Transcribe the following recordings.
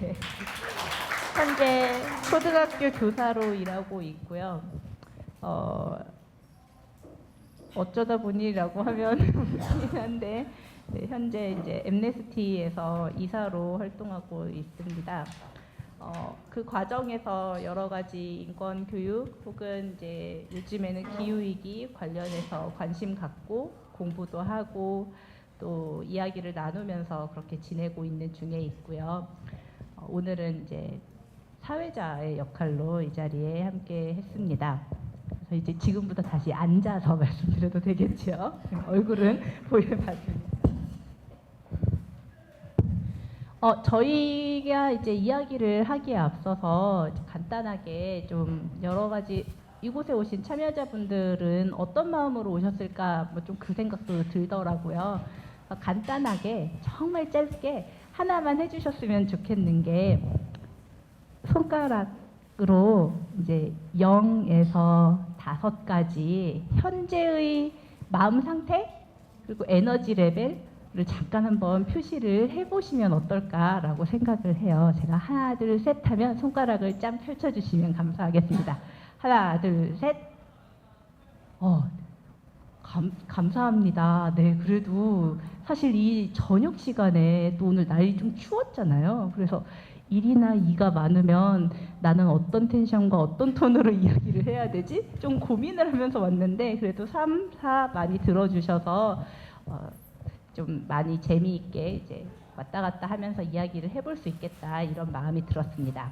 네. 현재 초등학교 교사로 일하고 있고요. 어쩌다 보니라고 하면 웃기긴 한데 네, 현재 이제 엠네스티에서 이사로 활동하고 있습니다. 그 과정에서 여러 가지 인권 교육 혹은 이제 요즘에는 기후위기 관련해서 관심 갖고 공부도 하고 또 이야기를 나누면서 그렇게 지내고 있는 중에 있고요. 오늘은 이제 사회자의 역할로 이 자리에 함께 했습니다. 그래서 이제 지금부터 다시 앉아서 말씀드려도 되겠죠? 얼굴은 보여봤습니다. 저희가 이제 이야기를 하기에 앞서서 간단하게 좀 여러 가지 이곳에 오신 참여자분들은 어떤 마음으로 오셨을까 뭐 좀 그 생각도 들더라고요. 간단하게 정말 짧게 하나만 해주셨으면 좋겠는 게 손가락으로 이제 0에서 5까지 현재의 마음 상태 그리고 에너지 레벨을 잠깐 한번 표시를 해보시면 어떨까라고 생각을 해요. 제가 하나, 둘, 셋 하면 손가락을 짠 펼쳐주시면 감사하겠습니다. 하나, 둘, 셋. 감사합니다. 네, 그래도 사실 이 저녁 시간에 또 오늘 날이 좀 추웠잖아요. 그래서 1이나 2가 많으면 나는 어떤 텐션과 어떤 톤으로 이야기를 해야 되지? 좀 고민을 하면서 왔는데 그래도 3, 4 많이 들어주셔서 좀 많이 재미있게 이제 왔다 갔다 하면서 이야기를 해볼 수 있겠다 이런 마음이 들었습니다.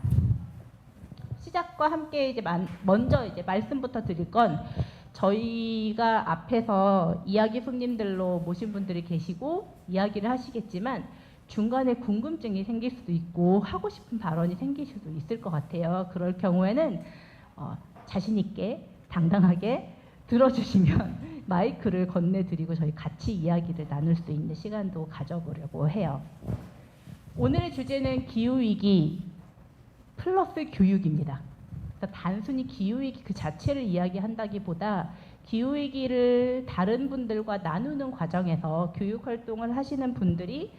시작과 함께 이제 먼저 이제 말씀부터 드릴 건 저희가 앞에서 이야기 손님들로 모신 분들이 계시고 이야기를 하시겠지만 중간에 궁금증이 생길 수도 있고 하고 싶은 발언이 생길 수도 있을 것 같아요. 그럴 경우에는 자신 있게 당당하게 들어주시면 마이크를 건네드리고 저희 같이 이야기를 나눌 수 있는 시간도 가져보려고 해요. 오늘의 주제는 기후위기 플러스 교육입니다. 그러니까 단순히 기후위기 그 자체를 이야기한다기보다 기후위기를 다른 분들과 나누는 과정에서 교육활동을 하시는 분들이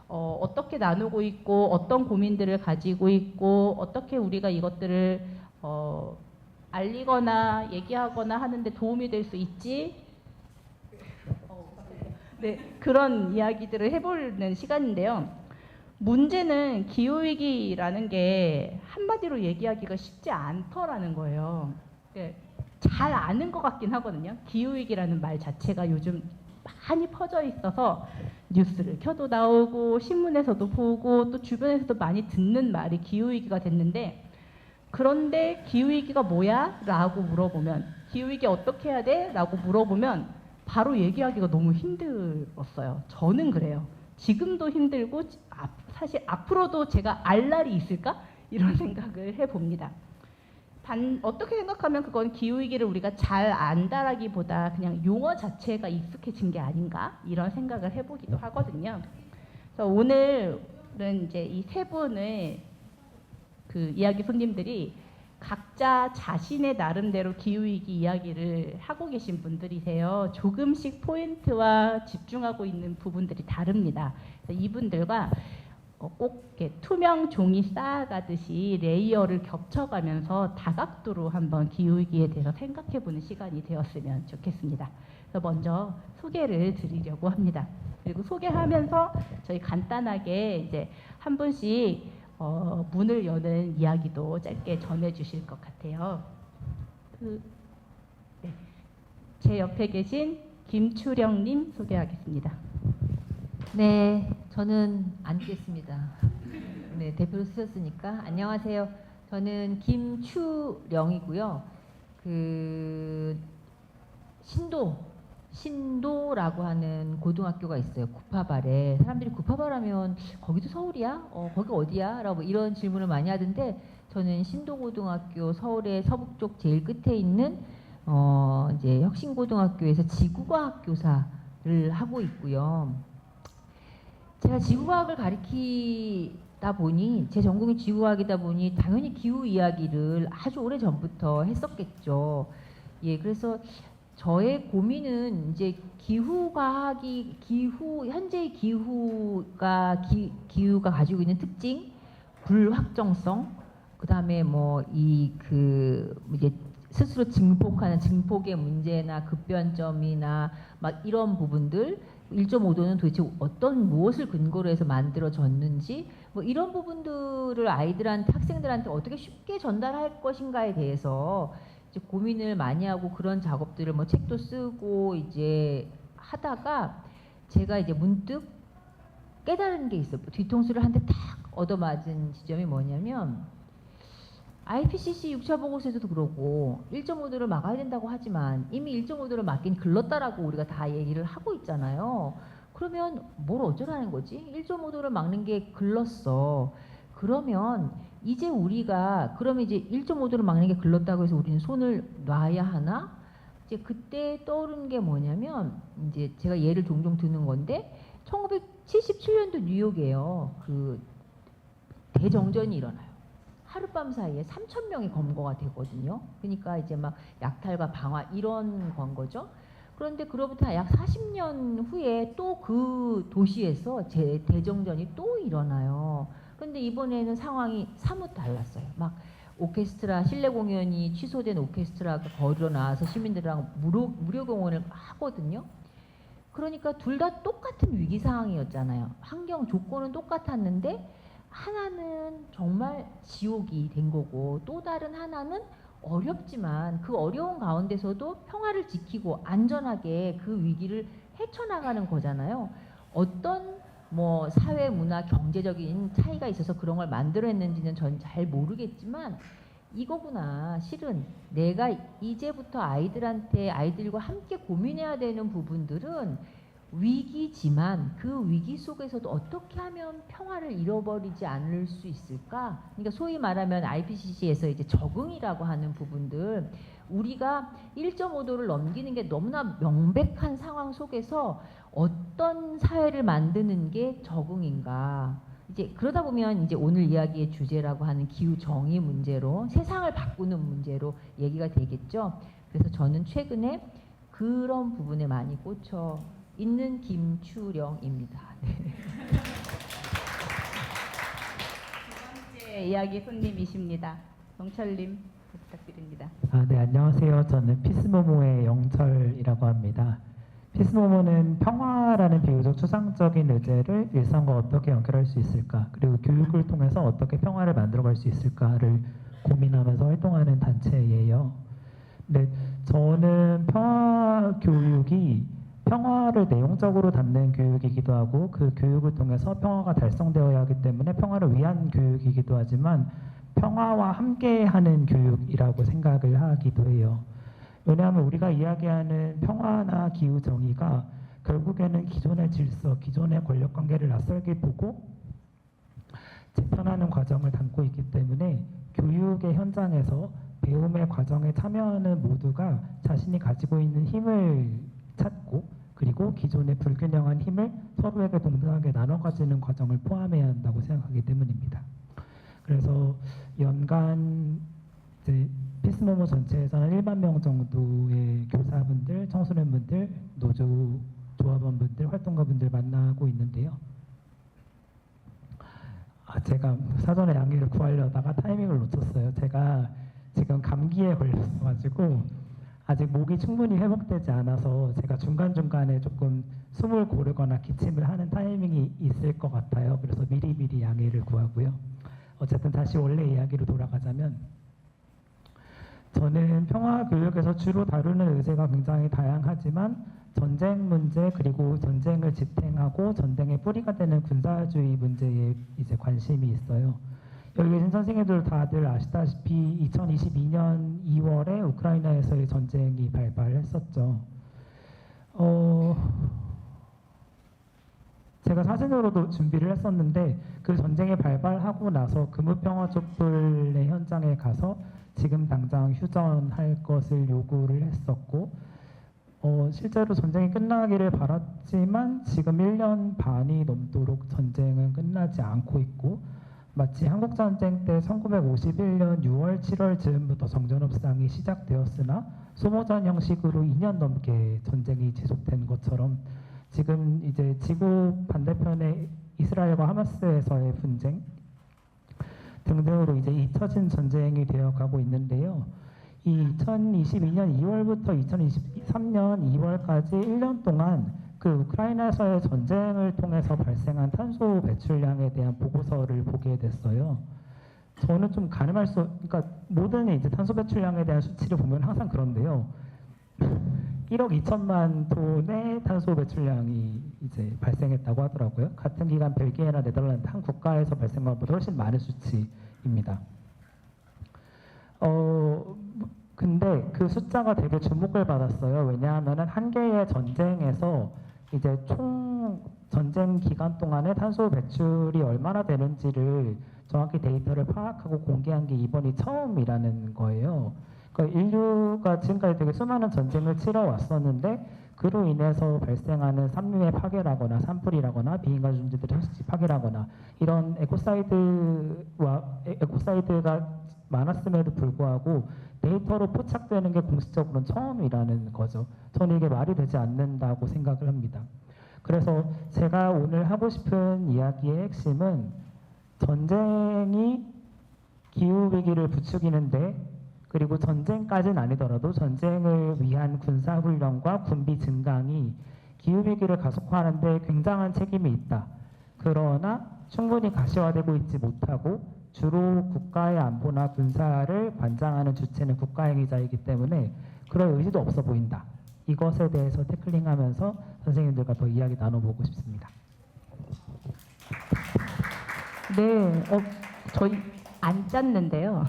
어떻게 나누고 있고 어떤 고민들을 가지고 있고 어떻게 우리가 이것들을 알리거나 얘기하거나 하는데 도움이 될 수 있지? 네, 그런 이야기들을 해보는 시간인데요. 문제는 기후위기라는 게 한마디로 얘기하기가 쉽지 않더라는 거예요. 잘 아는 것 같긴 하거든요. 기후위기라는 말 자체가 요즘 많이 퍼져 있어서 뉴스를 켜도 나오고 신문에서도 보고 또 주변에서도 많이 듣는 말이 기후위기가 됐는데 그런데 기후위기가 뭐야? 라고 물어보면 기후위기 어떻게 해야 돼? 라고 물어보면 바로 얘기하기가 너무 힘들었어요. 저는 그래요. 지금도 힘들고 사실 앞으로도 제가 알 날이 있을까? 이런 생각을 해봅니다. 어떻게 생각하면 그건 기후위기를 우리가 잘 안다라기보다 그냥 용어 자체가 익숙해진 게 아닌가? 이런 생각을 해보기도 하거든요. 그래서 오늘은 이제 이 세 분의 그 이야기 손님들이 각자 자신의 나름대로 기후위기 이야기를 하고 계신 분들이세요. 조금씩 포인트와 집중하고 있는 부분들이 다릅니다. 그래서 이분들과 꼭 이렇게 투명 종이 쌓아가듯이 레이어를 겹쳐가면서 다각도로 한번 기후위기에 대해서 생각해보는 시간이 되었으면 좋겠습니다. 그래서 먼저 소개를 드리려고 합니다. 그리고 소개하면서 저희 간단하게 이제 한 분씩 문을 여는 이야기도 짧게 전해주실 것 같아요. 네. 제 옆에 계신 김추령님 소개하겠습니다. 네, 저는 앉겠습니다. 네, 대표로 쓰셨으니까. 안녕하세요. 저는 김추령이고요. 신도라고 하는 고등학교가 있어요. 구파발에. 사람들이 구파발 하면 거기도 서울이야? 거기 어디야? 라고 이런 질문을 많이 하던데 저는 신도고등학교 서울의 서북쪽 제일 끝에 있는 이제 혁신고등학교에서 지구과학 교사를 하고 있고요. 제가 지구과학을 가르치다 보니 제 전공이 지구과학이다 보니 당연히 기후 이야기를 아주 오래 전부터 했었겠죠. 예, 그래서 저의 고민은 이제 현재의 기후가 가지고 있는 특징, 불확정성, 그다음에 뭐 이제 스스로 증폭하는 증폭의 문제나 급변점이나 막 이런 부분들, 1.5도는 도대체 무엇을 근거로 해서 만들어졌는지, 뭐 이런 부분들을 아이들한테, 학생들한테 어떻게 쉽게 전달할 것인가에 대해서 이제 고민을 많이 하고, 그런 작업들을 뭐 책도 쓰고 이제 하다가 제가 이제 문득 깨달은 게 있어요. 뒤통수를 한 대 탁 얻어맞은 지점이 뭐냐면, IPCC 6차 보고서에서도 그러고 1.5도를 막아야 된다고 하지만 이미 1.5도를 막긴 글렀다라고 우리가 다 얘기를 하고 있잖아요. 그러면 뭘 어쩌라는 거지? 1.5도를 막는 게 글렀어. 그러면 이제 우리가, 그러면 이제 1.5도를 막는 게 글렀다고 해서 우리는 손을 놔야 하나? 이제 그때 떠오른 게 뭐냐면, 이제 제가 예를 종종 드는 건데, 1977년도 뉴욕이에요. 그 대정전이 일어나요. 하룻밤 사이에 3,000명이 검거가 되거든요. 그러니까 이제 막 약탈과 방화 이런 건 거죠. 그런데 그로부터 약 40년 후에 또 그 도시에서 대정전이 또 일어나요. 그런데 이번에는 상황이 사뭇 달랐어요. 막 오케스트라, 실내 공연이 취소된 오케스트라가 거리로 나와서 시민들이랑 무료 공연을 하거든요. 그러니까 둘 다 똑같은 위기 상황이었잖아요. 환경 조건은 똑같았는데 하나는 정말 지옥이 된 거고, 또 다른 하나는 어렵지만 그 어려운 가운데서도 평화를 지키고 안전하게 그 위기를 헤쳐나가는 거잖아요. 어떤 뭐 사회, 문화, 경제적인 차이가 있어서 그런 걸 만들어냈는지는 전 잘 모르겠지만, 이거구나. 실은 내가 이제부터 아이들과 함께 고민해야 되는 부분들은 위기지만 그 위기 속에서도 어떻게 하면 평화를 잃어버리지 않을 수 있을까? 그러니까 소위 말하면 IPCC에서 이제 적응이라고 하는 부분들, 우리가 1.5도를 넘기는 게 너무나 명백한 상황 속에서 어떤 사회를 만드는 게 적응인가? 이제 그러다 보면 이제 오늘 이야기의 주제라고 하는 기후 정의 문제로, 세상을 바꾸는 문제로 얘기가 되겠죠. 그래서 저는 최근에 그런 부분에 많이 꽂혀 있는 김추령입니다. 네. 두 번째 이야기 손님이십니다. 영철님 부탁드립니다. 네, 안녕하세요. 저는 피스모모의 영철이라고 합니다. 피스모모는 평화라는 비교적 추상적인 의제를 일상과 어떻게 연결할 수 있을까, 그리고 교육을 통해서 어떻게 평화를 만들어갈 수 있을까를 고민하면서 활동하는 단체예요. 근데 저는 평화 교육이 평화를 내용적으로 담는 교육이기도 하고, 그 교육을 통해서 평화가 달성되어야 하기 때문에 평화를 위한 교육이기도 하지만 평화와 함께하는 교육이라고 생각을 하기도 해요. 왜냐하면 우리가 이야기하는 평화나 기후 정의가 결국에는 기존의 질서, 기존의 권력 관계를 낯설게 보고 재편하는 과정을 담고 있기 때문에, 교육의 현장에서 배움의 과정에 참여하는 모두가 자신이 가지고 있는 힘을 찾고, 그리고 기존의 불균형한 힘을 서로에게 동등하게 나눠 가지는 과정을 포함해야 한다고 생각하기 때문입니다. 그래서 연간 이제 피스모모 전체에서는 1만 명 정도의 교사분들, 청소년분들, 노조 조합원분들, 활동가분들 만나고 있는데요. 제가 사전에 양해를 구하려다가 타이밍을 놓쳤어요. 제가 지금 감기에 걸렸어가지고 아직 목이 충분히 회복되지 않아서 제가 중간중간에 조금 숨을 고르거나 기침을 하는 타이밍이 있을 것 같아요. 그래서 미리미리 양해를 구하고요. 어쨌든 다시 원래 이야기로 돌아가자면, 저는 평화 교육에서 주로 다루는 의제가 굉장히 다양하지만 전쟁 문제, 그리고 전쟁을 지탱하고 전쟁의 뿌리가 되는 군사주의 문제에 이제 관심이 있어요. 여기 계신 선생님들 다들 아시다시피 2022년 2월에 우크라이나에서의 전쟁이 발발했었죠. 제가 사진으로도 준비를 했었는데, 그 전쟁이 발발하고 나서 금우평화 촛불의 현장에 가서 지금 당장 휴전할 것을 요구를 했었고, 실제로 전쟁이 끝나기를 바랐지만 지금 1년 반이 넘도록 전쟁은 끝나지 않고 있고, 마치 한국전쟁 때 1951년 6월, 7월 즈음부터 정전협상이 시작되었으나 소모전 형식으로 2년 넘게 전쟁이 지속된 것처럼, 지금 이제 지구 반대편의 이스라엘과 하마스에서의 분쟁, 등등으로 이제 잊혀진 전쟁이 되어가고 있는데요. 이 2022년 2월부터 2023년 2월까지 1년 동안 그 우크라이나에서의 전쟁을 통해서 발생한 탄소 배출량에 대한 보고서를 보게 됐어요. 저는 좀 그러니까 모든 이제 탄소 배출량에 대한 수치를 보면 항상 그런데요. 1억 2천만 톤의 탄소 배출량이 이제 발생했다고 하더라고요. 같은 기간 벨기에나 네덜란드 한 국가에서 발생한 것보다 훨씬 많은 수치입니다. 근데 그 숫자가 되게 주목을 받았어요. 왜냐하면 한 개의 전쟁에서 이제 총 전쟁 기간 동안에 탄소 배출이 얼마나 되는지를 정확히 데이터를 파악하고 공개한 게 이번이 처음이라는 거예요. 그러니까 인류가 지금까지 되게 수많은 전쟁을 치러 왔었는데 그로 인해서 발생하는 삼류의 파괴라거나 산불이라거나 비인간 존재들의 현실 파괴라거나 이런 에코사이드가 많았음에도 불구하고 데이터로 포착되는 게 공식적으로는 처음이라는 거죠. 저는 이게 말이 되지 않는다고 생각을 합니다. 그래서 제가 오늘 하고 싶은 이야기의 핵심은 전쟁이 기후위기를 부추기는데 그리고 전쟁까지는 아니더라도 전쟁을 위한 군사훈련과 군비 증강이 기후위기를 가속화하는 데 굉장한 책임이 있다. 그러나 충분히 가시화되고 있지 못하고 주로 국가의 안보나 군사를 관장하는 주체는 국가행위자이기 때문에 그럴 의지도 없어 보인다. 이것에 대해서 태클링하면서 선생님들과 더 이야기 나눠보고 싶습니다. 네, 저희 안 짰는데요.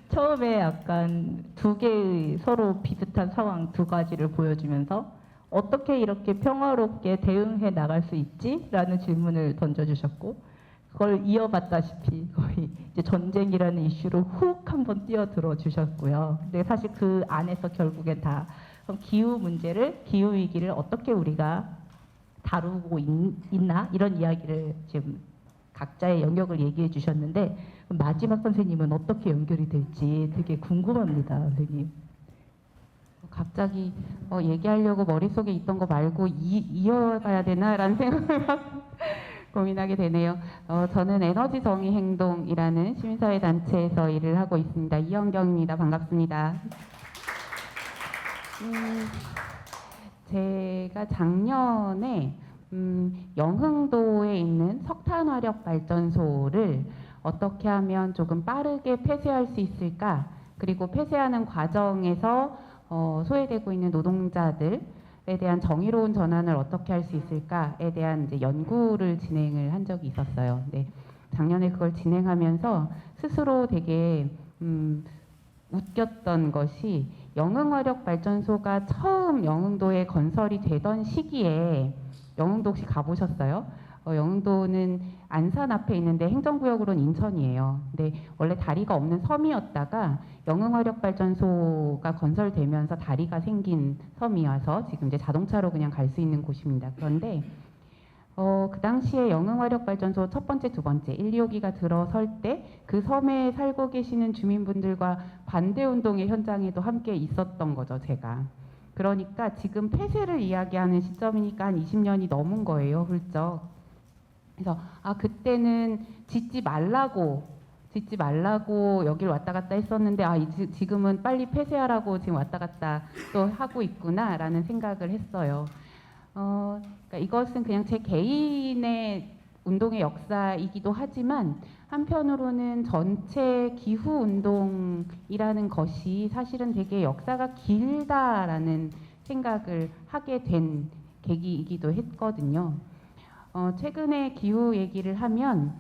처음에 약간 두 개의 서로 비슷한 상황 두 가지를 보여주면서 어떻게 이렇게 평화롭게 대응해 나갈 수 있지? 라는 질문을 던져주셨고 그걸 이어받다시피 거의 이제 전쟁이라는 이슈로 훅 한번 뛰어들어 주셨고요. 근데 사실 그 안에서 결국엔 다 그럼 기후 문제를, 기후 위기를 어떻게 우리가 다루고 있나 이런 이야기를 지금 각자의 영역을 얘기해 주셨는데 마지막 선생님은 어떻게 연결이 될지 되게 궁금합니다, 선생님. 갑자기 얘기하려고 머릿속에 있던 거 말고 이어가야 되나라는 생각을 고민하게 되네요. 저는 에너지 정의 행동이라는 시민사회 단체에서 일을 하고 있습니다. 이현경입니다. 반갑습니다. 제가 작년에 영흥도에 있는 석탄 화력 발전소를 어떻게 하면 조금 빠르게 폐쇄할 수 있을까? 그리고 폐쇄하는 과정에서 소외되고 있는 노동자들에 대한 정의로운 전환을 어떻게 할 수 있을까에 대한 이제 연구를 진행을 한 적이 있었어요. 네, 작년에 그걸 진행하면서 스스로 되게 웃겼던 것이 영흥화력 발전소가 처음 영흥도에 건설이 되던 시기에 영흥도 혹시 가보셨어요? 영흥도는 안산 앞에 있는데 행정구역으로는 인천이에요. 근데 원래 다리가 없는 섬이었다가 영흥화력발전소가 건설되면서 다리가 생긴 섬이어서 지금 이제 자동차로 그냥 갈 수 있는 곳입니다. 그런데 그 당시에 영흥화력발전소 첫 번째, 두 번째 1, 2호기가 들어설 때 그 섬에 살고 계시는 주민분들과 반대운동의 현장에도 함께 있었던 거죠, 제가. 그러니까 지금 폐쇄를 이야기하는 시점이니까 한 20년이 넘은 거예요, 훌쩍. 그래서 그때는 짓지 말라고 여길 왔다 갔다 했었는데 지금은 빨리 폐쇄하라고 지금 왔다 갔다 또 하고 있구나라는 생각을 했어요. 그러니까 이것은 그냥 제 개인의 운동의 역사이기도 하지만 한편으로는 전체 기후 운동이라는 것이 사실은 되게 역사가 길다라는 생각을 하게 된 계기이기도 했거든요. 최근에 기후 얘기를 하면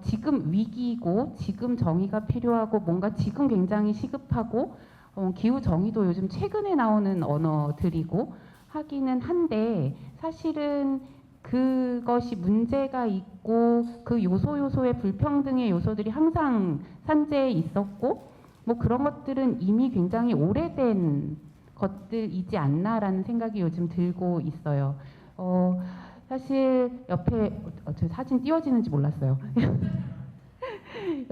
지금 위기고 지금 정의가 필요하고 뭔가 지금 굉장히 시급하고 기후 정의도 요즘 최근에 나오는 언어들이고 하기는 한데 사실은 그것이 문제가 있고 그 요소의 불평등의 요소들이 항상 산재에 있었고 뭐 그런 것들은 이미 굉장히 오래된 것들이지 않나라는 생각이 요즘 들고 있어요. 사실 옆에 저 사진 띄워지는지 몰랐어요.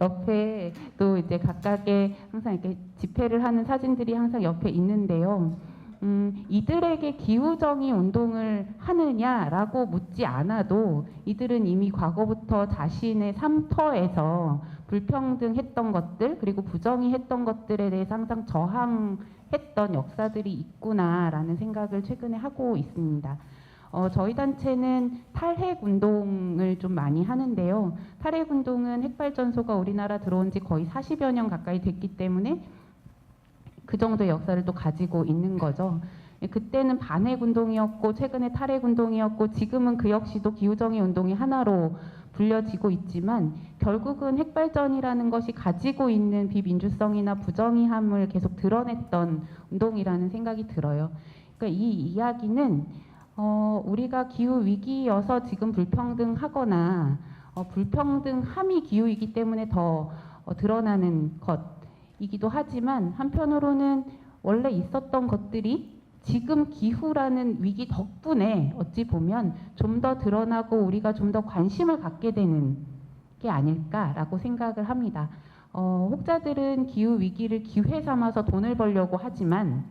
옆에 또 이제 각각의 항상 이렇게 집회를 하는 사진들이 항상 옆에 있는데요. 이들에게 기후정의 운동을 하느냐라고 묻지 않아도 이들은 이미 과거부터 자신의 삶터에서 불평등했던 것들 그리고 부정의했던 것들에 대해서 항상 저항했던 역사들이 있구나라는 생각을 최근에 하고 있습니다. 저희 단체는 탈핵 운동을 좀 많이 하는데요. 탈핵 운동은 핵발전소가 우리나라 들어온 지 거의 40여 년 가까이 됐기 때문에 그 정도의 역사를 또 가지고 있는 거죠. 그때는 반핵 운동이었고 최근에 탈핵 운동이었고 지금은 그 역시도 기후정의 운동의 하나로 불려지고 있지만 결국은 핵발전이라는 것이 가지고 있는 비민주성이나 부정의함을 계속 드러냈던 운동이라는 생각이 들어요. 그러니까 이 이야기는 우리가 기후 위기여서 지금 불평등하거나 불평등함이 기후이기 때문에 더 드러나는 것이기도 하지만 한편으로는 원래 있었던 것들이 지금 기후라는 위기 덕분에 어찌 보면 좀 더 드러나고 우리가 좀 더 관심을 갖게 되는 게 아닐까라고 생각을 합니다. 혹자들은 기후 위기를 기회 삼아서 돈을 벌려고 하지만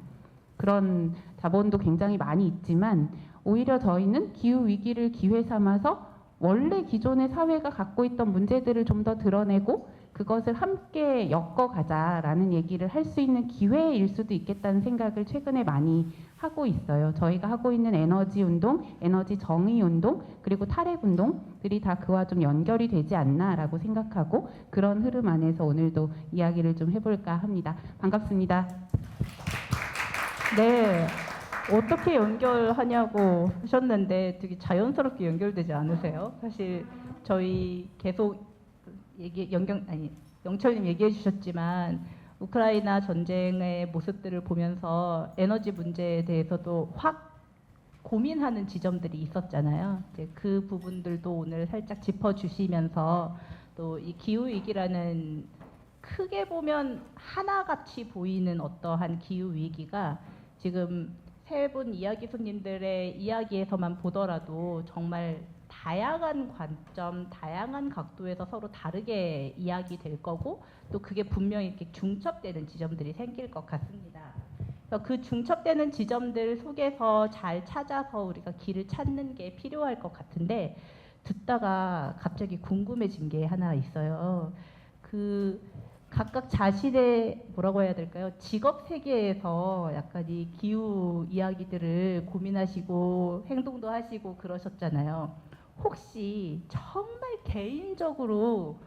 그런 자본도 굉장히 많이 있지만 오히려 저희는 기후 위기를 기회 삼아서 원래 기존의 사회가 갖고 있던 문제들을 좀 더 드러내고 그것을 함께 엮어가자라는 얘기를 할 수 있는 기회일 수도 있겠다는 생각을 최근에 많이 하고 있어요. 저희가 하고 있는 에너지 운동, 에너지 정의 운동, 그리고 탈핵 운동들이 다 그와 좀 연결이 되지 않나라고 생각하고 그런 흐름 안에서 오늘도 이야기를 좀 해볼까 합니다. 반갑습니다. 네, 어떻게 연결하냐고 하셨는데 되게 자연스럽게 연결되지 않으세요? 사실 저희 계속 영철님 얘기해 주셨지만 우크라이나 전쟁의 모습들을 보면서 에너지 문제에 대해서도 확 고민하는 지점들이 있었잖아요. 이제 그 부분들도 오늘 살짝 짚어주시면서 또 이 기후 위기라는 크게 보면 하나같이 보이는 어떠한 기후 위기가 지금 세 분 이야기 손님들의 이야기에서만 보더라도 정말 다양한 관점, 다양한 각도에서 서로 다르게 이야기될 거고 또 그게 분명히 이렇게 중첩되는 지점들이 생길 것 같습니다. 그래서 그 중첩되는 지점들 속에서 잘 찾아서 우리가 길을 찾는 게 필요할 것 같은데 듣다가 갑자기 궁금해진 게 하나 있어요. 그 각각 자신의 뭐라고 해야 될까요? 직업 세계에서 약간 이 기후 이야기들을 고민하시고 행동도 하시고 그러셨잖아요. 혹시 정말 개인적으로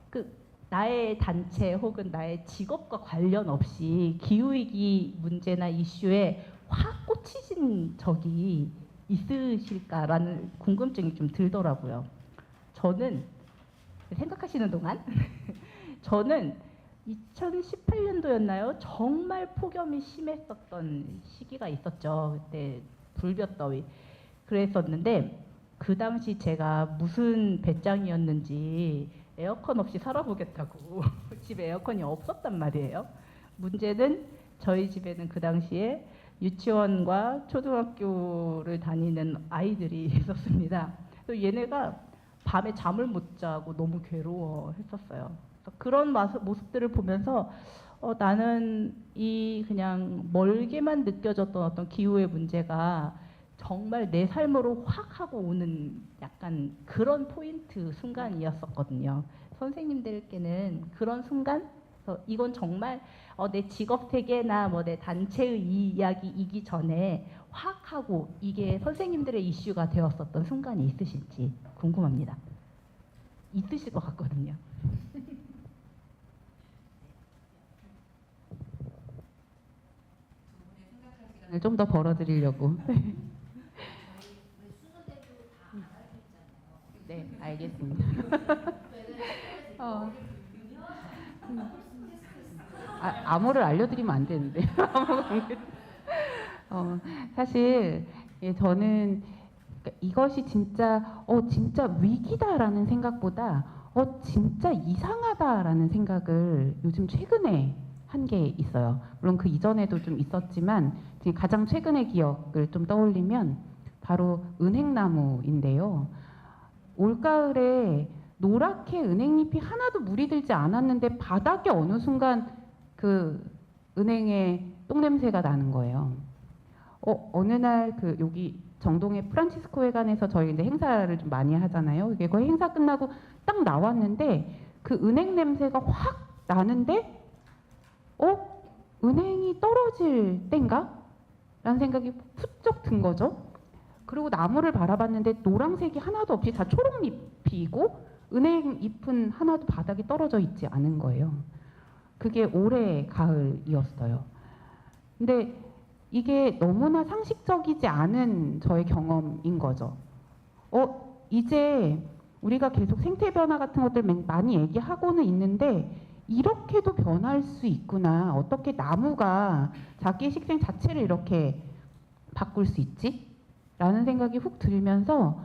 그 나의 단체 혹은 나의 직업과 관련 없이 기후위기 문제나 이슈에 확 꽂히신 적이 있으실까라는 궁금증이 좀 들더라고요. 저는 생각하시는 동안 저는 2018년도였나요? 정말 폭염이 심했었던 시기가 있었죠. 그때 불볕더위 그랬었는데 그 당시 제가 무슨 배짱이었는지 에어컨 없이 살아보겠다고 집에 에어컨이 없었단 말이에요. 문제는 저희 집에는 그 당시에 유치원과 초등학교를 다니는 아이들이 있었습니다. 또 얘네가 밤에 잠을 못 자고 너무 괴로워했었어요. 그런 모습들을 보면서 나는 이 그냥 멀게만 느껴졌던 어떤 기후의 문제가 정말 내 삶으로 확 하고 오는 약간 그런 포인트 순간이었었거든요. 선생님들께는 그런 순간, 이건 정말 내 직업 세계나 뭐 내 단체의 이야기이기 전에 확 하고 이게 선생님들의 이슈가 되었었던 순간이 있으실지 궁금합니다. 있으실 것 같거든요. 좀 더 벌어드리려고. 네, 알겠습니다. 암호를 알려드리면 안 되는데. 사실 저는 이것이 진짜 진짜 위기다라는 생각보다 진짜 이상하다라는 생각을 요즘 최근에 한 게 있어요. 물론 그 이전에도 좀 있었지만 지금 가장 최근의 기억을 좀 떠올리면 바로 은행나무인데요. 올가을에 노랗게 은행잎이 하나도 물이 들지 않았는데 바닥에 어느 순간 그 은행에 똥냄새가 나는 거예요. 어느 날 그 여기 정동의 프란치스코 회관에서 저희 이제 행사를 좀 많이 하잖아요. 이게 거의 행사 끝나고 딱 나왔는데 그 은행 냄새가 확 나는데 은행이 떨어질 땐가? 라는 생각이 푸쩍 든 거죠. 그리고 나무를 바라봤는데 노란색이 하나도 없이 다 초록잎이고 은행 잎은 하나도 바닥에 떨어져 있지 않은 거예요. 그게 올해 가을이었어요. 근데 이게 너무나 상식적이지 않은 저의 경험인 거죠. 이제 우리가 계속 생태 변화 같은 것들 많이 얘기하고는 있는데 이렇게도 변할 수 있구나. 어떻게 나무가 자기의 식생 자체를 이렇게 바꿀 수 있지? 라는 생각이 훅 들면서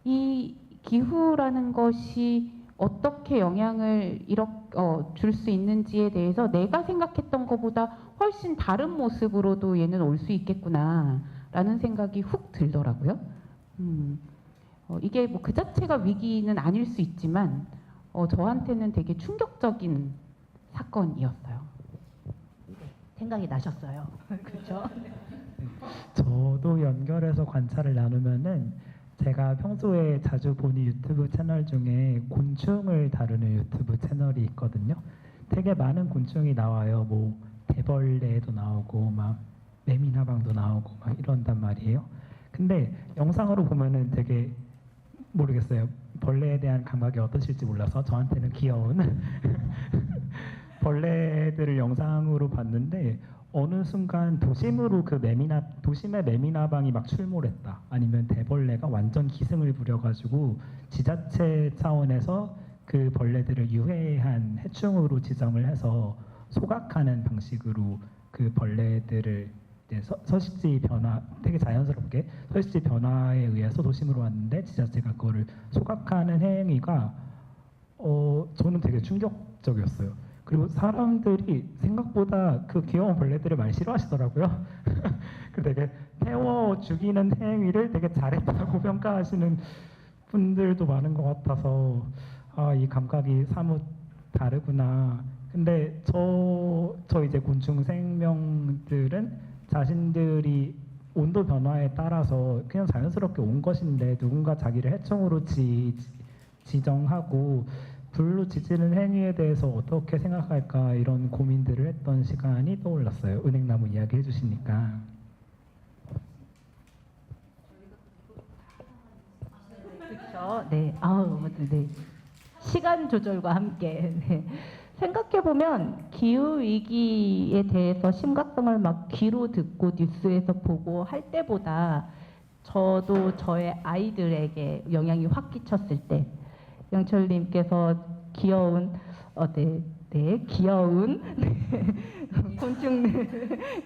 이 기후라는 것이 어떻게 영향을 줄 수 있는지에 대해서 내가 생각했던 것보다 훨씬 다른 모습으로도 얘는 올 수 있겠구나 라는 생각이 훅 들더라고요. 이게 뭐 그 자체가 위기는 아닐 수 있지만 저한테는 되게 충격적인 사건이었어요. 생각이 나셨어요. 그렇죠? 저도 연결해서 관찰을 나누면은 제가 평소에 자주 보는 유튜브 채널 중에 곤충을 다루는 유튜브 채널이 있거든요. 되게 많은 곤충이 나와요. 뭐 대벌레도 나오고 막 매미나방도 나오고 막 이런단 말이에요. 근데 영상으로 보면은 되게 모르겠어요. 벌레에 대한 감각이 어떠실지 몰라서 저한테는 귀여운 벌레들을 영상으로 봤는데 어느 순간 도심으로 도심의 매미나방이 막 출몰했다. 아니면 대벌레가 완전 기승을 부려가지고 지자체 차원에서 그 벌레들을 유해한 해충으로 지정을 해서 소각하는 방식으로 그 벌레들을 이제 서식지 변화, 되게 자연스럽게 서식지 변화에 의해서 도심으로 왔는데 지자체가 그거를 소각하는 행위가 저는 되게 충격적이었어요. 그리고 사람들이 생각보다 그 귀여운 벌레들을 많이 싫어하시더라고요. 그 되게 태워 죽이는 행위를 되게 잘했다고 평가하시는 분들도 많은 것 같아서 이 감각이 사뭇 다르구나. 근데 저 이제 곤충 생명들은 자신들이 온도 변화에 따라서 그냥 자연스럽게 온 것인데 누군가 자기를 해충으로 지정하고 불로 지지는 행위에 대해서 어떻게 생각할까 이런 고민들을 했던 시간이 떠올랐어요. 은행나무 이야기 해주시니까. 그렇죠. 네. 네. 시간 조절과 함께. 네. 생각해 보면 기후 위기에 대해서 심각성을 막 귀로 듣고 뉴스에서 보고 할 때보다 저도 저의 아이들에게 영향이 확 끼쳤을 때 영철님께서 귀여운 귀여운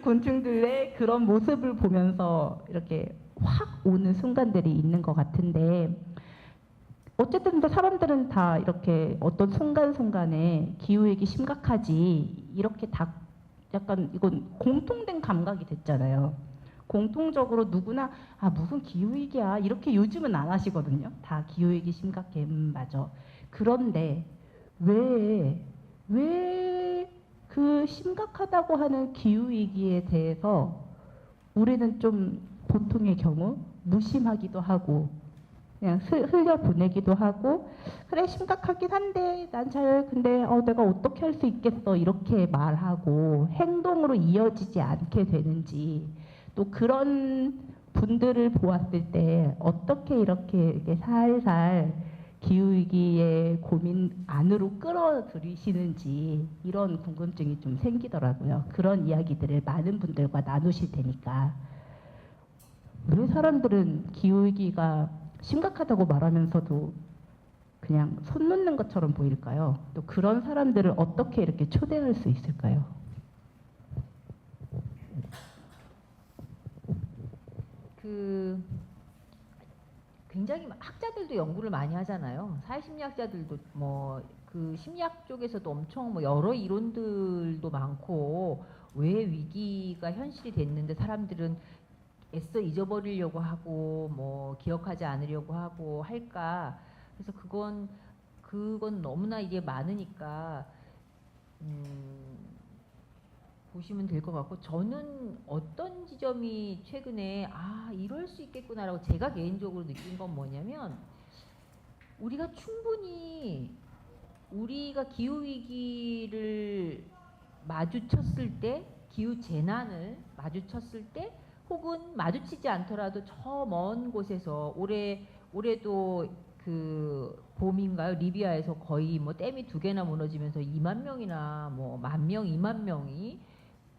곤충들의 그런 모습을 보면서 이렇게 확 오는 순간들이 있는 것 같은데 어쨌든 사람들은 다 이렇게 어떤 순간순간에 기후위기 심각하지 이렇게 다 약간 이건 공통된 감각이 됐잖아요. 공통적으로 누구나 무슨 기후위기야 이렇게 요즘은 안 하시거든요. 다 기후위기 심각해 맞아. 그런데 왜 그 심각하다고 하는 기후위기에 대해서 우리는 좀 보통의 경우 무심하기도 하고 그냥 흘려보내기도 하고 그래 심각하긴 한데 근데 내가 어떻게 할 수 있겠어 이렇게 말하고 행동으로 이어지지 않게 되는지 또 그런 분들을 보았을 때 어떻게 이렇게 살살 기후위기의 고민 안으로 끌어들이시는지 이런 궁금증이 좀 생기더라고요. 그런 이야기들을 많은 분들과 나누실 테니까 왜 사람들은 기후위기가 심각하다고 말하면서도 그냥 손 놓는 것처럼 보일까요? 또 그런 사람들을 어떻게 이렇게 초대할 수 있을까요? 굉장히 학자들도 연구를 많이 하잖아요. 사회심리학자들도 뭐 그 심리학 쪽에서도 엄청 뭐 여러 이론들도 많고 왜 위기가 현실이 됐는데 사람들은 애써 잊어버리려고 하고 뭐 기억하지 않으려고 하고 할까. 그래서 그건 너무나 이게 많으니까 보시면 될 것 같고, 저는 어떤 지점이 최근에 이럴 수 있겠구나라고 제가 개인적으로 느낀 건 뭐냐면, 우리가 충분히 우리가 기후 위기를 마주쳤을 때, 기후 재난을 마주쳤을 때, 혹은 마주치지 않더라도 저 먼 곳에서 올해도 그 봄인가요? 리비아에서 거의 뭐 댐이 2개나 무너지면서 2만 명이나 뭐 1만 명, 2만 명이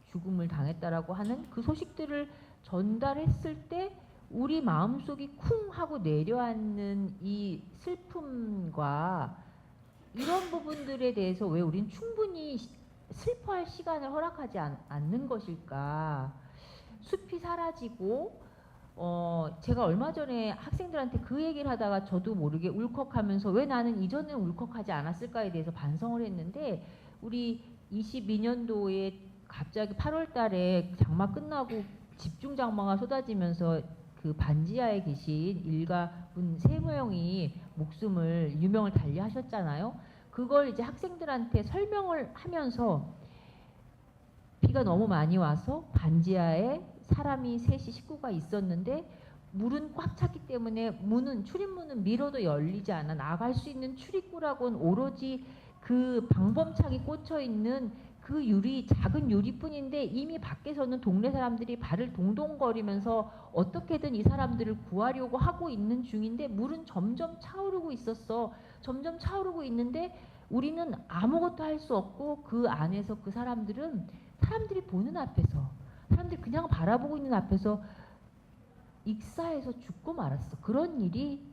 죽음을 당했다라고 하는 그 소식들을 전달했을 때 우리 마음속이 쿵 하고 내려앉는 이 슬픔과 이런 부분들에 대해서 왜 우린 충분히 슬퍼할 시간을 허락하지 않는 것일까? 숲이 사라지고 제가 얼마 전에 학생들한테 그 얘기를 하다가 저도 모르게 울컥하면서 왜 나는 이전에 울컥하지 않았을까에 대해서 반성을 했는데, 우리 22년도에 갑자기 8월 달에 장마 끝나고 집중 장마가 쏟아지면서 그 반지하에 계신 일가분 3명이 유명을 달리하셨잖아요. 그걸 이제 학생들한테 설명을 하면서 비가 너무 많이 와서 반지하에 사람이 셋이 식구가 있었는데 물은 꽉 찼기 때문에 출입문은 밀어도 열리지 않아 나갈 수 있는 출입구라고는 오로지 그 방범창이 꽂혀 있는 그 작은 유리뿐인데 이미 밖에서는 동네 사람들이 발을 동동거리면서 어떻게든 이 사람들을 구하려고 하고 있는 중인데 물은 점점 차오르고 있었어. 점점 차오르고 있는데 우리는 아무것도 할 수 없고 그 안에서 그 사람들이 보는 앞에서, 사람들이 그냥 바라보고 있는 앞에서 익사해서 죽고 말았어. 그런 일이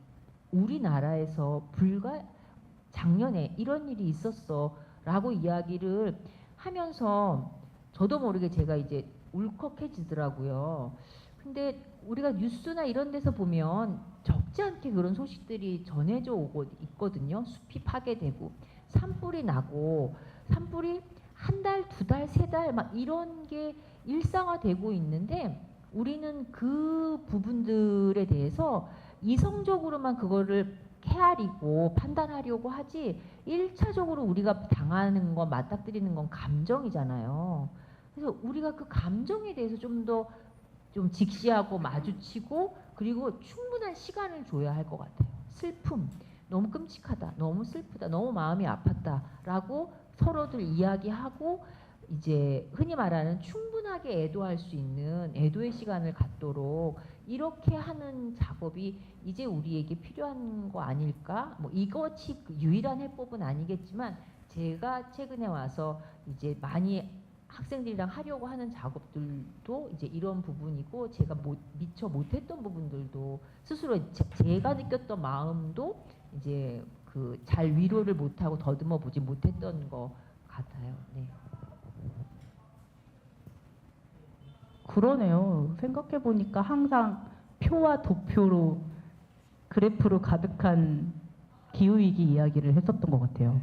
우리나라에서 작년에 이런 일이 있었어 라고 이야기를 하면서 저도 모르게 제가 이제 울컥해지더라고요. 근데 우리가 뉴스나 이런 데서 보면 적지 않게 그런 소식들이 전해져 오고 있거든요. 숲이 파괴되고 산불이 나고, 산불이 1달, 2달, 3달 막 이런 게 일상화되고 있는데 우리는 그 부분들에 대해서 이성적으로만 그거를 헤아리고 판단하려고 하지 1차적으로 우리가 당하는 건, 맞닥뜨리는 건 감정이잖아요. 그래서 우리가 그 감정에 대해서 좀 더 직시하고 마주치고, 그리고 충분한 시간을 줘야 할 것 같아요. 슬픔, 너무 끔찍하다, 너무 슬프다, 너무 마음이 아팠다 라고 서로들 이야기하고, 이제 흔히 말하는 충분하게 애도할 수 있는 애도의 시간을 갖도록 이렇게 하는 작업이 이제 우리에게 필요한 거 아닐까? 뭐 이것이 유일한 해법은 아니겠지만 제가 최근에 와서 이제 많이 학생들이랑 하려고 하는 작업들도 이제 이런 부분이고, 제가 미처 못했던 부분들도 스스로 제가 느꼈던 마음도 이제 그 잘 위로를 못하고 더듬어 보지 못했던 것 같아요. 네. 그러네요. 생각해 보니까 항상 표와 도표로, 그래프로 가득한 기후위기 이야기를 했었던 것 같아요.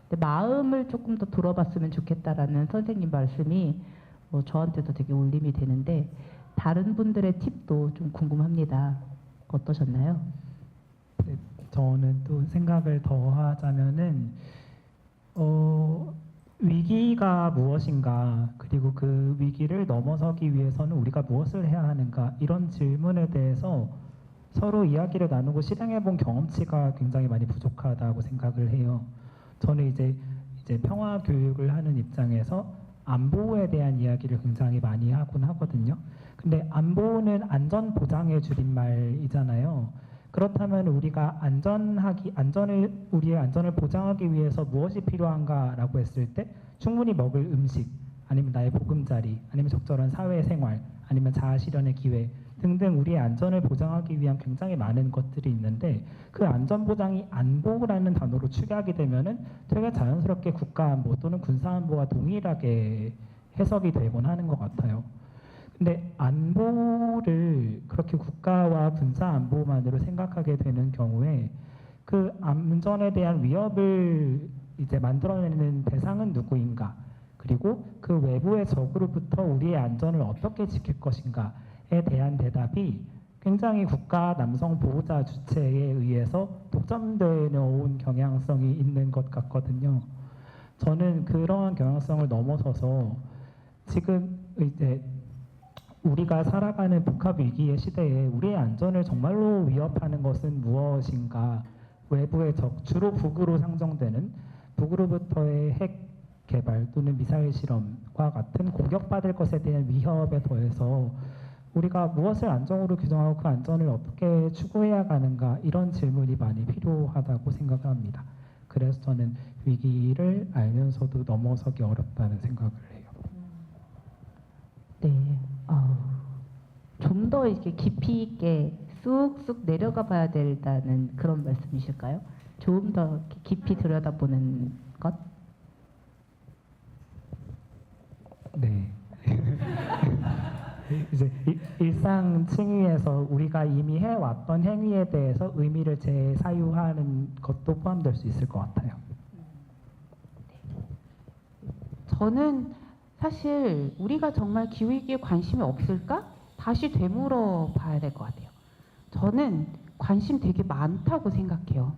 근데 마음을 조금 더 들어봤으면 좋겠다라는 선생님 말씀이 저한테도 되게 울림이 되는데, 다른 분들의 팁도 좀 궁금합니다. 어떠셨나요? 네, 저는 또 생각을 더 하자면은 위기가 무엇인가, 그리고 그 위기를 넘어서기 위해서는 우리가 무엇을 해야 하는가, 이런 질문에 대해서 서로 이야기를 나누고 실행해 본 경험치가 굉장히 많이 부족하다고 생각을 해요. 저는 이제 평화 교육을 하는 입장에서 안보에 대한 이야기를 굉장히 많이 하곤 하거든요. 근데 안보는 안전 보장의 줄임말이잖아요. 그렇다면 우리가 우리의 안전을 보장하기 위해서 무엇이 필요한가라고 했을 때, 충분히 먹을 음식, 아니면 나의 보금자리, 아니면 적절한 사회생활, 아니면 자아실현의 기회 등등 우리의 안전을 보장하기 위한 굉장히 많은 것들이 있는데, 그 안전보장이 안보라는 단어로 축약이 되면은 되게 자연스럽게 국가안보 또는 군사안보와 동일하게 해석이 되곤 하는 것 같아요. 근데 안보를 그렇게 국가와 군사 안보만으로 생각하게 되는 경우에 그 안전에 대한 위협을 이제 만들어내는 대상은 누구인가, 그리고 그 외부의 적으로부터 우리의 안전을 어떻게 지킬 것인가에 대한 대답이 굉장히 국가 남성 보호자 주체에 의해서 독점되어 온 경향성이 있는 것 같거든요. 저는 그러한 경향성을 넘어서서 지금 이제 우리가 살아가는 복합 위기의 시대에 우리의 안전을 정말로 위협하는 것은 무엇인가? 외부의 적, 주로 북으로 상정되는 북으로부터의 핵 개발 또는 미사일 실험과 같은 공격받을 것에 대한 위협에 더해서 우리가 무엇을 안정으로 규정하고 그 안전을 어떻게 추구해야 가는가 이런 질문이 많이 필요하다고 생각을 합니다. 그래서 저는 위기를 알면서도 넘어서기 어렵다는 생각을 해요. 네. 좀 더 이렇게 깊이 있게 쑥쑥 내려가 봐야 된다는 그런 말씀이실까요? 좀 더 이렇게 깊이 들여다보는 것? 네. 이제 일상 층위에서 우리가 이미 해왔던 행위에 대해서 의미를 재사유하는 것도 포함될 수 있을 것 같아요. 저는 사실 우리가 정말 기후위기에 관심이 없을까? 다시 되물어 봐야 될 것 같아요. 저는 관심 되게 많다고 생각해요.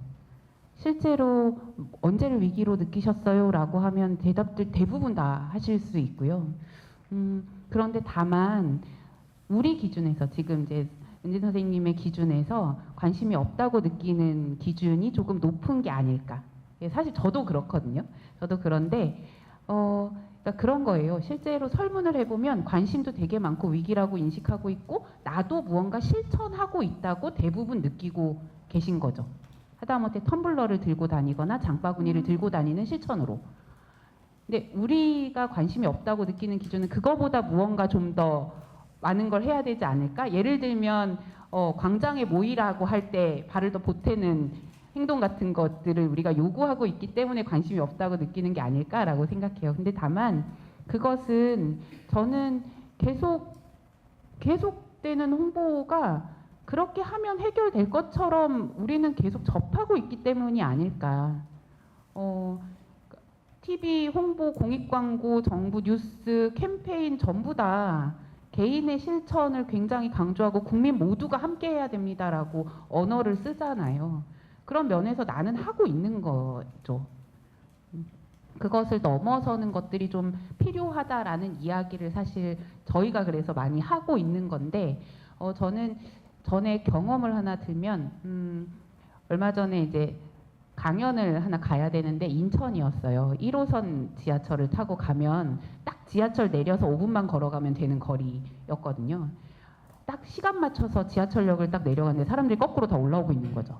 실제로 언제를 위기로 느끼셨어요? 라고 하면 대답들 대부분 다 하실 수 있고요. 그런데 다만 우리 기준에서 지금 이제 은진 선생님의 기준에서 관심이 없다고 느끼는 기준이 조금 높은 게 아닐까. 사실 저도 그렇거든요. 저도 그런데 그러니까 그런 거예요. 실제로 설문을 해보면 관심도 되게 많고 위기라고 인식하고 있고 나도 무언가 실천하고 있다고 대부분 느끼고 계신 거죠. 하다못해 텀블러를 들고 다니거나 장바구니를 들고 다니는 실천으로. 근데 우리가 관심이 없다고 느끼는 기준은 그거보다 무언가 좀 더 많은 걸 해야 되지 않을까? 예를 들면 광장에 모이라고 할 때 발을 더 보태는 행동 같은 것들을 우리가 요구하고 있기 때문에 관심이 없다고 느끼는 게 아닐까라고 생각해요. 근데 다만 그것은 저는 계속되는 홍보가 그렇게 하면 해결될 것처럼 우리는 계속 접하고 있기 때문이 아닐까. TV 홍보, 공익 광고, 정부 뉴스, 캠페인 전부 다 개인의 실천을 굉장히 강조하고 국민 모두가 함께 해야 됩니다라고 언어를 쓰잖아요. 그런 면에서 나는 하고 있는 거죠. 그것을 넘어서는 것들이 좀 필요하다라는 이야기를 사실 저희가 그래서 많이 하고 있는 건데 저는 전에 경험을 하나 들면 얼마 전에 이제 강연을 하나 가야 되는데 인천이었어요. 1호선 지하철을 타고 가면 딱 지하철 내려서 5분만 걸어가면 되는 거리였거든요. 딱 시간 맞춰서 지하철역을 딱 내려갔는데 사람들이 거꾸로 다 올라오고 있는 거죠.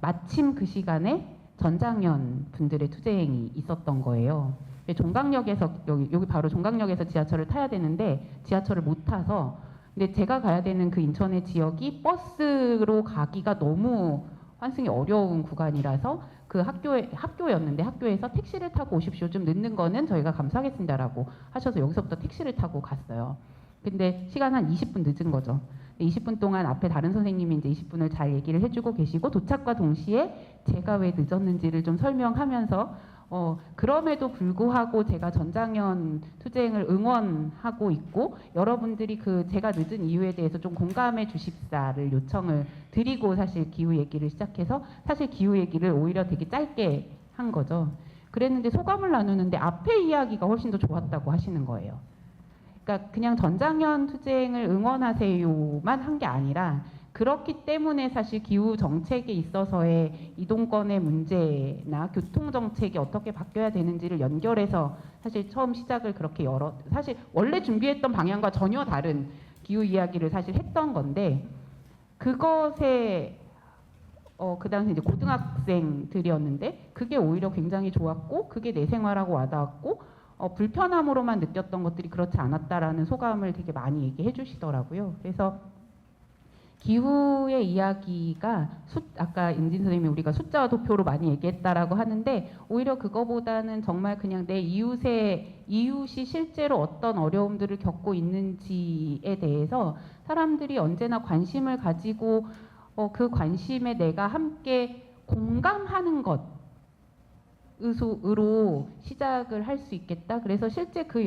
마침 그 시간에 전장현 분들의 투쟁이 있었던 거예요. 종강역에서 여기 바로 종강역에서 지하철을 타야 되는데 지하철을 못 타서 근데 제가 가야 되는 그 인천의 지역이 버스로 가기가 너무 환승이 어려운 구간이라서 그 학교였는데 학교에서 택시를 타고 오십시오. 좀 늦는 거는 저희가 감수하겠습니다라고 하셔서 여기서부터 택시를 타고 갔어요. 근데 시간 한 20분 늦은 거죠. 20분 동안 앞에 다른 선생님이 이제 20분을 잘 얘기를 해주고 계시고 도착과 동시에 제가 왜 늦었는지를 좀 설명하면서 그럼에도 불구하고 제가 전장현 투쟁을 응원하고 있고 여러분들이 그 제가 늦은 이유에 대해서 좀 공감해 주십사를 요청을 드리고 사실 기후 얘기를 시작해서 사실 기후 얘기를 오히려 되게 짧게 한 거죠. 그랬는데 소감을 나누는데 앞에 이야기가 훨씬 더 좋았다고 하시는 거예요. 그러니까 그냥 전장현 투쟁을 응원하세요만 한 게 아니라 그렇기 때문에 사실 기후 정책에 있어서의 이동권의 문제나 교통 정책이 어떻게 바뀌어야 되는지를 연결해서 사실 처음 시작을 그렇게 사실 원래 준비했던 방향과 전혀 다른 기후 이야기를 사실 했던 건데 그것에 그 당시 이제 고등학생들이었는데 그게 오히려 굉장히 좋았고 그게 내 생활하고 와닿았고 불편함으로만 느꼈던 것들이 그렇지 않았다라는 소감을 되게 많이 얘기해 주시더라고요. 그래서 기후의 이야기가 아까 임진 선생님이 우리가 숫자와 도표로 많이 얘기했다라고 하는데 오히려 그거보다는 정말 그냥 내 이웃이 실제로 어떤 어려움들을 겪고 있는지에 대해서 사람들이 언제나 관심을 가지고 그 관심에 내가 함께 공감하는 것 으로 시작을 할 수 있겠다. 그래서 실제 그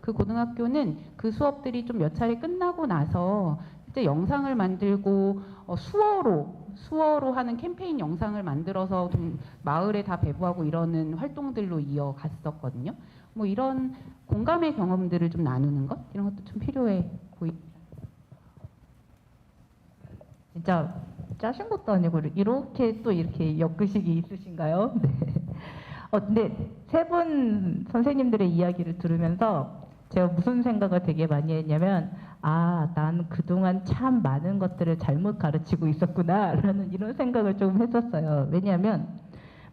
고등학교는 그 수업들이 좀 몇 차례 끝나고 나서 실제 영상을 만들고 수어로 수어로 하는 캠페인 영상을 만들어서 좀 마을에 다 배부하고 이러는 활동들로 이어갔었거든요. 뭐 이런 공감의 경험들을 좀 나누는 것 이런 것도 좀 필요해 보입니다. 진짜 짜신 것도 아니고 이렇게 또 이렇게 엮으식이 있으신가요? 네. 근데 세 분 선생님들의 이야기를 들으면서 제가 무슨 생각을 되게 많이 했냐면 난 그동안 참 많은 것들을 잘못 가르치고 있었구나라는 이런 생각을 좀 했었어요. 왜냐하면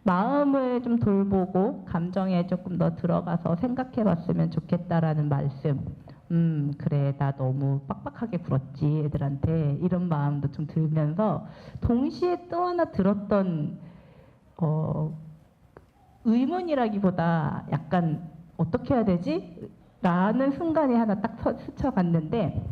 마음을 좀 돌보고 감정에 조금 더 들어가서 생각해 봤으면 좋겠다라는 말씀. 그래, 나 너무 빡빡하게 굴었지, 애들한테. 이런 마음도 좀 들면서, 동시에 또 하나 들었던, 의문이라기보다 약간, 어떻게 해야 되지? 라는 순간이 하나 딱 스쳐갔는데,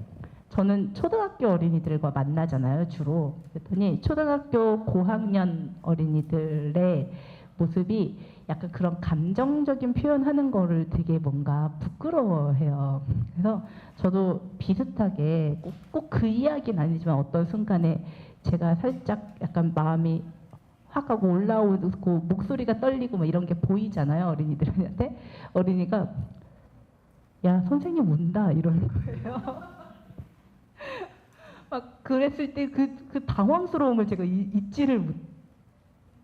저는 초등학교 어린이들과 만나잖아요, 주로. 그랬더니, 초등학교 고학년 어린이들의 모습이 약간 그런 감정적인 표현하는 거를 되게 뭔가 부끄러워해요. 그래서 저도 비슷하게 꼭 그 이야기는 아니지만 어떤 순간에 제가 살짝 약간 마음이 확 하고 올라오고 목소리가 떨리고 뭐 이런 게 보이잖아요, 어린이들한테. 어린이가 야, 선생님 운다 이러는 거예요. 막 그랬을 때 그 당황스러움을 제가 잊지를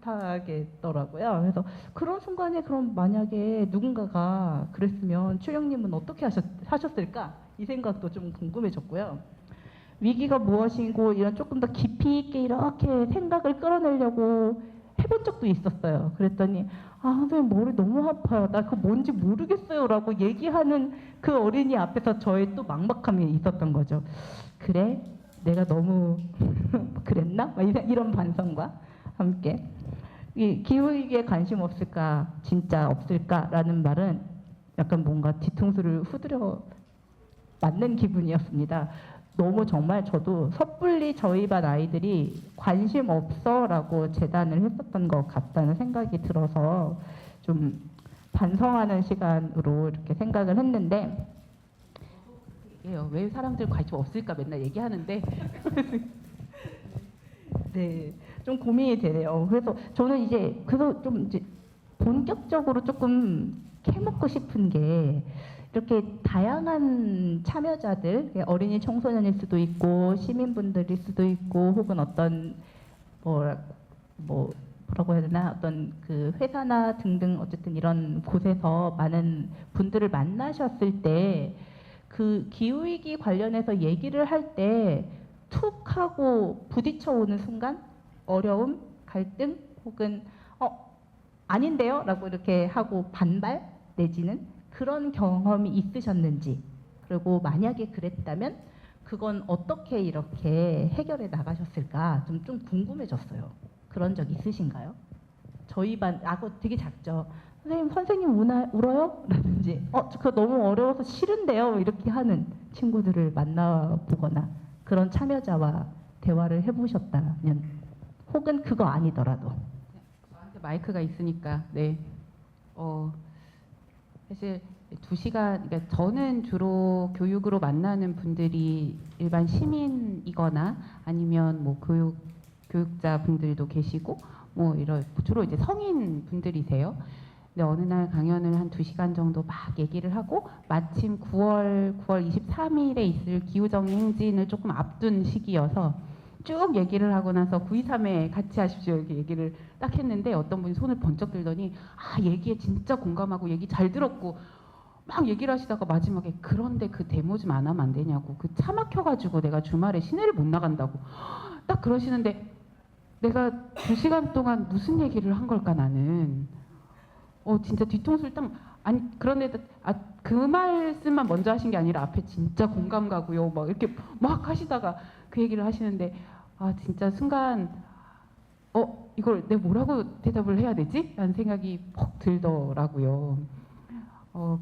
못하겠더라고요. 그래서 그런 순간에 그럼 만약에 누군가가 그랬으면 추령님은 어떻게 하셨을까? 이 생각도 좀 궁금해졌고요. 위기가 무엇이고 이런 조금 더 깊이 있게 이렇게 생각을 끌어내려고 해본 적도 있었어요. 그랬더니 선생님 머리 너무 아파요. 나 그거 뭔지 모르겠어요. 라고 얘기하는 그 어린이 앞에서 저의 또 막막함이 있었던 거죠. 그래? 내가 너무 그랬나? 막 이런 반성과 함께 이 기후위기에 관심 없을까? 진짜 없을까라는 말은 약간 뭔가 뒤통수를 후드려 맞는 기분이었습니다. 너무 정말 저도 섣불리 저희 반 아이들이 관심 없어라고 재단을 했었던 것 같다는 생각이 들어서 좀 반성하는 시간으로 이렇게 생각을 했는데 왜 사람들 관심 없을까 맨날 얘기하는데 네, 좀 고민이 되네요. 그래서 저는 그래서 좀 이제 본격적으로 조금 캐묻고 싶은 게 이렇게 다양한 참여자들, 어린이 청소년일 수도 있고 시민분들일 수도 있고 혹은 어떤 뭐라고 해야 되나 어떤 그 회사나 등등 어쨌든 이런 곳에서 많은 분들을 만나셨을 때 그 기후위기 관련해서 얘기를 할 때 툭 하고 부딪혀 오는 순간 어려움, 갈등 혹은 아닌데요? 라고 이렇게 하고 반발 내지는 그런 경험이 있으셨는지 그리고 만약에 그랬다면 그건 어떻게 이렇게 해결해 나가셨을까 좀 궁금해졌어요. 그런 적 있으신가요? 저희 반 악어 되게 작죠. 선생님 울어요? 라든지 그거 너무 어려워서 싫은데요? 이렇게 하는 친구들을 만나보거나 그런 참여자와 대화를 해보셨다면 혹은 그거 아니더라도 저한테 마이크가 있으니까 네. 사실 2시간 그러니까 저는 주로 교육으로 만나는 분들이 일반 시민이거나 아니면 뭐 교육자 분들도 계시고 뭐 이런 주로 이제 성인 분들이세요. 근데 어느 날 강연을 한 2시간 정도 막 얘기를 하고 마침 9월 23일에 있을 기후정의 행진을 조금 앞둔 시기여서 쭉 얘기를 하고 나서 923에 같이 하십시오 이렇게 얘기를 딱 했는데 어떤 분이 손을 번쩍 들더니 얘기에 진짜 공감하고 얘기 잘 들었고 막 얘기를 하시다가 마지막에 그런데 그 데모 좀 안 하면 안 되냐고 그 차 막혀가지고 내가 주말에 시내를 못 나간다고 딱 그러시는데 내가 2시간 동안 무슨 얘기를 한 걸까 나는 진짜 뒤통수를 딱 아니 그런데 그 말씀만 먼저 하신 게 아니라 앞에 진짜 공감 가고요 막 이렇게 막 하시다가 그 얘기를 하시는데 진짜 순간 이걸 내가 뭐라고 대답을 해야 되지? 라는 생각이 퍽 들더라고요.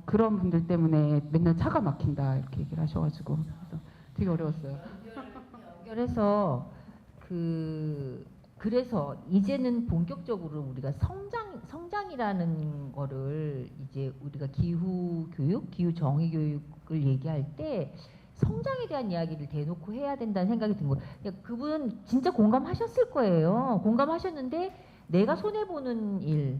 그런 분들 때문에 맨날 차가 막힌다 이렇게 얘기를 하셔가지고 그래서 되게 어려웠어요. 연결해서 그래서 이제는 본격적으로 우리가 성장이라는 거를 이제 우리가 기후 교육, 기후 정의 교육을 얘기할 때 성장에 대한 이야기를 대놓고 해야 된다는 생각이 든 거예요. 그분 진짜 공감하셨을 거예요. 공감하셨는데 내가 손해보는 일,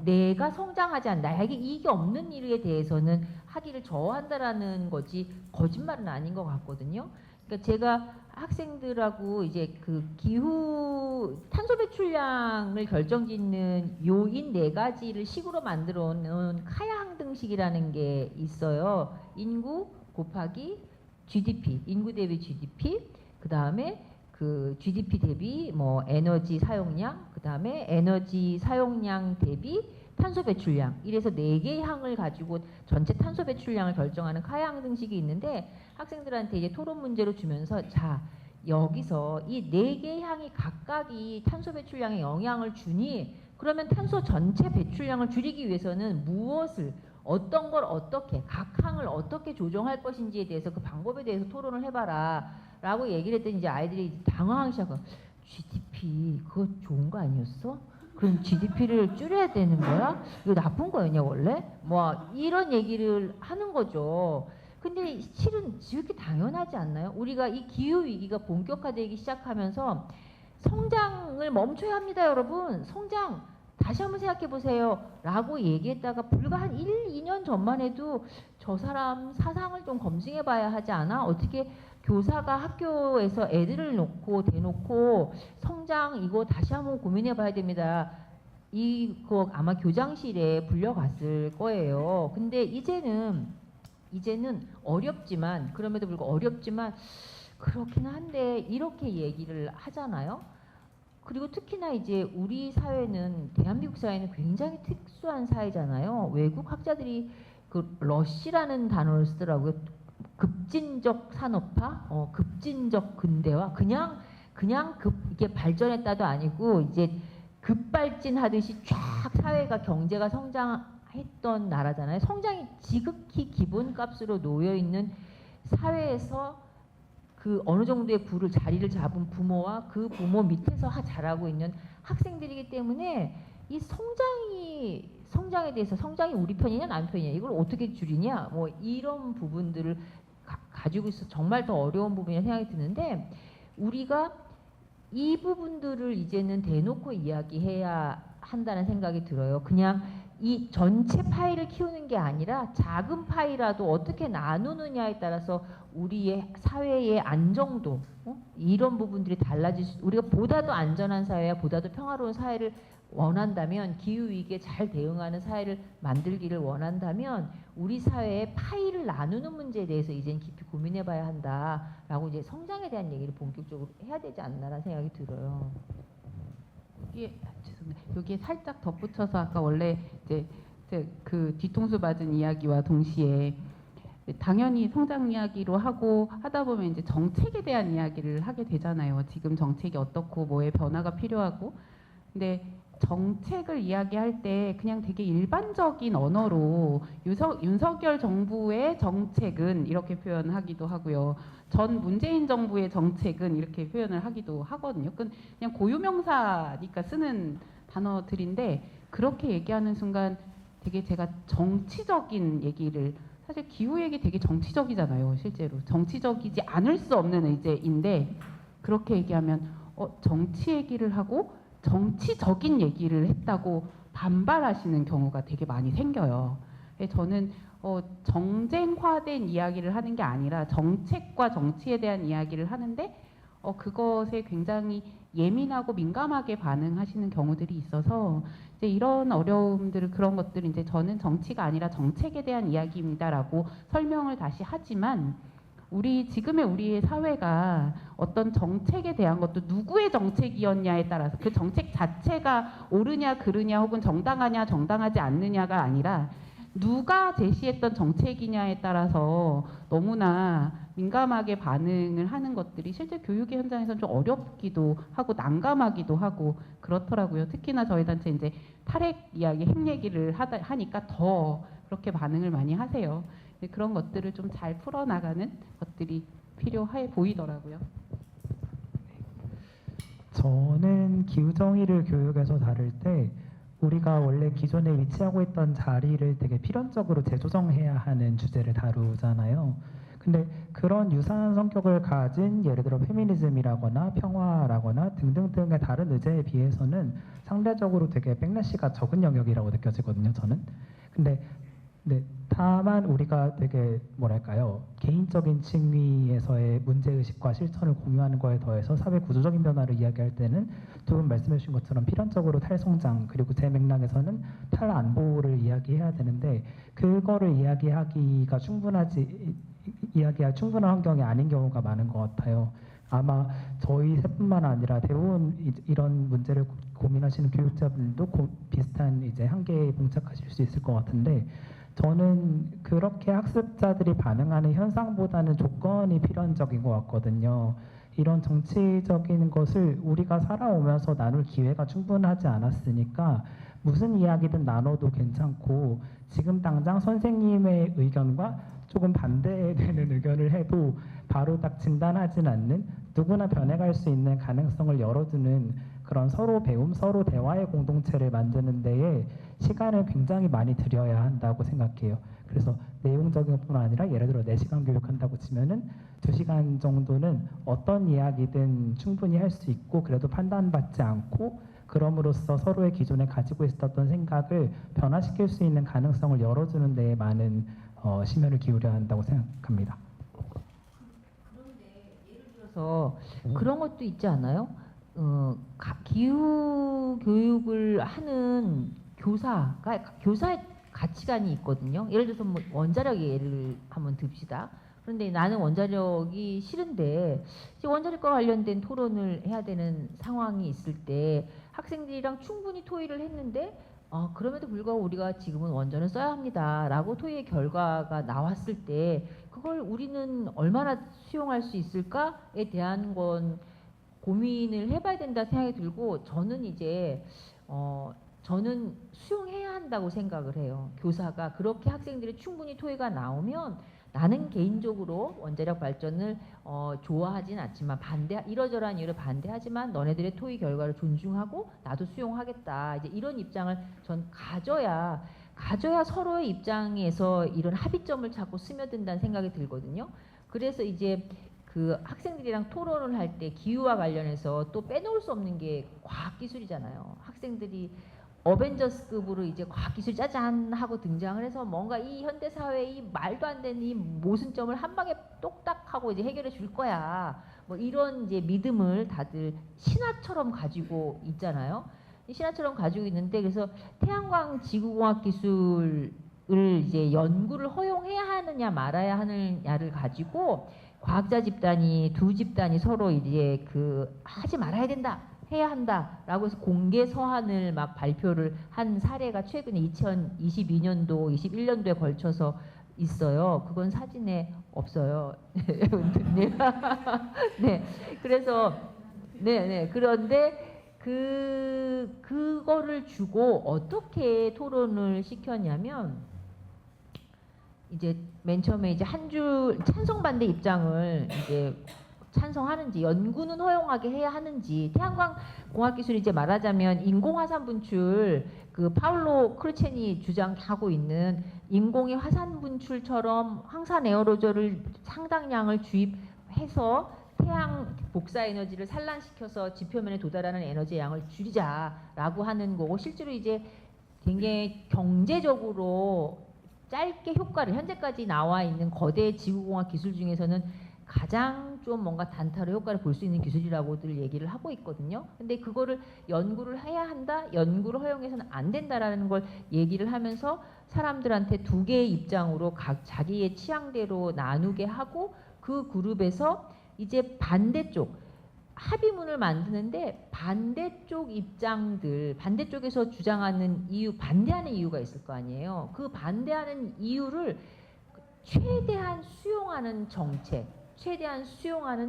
내가 성장하지 않는, 나에게 이익이 없는 일에 대해서는 하기를 저한다라는 거지 거짓말은 아닌 것 같거든요. 그러니까 제가 학생들하고 이제 그 기후 탄소 배출량을 결정짓는 요인 4가지를 식으로 만들어 놓은 카야 항등식이라는 게 있어요. 인구 곱하기 GDP, 인구 대비 GDP, 그 다음에 그 GDP 대비 뭐 에너지 사용량, 그 다음에 에너지 사용량 대비 탄소 배출량, 이래서 4개의 항을 가지고 전체 탄소 배출량을 결정하는 카야 항등식이 있는데, 학생들한테 이제 토론 문제로 주면서 자, 여기서 이 4개의 항이 각각이 탄소 배출량에 영향을 주니, 그러면 탄소 전체 배출량을 줄이기 위해서는 무엇을, 어떤 걸 어떻게, 각 항을 어떻게 조정할 것인지에 대해서 그 방법에 대해서 토론을 해봐라 라고 얘기를 했더니 이제 아이들이 당황하기 시작하고, GDP 그거 좋은 거 아니었어? 그럼 GDP를 줄여야 되는 거야? 이거 나쁜 거였냐 원래? 뭐 이런 얘기를 하는 거죠. 근데 실은 이렇게 당연하지 않나요? 우리가 이 기후 위기가 본격화되기 시작하면서 성장을 멈춰야 합니다, 여러분. 성장 다시 한번 생각해 보세요 라고 얘기했다가 불과 한 1, 2년 전만 해도 저 사람 사상을 좀 검증해 봐야 하지 않아? 어떻게 교사가 학교에서 애들을 놓고 대놓고 성장 이거 다시 한번 고민해 봐야 됩니다. 이거 아마 교장실에 불려갔을 거예요. 근데 이제는 어렵지만, 그럼에도 불구하고 어렵지만 그렇긴 한데 이렇게 얘기를 하잖아요. 그리고 특히나 이제 우리 사회는, 대한민국 사회는 굉장히 특수한 사회잖아요. 외국 학자들이 그 러시라는 단어를 쓰더라고요. 급진적 산업화, 급진적 근대화, 그냥 이게 발전했다도 아니고 이제 급발진하듯이 쫙 사회가 경제가 성장했던 나라잖아요. 성장이 지극히 기본값으로 놓여 있는 사회에서 그 어느 정도의 자리를 잡은 부모와 그 부모 밑에서 자라고 있는 학생들이기 때문에 이 성장에 대해서, 성장이 우리 편이냐 남 편이냐, 이걸 어떻게 줄이냐, 뭐 이런 부분들을 가지고 있어 정말 더 어려운 부분이라 생각이 드는데, 우리가 이 부분들을 이제는 대놓고 이야기해야 한다는 생각이 들어요. 그냥 이 전체 파이를 키우는 게 아니라 작은 파이라도 어떻게 나누느냐에 따라서 우리의 사회의 안정도, 이런 부분들이 우리가 보다도 안전한 사회와 보다도 평화로운 사회를 원한다면, 기후위기에 잘 대응하는 사회를 만들기를 원한다면 우리 사회의 파이를 나누는 문제에 대해서 이제는 깊이 고민해 봐야 한다라고, 이제 성장에 대한 얘기를 본격적으로 해야 되지 않나라는 생각이 들어요. 여기에 살짝 덧붙여서, 아까 원래 이제 그 뒤통수 맞은 이야기와 동시에 당연히 성장 이야기로 하다 보면 이제 정책에 대한 이야기를 하게 되잖아요. 지금 정책이 어떻고 뭐의 변화가 필요하고. 근데 정책을 이야기할 때 그냥 되게 일반적인 언어로 윤석열 정부의 정책은 이렇게 표현하기도 하고요. 전 문재인 정부의 정책은 이렇게 표현을 하기도 하거든요. 그냥 고유명사니까 쓰는 단어들인데, 그렇게 얘기하는 순간 되게 제가 정치적인 얘기를, 사실 기후 얘기 되게 정치적이잖아요. 실제로 정치적이지 않을 수 없는 의제인데, 그렇게 얘기하면 정치 얘기를 하고 정치적인 얘기를 했다고 반발하시는 경우가 되게 많이 생겨요. 저는 정쟁화된 이야기를 하는 게 아니라 정책과 정치에 대한 이야기를 하는데, 그것에 굉장히 예민하고 민감하게 반응하시는 경우들이 있어서, 이제 이런 어려움들을, 그런 것들을 이제 저는 정치가 아니라 정책에 대한 이야기입니다라고 설명을 다시 하지만, 지금의 우리의 사회가 어떤 정책에 대한 것도 누구의 정책이었냐에 따라서, 그 정책 자체가 옳으냐 그르냐 혹은 정당하냐 정당하지 않느냐가 아니라 누가 제시했던 정책이냐에 따라서 너무나 민감하게 반응을 하는 것들이 실제 교육의 현장에서는 좀 어렵기도 하고 난감하기도 하고 그렇더라고요. 특히나 저희 단체 이제 탈핵 이야기, 핵 얘기를 하니까 더 그렇게 반응을 많이 하세요. 그런 것들을 좀 잘 풀어나가는 것들이 필요해 보이더라고요. 저는 기후정의를 교육에서 다룰 때 우리가 원래 기존에 위치하고 있던 자리를 되게 필연적으로 재조정해야 하는 주제를 다루잖아요. 근데 그런 유사한 성격을 가진 예를 들어 페미니즘이라거나 평화라거나 등등등의 다른 의제에 비해서는 상대적으로 되게 백래시가 적은 영역이라고 느껴지거든요, 저는. 근데 네, 다만 우리가 되게 뭐랄까요, 개인적인 층위에서의 문제의식과 실천을 공유하는 거에 더해서 사회 구조적인 변화를 이야기할 때는 두 분 말씀해 주신 것처럼 필연적으로 탈성장, 그리고 제 맥락에서는 탈안보를 이야기해야 되는데, 그거를 이야기하기가 이야기할 충분한 환경이 아닌 경우가 많은 것 같아요. 아마 저희 세뿐만 아니라 대부분 이런 문제를 고민하시는 교육자분들도 비슷한 이제 한계에 봉착하실 수 있을 것 같은데, 저는 그렇게 학습자들이 반응하는 현상보다는 조건이 필연적인 것 같거든요. 이런 정치적인 것을 우리가 살아오면서 나눌 기회가 충분하지 않았으니까 무슨 이야기든 나눠도 괜찮고, 지금 당장 선생님의 의견과 조금 반대되는 의견을 해도 바로 딱 진단하진 않는, 누구나 변해갈 수 있는 가능성을 열어두는 그런 서로 배움, 서로 대화의 공동체를 만드는 데에 시간을 굉장히 많이 들여야 한다고 생각해요. 그래서 내용적인 것뿐 아니라 예를 들어 4시간 교육한다고 치면은 2시간 정도는 어떤 이야기든 충분히 할 수 있고, 그래도 판단받지 않고 그럼으로써 서로의 기존에 가지고 있었던 생각을 변화시킬 수 있는 가능성을 열어주는 데에 많은 심혈을 기울여야 한다고 생각합니다. 그래서 그런 것도 있지 않아요? 기후 교육을 하는 교사의 가치관이 있거든요. 예를 들어서 뭐 원자력 예를 한번 듭시다. 그런데 나는 원자력이 싫은데 이제 원자력과 관련된 토론을 해야 되는 상황이 있을 때 학생들이랑 충분히 토의를 했는데 그럼에도 불구하고 우리가 지금은 원전을 써야 합니다라고 토의의 결과가 나왔을 때 그걸 우리는 얼마나 수용할 수 있을까에 대한 건 고민을 해봐야 된다 생각이 들고, 저는 이제 저는 수용해야 한다고 생각을 해요. 교사가 그렇게 학생들이 충분히 토의가 나오면, 나는 개인적으로 원자력 발전을 좋아하진 않지만 이러저러한 이유로 반대하지만 너네들의 토의 결과를 존중하고 나도 수용하겠다, 이제 이런 입장을 전 가져야 서로의 입장에서 이런 합의점을 찾고 스며든다는 생각이 들거든요. 그래서 이제 그 학생들이랑 토론을 할 때 기후와 관련해서 또 빼놓을 수 없는 게 과학기술이잖아요. 학생들이 어벤져스급으로 이제 과학기술 짜잔 하고 등장을 해서 뭔가 이 현대사회의 이 말도 안 되는 이 모순점을 한 방에 똑딱 하고 이제 해결해 줄 거야, 뭐 이런 이제 믿음을 다들 신화처럼 가지고 있잖아요. 이 신화처럼 가지고 있는데, 그래서 태양광 지구공학 기술을 이제 연구를 허용해야 하느냐 말아야 하느냐를 가지고 과학자 집단이 두 집단이 서로 이제 하지 말아야 된다, 해야 한다라고 해서 공개 서한을 막 발표를 한 사례가 최근에 2022년도, 21년도에 걸쳐서 있어요. 그건 사진에 없어요. 네, 그래서 그런데 그거를 주고 어떻게 토론을 시켰냐면, 이제 맨 처음에 이제 한 줄 찬성 반대 입장을 이제 찬성하는지, 연구는 허용하게 해야 하는지, 태양광 공학 기술이 이제 말하자면 인공 화산 분출, 그 파울로 크루첸이 주장하고 있는 인공의 화산 분출처럼 황산 에어로졸을 상당량을 주입해서 태양 복사 에너지를 산란시켜서 지표면에 도달하는 에너지의 양을 줄이자라고 하는 거고, 실제로 이제 굉장히 경제적으로 짧게 효과를, 현재까지 나와 있는 거대 지구공학 기술 중에서는 가장 좀 뭔가 단타로 효과를 볼 수 있는 기술이라고들 얘기를 하고 있거든요. 근데 그거를 연구를 해야 한다, 연구를 허용해서는 안 된다라는 걸 얘기를 하면서 사람들한테 두 개의 입장으로 각 자기의 취향대로 나누게 하고, 그 그룹에서 이제 반대쪽 합의문을 만드는데 반대쪽 입장들, 반대쪽에서 주장하는 이유, 반대하는 이유가 있을 거 아니에요. 그 반대하는 이유를 최대한 수용하는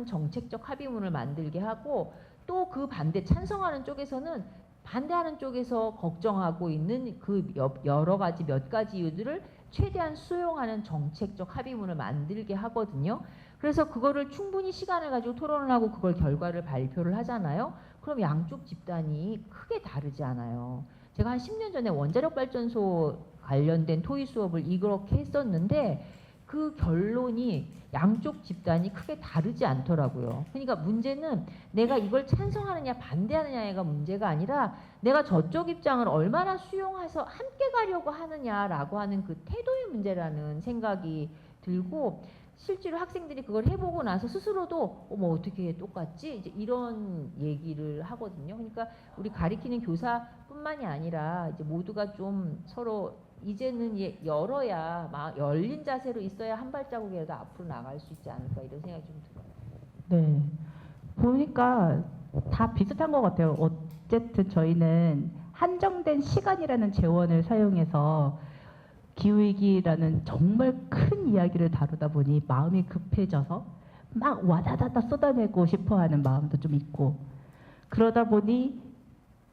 정책적 합의문을 만들게 하고, 또 그 반대 찬성하는 쪽에서는 반대하는 쪽에서 걱정하고 있는 그 여러 가지 몇 가지 이유들을 최대한 수용하는 정책적 합의문을 만들게 하거든요. 그래서 그거를 충분히 시간을 가지고 토론을 하고 그걸 결과를 발표를 하잖아요. 그럼 양쪽 집단이 크게 다르지 않아요. 제가 한 10년 전에 원자력 발전소 관련된 토의 수업을 이렇게 했었는데, 그 결론이 양쪽 집단이 크게 다르지 않더라고요. 그러니까 문제는 내가 이걸 찬성하느냐 반대하느냐가 문제가 아니라 내가 저쪽 입장을 얼마나 수용해서 함께 가려고 하느냐라고 하는 그 태도의 문제라는 생각이 들고, 실제로 학생들이 그걸 해보고 나서 스스로도 어머 어떻게 똑같지? 이제 이런 얘기를 하거든요. 그러니까 우리 가리키는 교사뿐만이 아니라 이제 모두가 좀 서로 이제는 열어야 막 열린 자세로 있어야 한 발자국이라도 앞으로 나갈 수 있지 않을까, 이런 생각이 좀 들어요. 네. 보니까 다 비슷한 것 같아요. 어쨌든 저희는 한정된 시간이라는 재원을 사용해서 기후위기라는 정말 큰 이야기를 다루다 보니 마음이 급해져서 막 와다다다 쏟아내고 싶어하는 마음도 좀 있고, 그러다 보니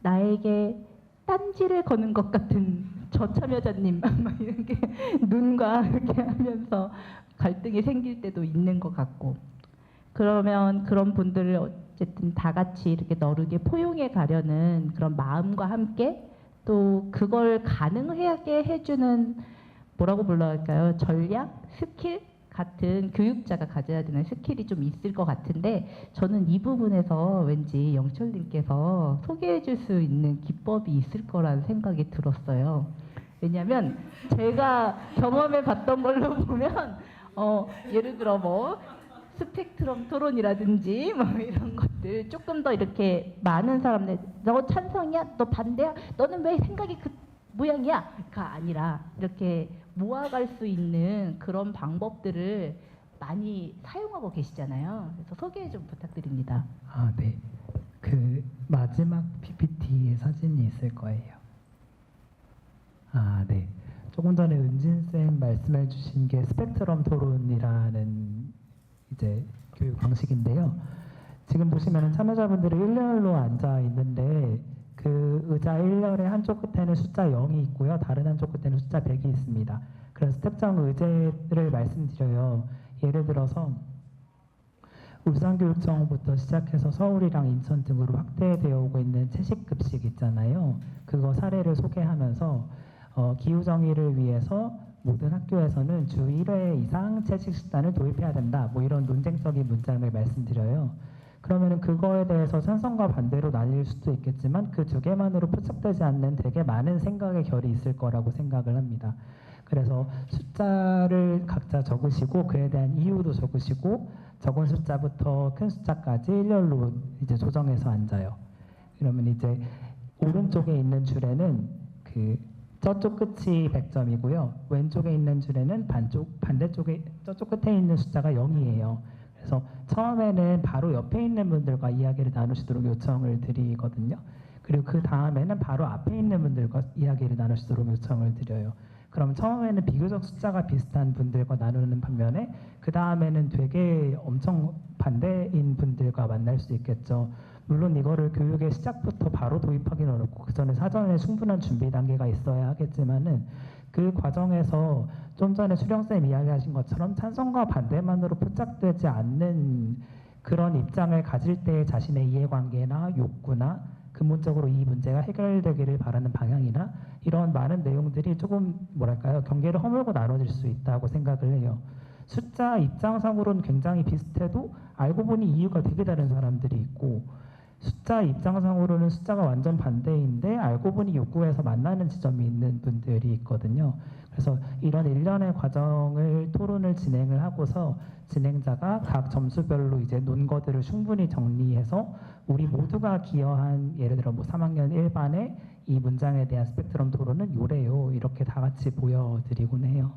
나에게 딴지를 거는 것 같은 저참여자님 막 이렇게 눈과 이렇게 하면서 갈등이 생길 때도 있는 것 같고, 그러면 그런 분들을 어쨌든 다 같이 이렇게 너르게 포용해 가려는 그런 마음과 함께 또 그걸 가능하게 해주는, 뭐라고 불러야 할까요? 전략, 스킬 같은 교육자가 가져야 되는 스킬이 좀 있을 것 같은데, 저는 이 부분에서 왠지 영철님께서 소개해 줄 수 있는 기법이 있을 거라는 생각이 들었어요. 왜냐하면 제가 경험해 봤던 걸로 보면 예를 들어 뭐 스펙트럼 토론이라든지 뭐 이런 것들 조금 더 이렇게 많은 사람들, 너 찬성이야? 너 반대야? 너는 왜 생각이 그 모양이야?가 아니라 이렇게 모아갈 수 있는 그런 방법들을 많이 사용하고 계시잖아요. 그래서 소개 좀 부탁드립니다. 아, 네. 그 마지막 PPT에 사진이 있을 거예요. 아, 네. 조금 전에 은진쌤 말씀해 주신 게 스펙트럼 토론이라는 이제 교육 방식인데요. 지금 보시면은 참여자분들이 일렬로 앉아 있는데, 그 의자 1열의 한쪽 끝에는 숫자 0이 있고요. 다른 한쪽 끝에는 숫자 100이 있습니다. 그래서 특정 의제를 말씀드려요. 예를 들어서 울산교육청부터 시작해서 서울이랑 인천 등으로 확대되어 오고 있는 채식급식 있잖아요. 그거 사례를 소개하면서 기후정의를 위해서 모든 학교에서는 주 1회 이상 채식 식단을 도입해야 된다. 뭐 이런 논쟁적인 문장을 말씀드려요. 그러면은 그거에 대해서 찬성과 반대로 나뉠 수도 있겠지만 그 두 개만으로 포착되지 않는 되게 많은 생각의 결이 있을 거라고 생각을 합니다. 그래서 숫자를 각자 적으시고 그에 대한 이유도 적으시고 적은 숫자부터 큰 숫자까지 일렬로 이제 조정해서 앉아요. 그러면 이제 오른쪽에 있는 줄에는 그 저쪽 끝이 100점이고요. 왼쪽에 있는 줄에는 반대쪽에 저쪽 끝에 있는 숫자가 0이에요. 그래서 처음에는 바로 옆에 있는 분들과 이야기를 나누시도록 요청을 드리거든요. 그리고 그 다음에는 바로 앞에 있는 분들과 이야기를 나누시도록 요청을 드려요. 그럼 처음에는 비교적 숫자가 비슷한 분들과 나누는 반면에 그 다음에는 되게 엄청 반대인 분들과 만날 수 있겠죠. 물론 이거를 교육의 시작부터 바로 도입하기는 어렵고 그 전에 사전에 충분한 준비 단계가 있어야 하겠지만은 그 과정에서 좀 전에 수령쌤 이야기하신 것처럼 찬성과 반대만으로 포착되지 않는 그런 입장을 가질 때 자신의 이해관계나 욕구나 근본적으로 이 문제가 해결되기를 바라는 방향이나 이런 많은 내용들이 조금 뭐랄까요, 경계를 허물고 나눠질 수 있다고 생각을 해요. 숫자 입장상으로는 굉장히 비슷해도 알고 보니 이유가 되게 다른 사람들이 있고, 숫자 입장상으로는 숫자가 완전 반대인데 알고 보니 욕구에서 만나는 지점이 있는 분들이 있거든요. 그래서 이런 일련의 과정을 토론을 진행을 하고서 진행자가 각 점수별로 이제 논거들을 충분히 정리해서 우리 모두가 기여한, 예를 들어 뭐 3학년 1반에 이 문장에 대한 스펙트럼 토론은 요래요, 이렇게 다 같이 보여드리곤 해요.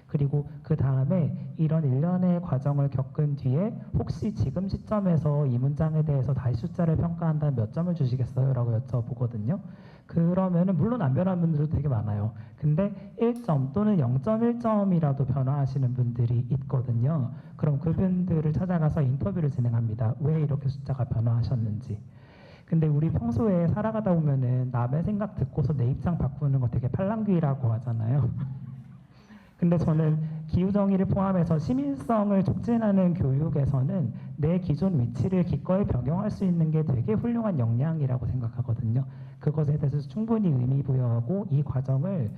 그리고 그 다음에 이런 일련의 과정을 겪은 뒤에 혹시 지금 시점에서 이 문장에 대해서 다시 숫자를 평가한다면 몇 점을 주시겠어요? 라고 여쭤보거든요. 그러면은 물론 안 변한 분들도 되게 많아요. 근데 1점 또는 0.1점이라도 변화하시는 분들이 있거든요. 그럼 그분들을 찾아가서 인터뷰를 진행합니다. 왜 이렇게 숫자가 변화하셨는지. 근데 우리 평소에 살아가다 보면은 남의 생각 듣고서 내 입장 바꾸는 거 되게 팔랑귀라고 하잖아요. 근데 저는 기후정의를 포함해서 시민성을 촉진하는 교육에서는 내 기존 위치를 기꺼이 변경할 수 있는 게 되게 훌륭한 역량이라고 생각하거든요. 그것에 대해서 충분히 의미 부여하고 이 과정을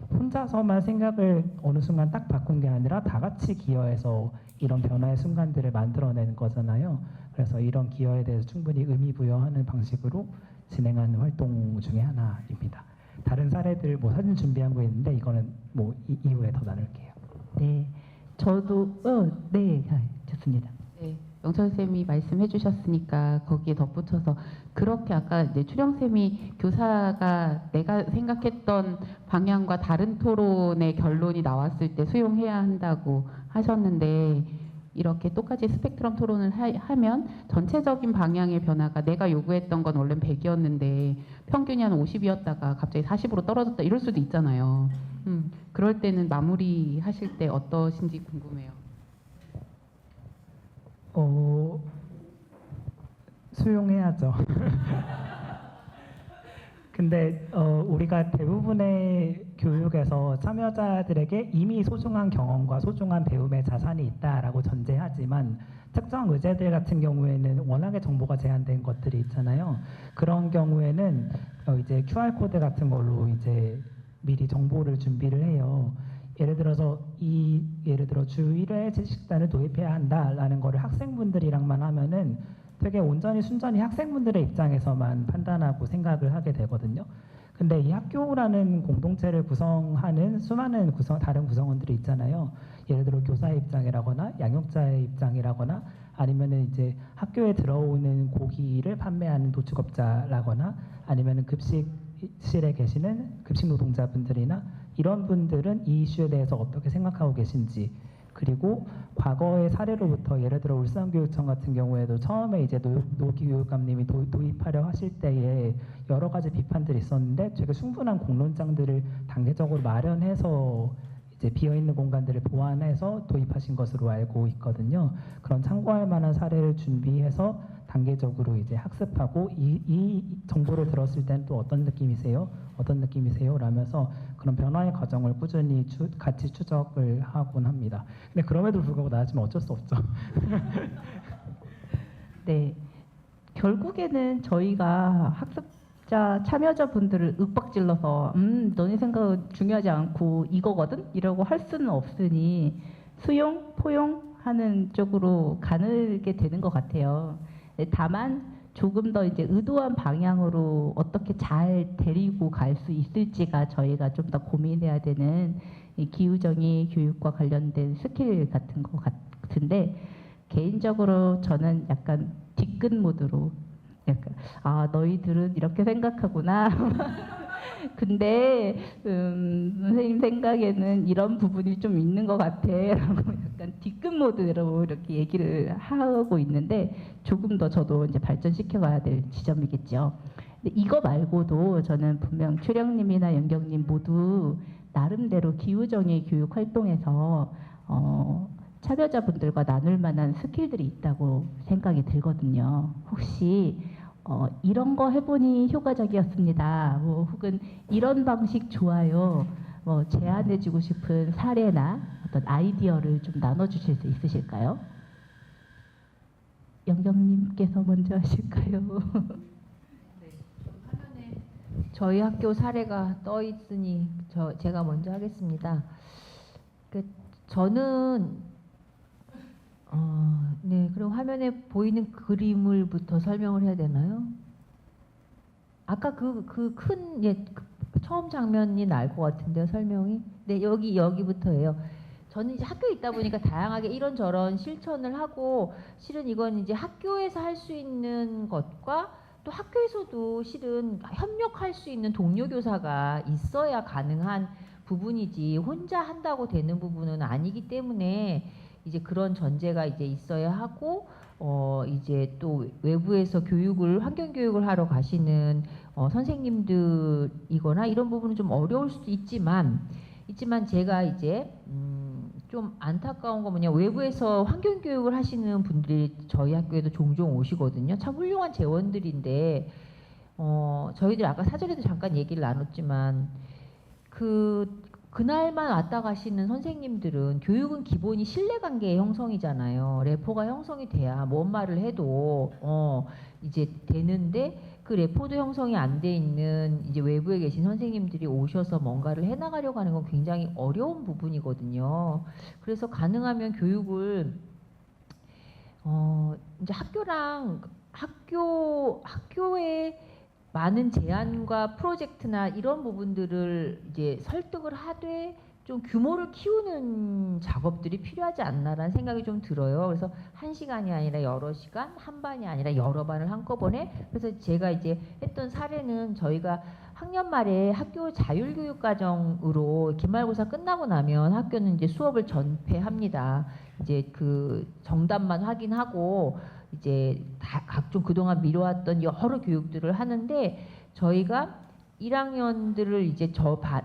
혼자서만 생각을 어느 순간 딱 바꾼 게 아니라 다 같이 기여해서 이런 변화의 순간들을 만들어내는 거잖아요. 그래서 이런 기여에 대해서 충분히 의미 부여하는 방식으로 진행하는 활동 중에 하나입니다. 다른 사례들 뭐 사진 준비한 거 있는데 이거는 뭐 이후에 더 나눌게요. 네, 저도 네, 좋습니다. 네, 영철 쌤이 말씀해 주셨으니까 거기에 덧붙여서 그렇게 아까 이제 추령 쌤이 교사가 내가 생각했던 방향과 다른 토론의 결론이 나왔을 때 수용해야 한다고 하셨는데 이렇게 똑같이 스펙트럼 토론을 하면 전체적인 방향의 변화가 내가 요구했던 건 원래 100이었는데 평균이 한 50이었다가 갑자기 40으로 떨어졌다 이럴 수도 있잖아요. 그럴 때는 마무리 하실 때 어떠신지 궁금해요. 수용해야죠. 근데 우리가 대부분의 교육에서 참여자들에게 이미 소중한 경험과 소중한 배움의 자산이 있다라고 전제하지만 특정 의제들 같은 경우에는 워낙에 정보가 제한된 것들이 있잖아요. 그런 경우에는 이제 QR 코드 같은 걸로 이제 미리 정보를 준비를 해요. 예를 들어 주 1회 지식단을 도입해야 한다라는 거를 학생분들이랑만 하면은 되게 온전히 순전히 학생분들의 입장에서만 판단하고 생각을 하게 되거든요. 근데 이 학교라는 공동체를 구성하는 수많은 다른 구성원들이 있잖아요. 예를 들어 교사의 입장이라거나 양육자의 입장이라거나 아니면은 이제 학교에 들어오는 고기를 판매하는 도축업자라거나 아니면은 급식실에 계시는 급식 노동자분들이나 이런 분들은 이 이슈에 대해서 어떻게 생각하고 계신지, 그리고 과거의 사례로부터 예를 들어 울산교육청 같은 경우에도 처음에 이제 노교육감님이 도입하려 하실 때에 여러 가지 비판들이 있었는데 되게 충분한 공론장들을 단계적으로 마련해서 이제 비어있는 공간들을 보완해서 도입하신 것으로 알고 있거든요. 그런 참고할 만한 사례를 준비해서 단계적으로 이제 학습하고 이 정보를 들었을 때는 또 어떤 느낌이세요? 어떤 느낌이세요? 라면서 그런 변화의 과정을 꾸준히 같이 추적을 하곤 합니다. 근데 그럼에도 불구하고 나아지면 어쩔 수 없죠. 네, 결국에는 저희가 학습자 참여자분들을 윽박질러서 너네 생각은 중요하지 않고 이거거든? 이라고 할 수는 없으니 수용, 포용하는 쪽으로 가게 되는 것 같아요. 다만 조금 더 이제 의도한 방향으로 어떻게 잘 데리고 갈 수 있을지가 저희가 좀 더 고민해야 되는 이 기후정의 교육과 관련된 스킬 같은 것 같은데, 개인적으로 저는 약간 뒤끝 모드로 약간 너희들은 이렇게 생각하구나. 근데 선생님 생각에는 이런 부분이 좀 있는 것 같아 라고 약간 뒤끝 모드로 이렇게 얘기를 하고 있는데, 조금 더 저도 이제 발전시켜 가야 될 지점이겠죠. 근데 이거 말고도 저는 분명 추령님이나 연경님 모두 나름대로 기후정의 교육 활동에서 참여자분들과 나눌 만한 스킬들이 있다고 생각이 들거든요. 혹시 이런 거 해보니 효과적이었습니다. 뭐 혹은 이런 방식 좋아요. 뭐 제안해주고 싶은 사례나 어떤 아이디어를 좀 나눠주실 수 있으실까요? 영경님께서 먼저 하실까요? 저희 학교 사례가 떠 있으니 제가 먼저 하겠습니다. 저는 네, 그럼 화면에 보이는 그림을부터 설명을 해야 되나요? 아까 그 큰 처음 장면이 날 것 같은데요, 설명이? 네, 여기부터예요. 저는 이제 학교에 있다 보니까 다양하게 이런저런 실천을 하고, 실은 이건 이제 학교에서 할 수 있는 것과 또 학교에서도 실은 협력할 수 있는 동료 교사가 있어야 가능한 부분이지 혼자 한다고 되는 부분은 아니기 때문에 이제 그런 전제가 이제 있어야 하고, 이제 또 외부에서 환경 교육을 하러 가시는 선생님들이거나 이런 부분은 좀 어려울 수도 있지만 제가 이제 좀 안타까운 건 뭐냐, 외부에서 환경 교육을 하시는 분들이 저희 학교에도 종종 오시거든요. 참 훌륭한 재원들인데 저희들 아까 사전에도 잠깐 얘기를 나눴지만 그날만 왔다 가시는 선생님들은 교육은 기본이 신뢰관계의 형성이잖아요. 레포가 형성이 돼야 뭔 말을 해도 이제 되는데 그 레포도 형성이 안 돼 있는 이제 외부에 계신 선생님들이 오셔서 뭔가를 해나가려고 하는 건 굉장히 어려운 부분이거든요. 그래서 가능하면 교육을 이제 학교의 많은 제안과 프로젝트나 이런 부분들을 이제 설득을 하되 좀 규모를 키우는 작업들이 필요하지 않나라는 생각이 좀 들어요. 그래서 한 시간이 아니라 여러 시간, 한 반이 아니라 여러 반을 한꺼번에. 그래서 제가 이제 했던 사례는 저희가 학년 말에 학교 자율교육과정으로 기말고사 끝나고 나면 학교는 이제 수업을 전폐합니다. 이제 그 정답만 확인하고 이제 다 각종 그동안 미뤄왔던 여러 교육들을 하는데 저희가 1학년들을 이제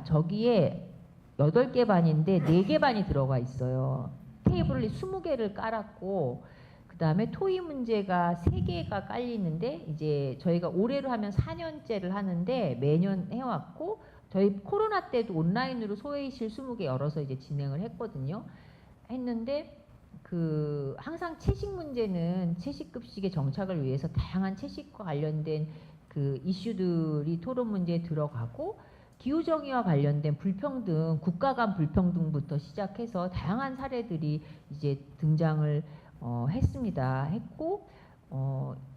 저기에 8개 반인데 4개 반이 들어가 있어요. 테이블을 20개를 깔았고 그다음에 토의 문제가 3개가 깔리는데 이제 저희가 올해로 하면 4년째를 하는데 매년 해왔고 저희 코로나 때도 온라인으로 소회의실 20개 열어서 이제 진행을 했는데 그 항상 채식 문제는 채식급식의 정착을 위해서 다양한 채식과 관련된 그 이슈들이 토론 문제에 들어가고 기후정의와 관련된 불평등, 국가 간 불평등부터 시작해서 다양한 사례들이 이제 등장을 했고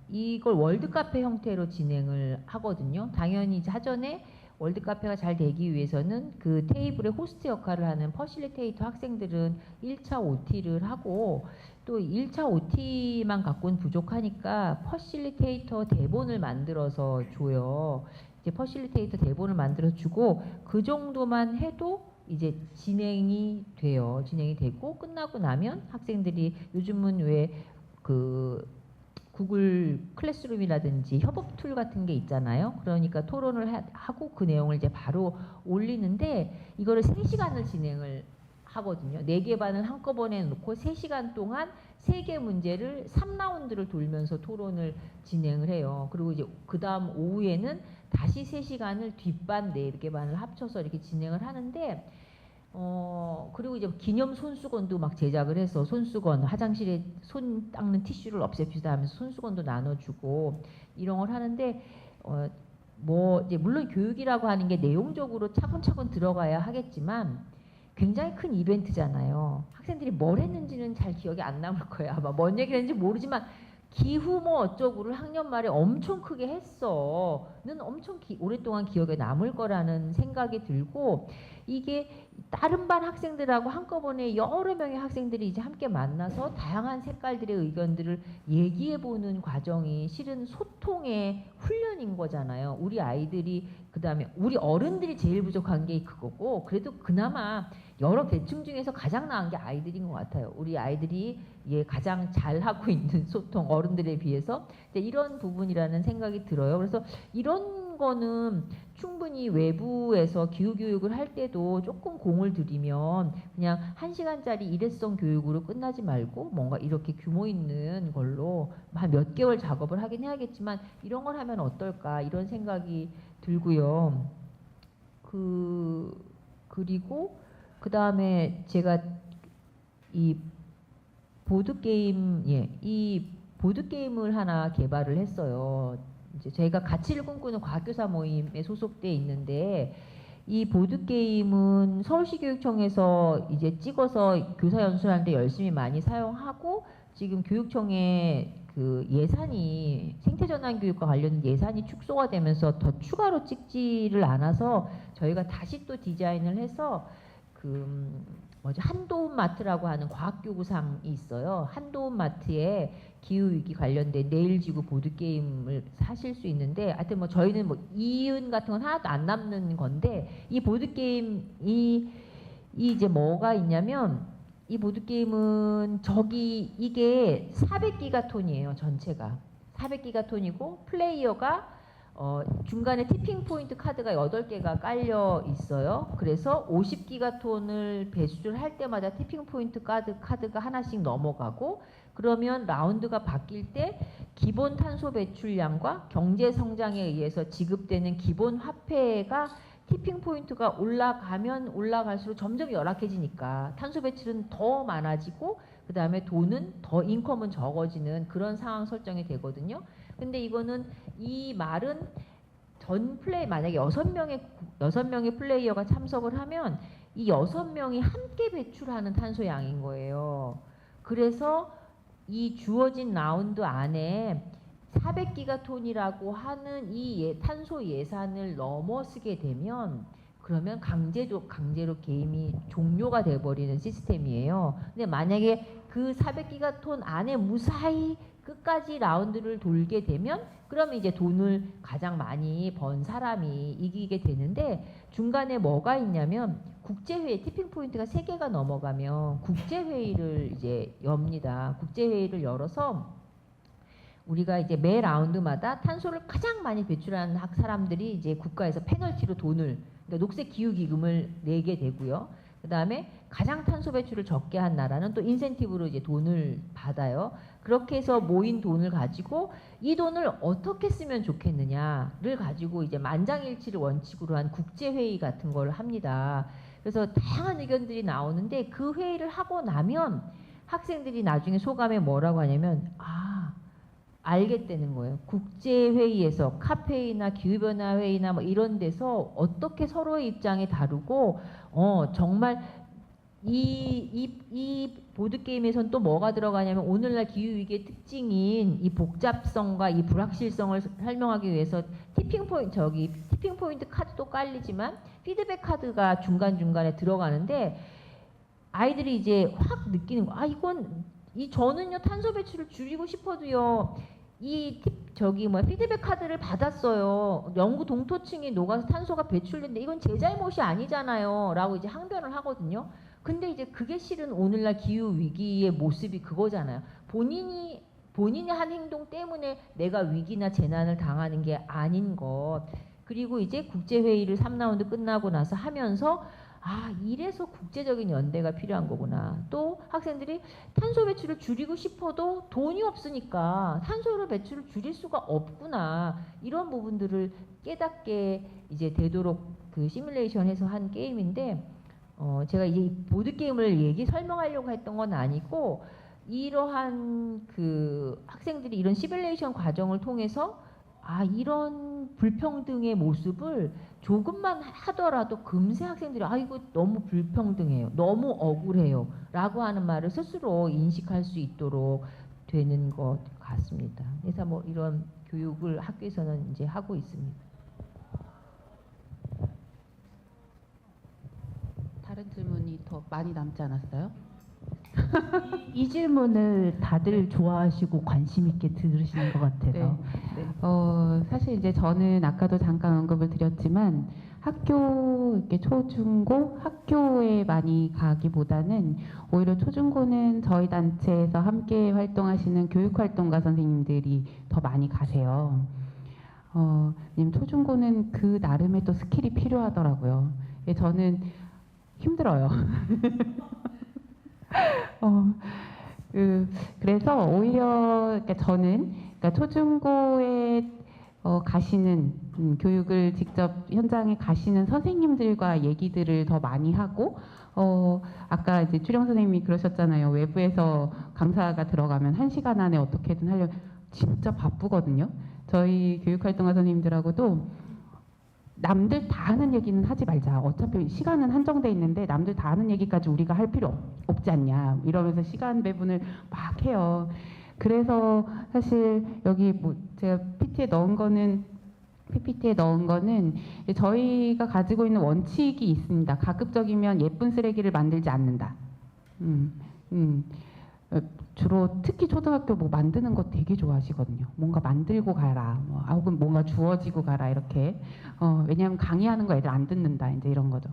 이걸 월드카페 형태로 진행을 하거든요. 당연히 사전에 월드카페가 잘 되기 위해서는 그 테이블의 호스트 역할을 하는 퍼실리테이터 학생들은 1차 OT를 하고 또 1차 OT만 갖고는 부족하니까 퍼실리테이터 대본을 만들어서 줘요. 이제 퍼실리테이터 대본을 만들어 주고 그 정도만 해도 이제 진행이 돼요. 진행이 되고 끝나고 나면 학생들이 요즘은 왜 그 구글 클래스룸이라든지 협업 툴 같은 게 있잖아요. 그러니까 토론을 하고 그 내용을 이제 바로 올리는데 이거를 3시간을 진행을 하거든요. 4개 반을 한꺼번에 놓고 3시간 동안 3개 문제를 3라운드를 돌면서 토론을 진행을 해요. 그리고 이제 그 다음 오후에는 다시 3시간을 뒷반 4개 반을 합쳐서 이렇게 진행을 하는데 그리고 이제 기념 손수건도 막 제작을 해서 손수건 화장실에 손 닦는 티슈를 없앱시다 하면서 손수건도 나눠주고 이런 걸 하는데 뭐 이제 물론 교육이라고 하는 게 내용적으로 차근차근 들어가야 하겠지만 굉장히 큰 이벤트잖아요. 학생들이 뭘 했는지는 잘 기억이 안 남을 거예요. 아마 뭔 얘기를 했는지 모르지만 기후 뭐 어쩌고를 학년 말에 엄청 크게 했어는 엄청 오랫동안 기억에 남을 거라는 생각이 들고 이게 다른 반 학생들하고 한꺼번에 여러 명의 학생들이 이제 함께 만나서 다양한 색깔들의 의견들을 얘기해보는 과정이 실은 소통의 훈련인 거잖아요. 우리 아이들이 그다음에 우리 어른들이 제일 부족한 게 그거고 그래도 그나마 여러 계층 중에서 가장 나은 게 아이들인 것 같아요. 우리 아이들이 가장 잘하고 있는 소통 어른들에 비해서 이런 부분이라는 생각이 들어요. 그래서 이런 거는 충분히 외부에서 기후교육을 할 때도 조금 공을 들이면 그냥 1시간짜리 일회성 교육으로 끝나지 말고 뭔가 이렇게 규모 있는 걸로 한 몇 개월 작업을 하긴 해야겠지만 이런 걸 하면 어떨까 이런 생각이 들고요. 그리고 그 다음에 제가 이 보드게임, 이 보드게임을 하나 개발을 했어요. 이제 저희가 가치를 꿈꾸는 과학교사 모임에 소속돼 있는데 이 보드게임은 서울시 교육청에서 이제 찍어서 교사 연수하는데 열심히 많이 사용하고 지금 교육청에 그 예산이 생태전환 교육과 관련 예산이 축소가 되면서 더 추가로 찍지를 않아서 저희가 다시 또 디자인을 해서 한도움 마트라고 하는 과학교구상이 있어요. 한도움 마트에 기후위기 관련된 내일지구 보드게임을 사실 수 있는데 하여튼 뭐 저희는 뭐 이윤 같은 건 하나도 안 남는 건데 이 보드게임이 이제 뭐가 있냐면 이 보드게임은 이게 400기가톤이에요. 전체가 400기가톤이고 플레이어가 중간에 티핑 포인트 카드가 8개가 깔려 있어요. 그래서 50기가톤을 배수를 할 때마다 티핑 포인트 카드가 하나씩 넘어가고 그러면 라운드가 바뀔 때 기본 탄소 배출량과 경제 성장에 의해서 지급되는 기본 화폐가 티핑 포인트가 올라가면 올라갈수록 점점 열악해지니까 탄소 배출은 더 많아지고 그 다음에 인컴은 적어지는 그런 상황 설정이 되거든요. 근데 이거는 이 말은 전 플레이 만약에 6명의 플레이어가 참석을 하면 이 6명이 함께 배출하는 탄소 양인 거예요. 그래서 이 주어진 라운드 안에 400기가톤이라고 하는 이 탄소 예산을 넘어서게 되면 그러면 강제로 게임이 종료가 돼버리는 시스템이에요. 근데 만약에 그 400기가톤 안에 무사히 끝까지 라운드를 돌게 되면 그러면 이제 돈을 가장 많이 번 사람이 이기게 되는데 중간에 뭐가 있냐면 국제회의 티핑 포인트가 3개가 넘어가면 국제회의를 이제 엽니다. 국제회의를 열어서 우리가 이제 매 라운드마다 탄소를 가장 많이 배출하는 사람들이 이제 국가에서 페널티로 돈을 그러니까 녹색 기후 기금을 내게 되고요. 그다음에 가장 탄소 배출을 적게 한 나라는 또 인센티브로 이제 돈을 받아요. 그렇게 해서 모인 돈을 가지고 이 돈을 어떻게 쓰면 좋겠느냐를 가지고 이제 만장일치를 원칙으로 한 국제회의 같은 걸 합니다. 그래서 다양한 의견들이 나오는데 그 회의를 하고 나면 학생들이 나중에 소감에 뭐라고 하냐면 알겠다는 거예요. 국제회의에서 카페이나 기후변화 회의나 뭐 이런 데서 어떻게 서로의 입장이 다르고 정말 이 보드게임에선 또 뭐가 들어가냐면 오늘날 기후위기의 특징인 이 복잡성과 이 불확실성을 설명하기 위해서 티핑 포인트 카드도 깔리지만 피드백 카드가 중간중간에 들어가는데 아이들이 이제 확 느끼는 거 저는요 탄소 배출을 줄이고 싶어도요 피드백 카드를 받았어요. 영구 동토층이 녹아서 탄소가 배출된데 이건 제 잘못이 아니잖아요. 라고 이제 항변을 하거든요. 근데 이제 그게 실은 오늘날 기후 위기의 모습이 그거잖아요. 본인이 한 행동 때문에 내가 위기나 재난을 당하는 게 아닌 것. 그리고 이제 국제회의를 3라운드 끝나고 나서 하면서 이래서 국제적인 연대가 필요한 거구나. 또 학생들이 탄소 배출을 줄이고 싶어도 돈이 없으니까 탄소 배출을 줄일 수가 없구나. 이런 부분들을 깨닫게 이제 되도록 그 시뮬레이션해서 한 게임인데 제가 이제 보드 게임을 설명하려고 했던 건 아니고 이러한 그 학생들이 이런 시뮬레이션 과정을 통해서 이런 불평등의 모습을 조금만 하더라도 금세 학생들이 이거 너무 불평등해요. 너무 억울해요. 라고 하는 말을 스스로 인식할 수 있도록 되는 것 같습니다. 그래서 뭐 이런 교육을 학교에서는 이제 하고 있습니다. 다른 질문이 더 많이 남지 않았어요? 이 질문을 다들 좋아하시고 관심 있게 들으시는 것 같아서. 사실 이제 저는 아까도 잠깐 언급을 드렸지만 학교 이렇게 초중고 학교에 많이 가기보다는 오히려 초중고는 저희 단체에서 함께 활동하시는 교육활동가 선생님들이 더 많이 가세요. 왜냐면 초중고는 그 나름의 또 스킬이 필요하더라고요. 저는 힘들어요. 그래서 오히려 저는 초중고에 가시는 교육을 직접 현장에 가시는 선생님들과 얘기들을 더 많이 하고 아까 이제 추령 선생님이 그러셨잖아요. 외부에서 강사가 들어가면 1시간 안에 어떻게든 하려면 진짜 바쁘거든요. 저희 교육활동가 선생님들하고도 남들 다 하는 얘기는 하지 말자. 어차피 시간은 한정돼 있는데 남들 다 하는 얘기까지 우리가 할 필요 없지 않냐. 이러면서 시간 배분을 막 해요. 그래서 사실 여기 뭐 제가 PPT에 넣은 거는 저희가 가지고 있는 원칙이 있습니다. 가급적이면 예쁜 쓰레기를 만들지 않는다. 주로 특히 초등학교 뭐 만드는 거 되게 좋아하시거든요. 뭔가 만들고 가라, 혹은 뭔가 주어지고 가라 이렇게. 왜냐하면 강의하는 거 애들 안 듣는다 이제 이런 거죠.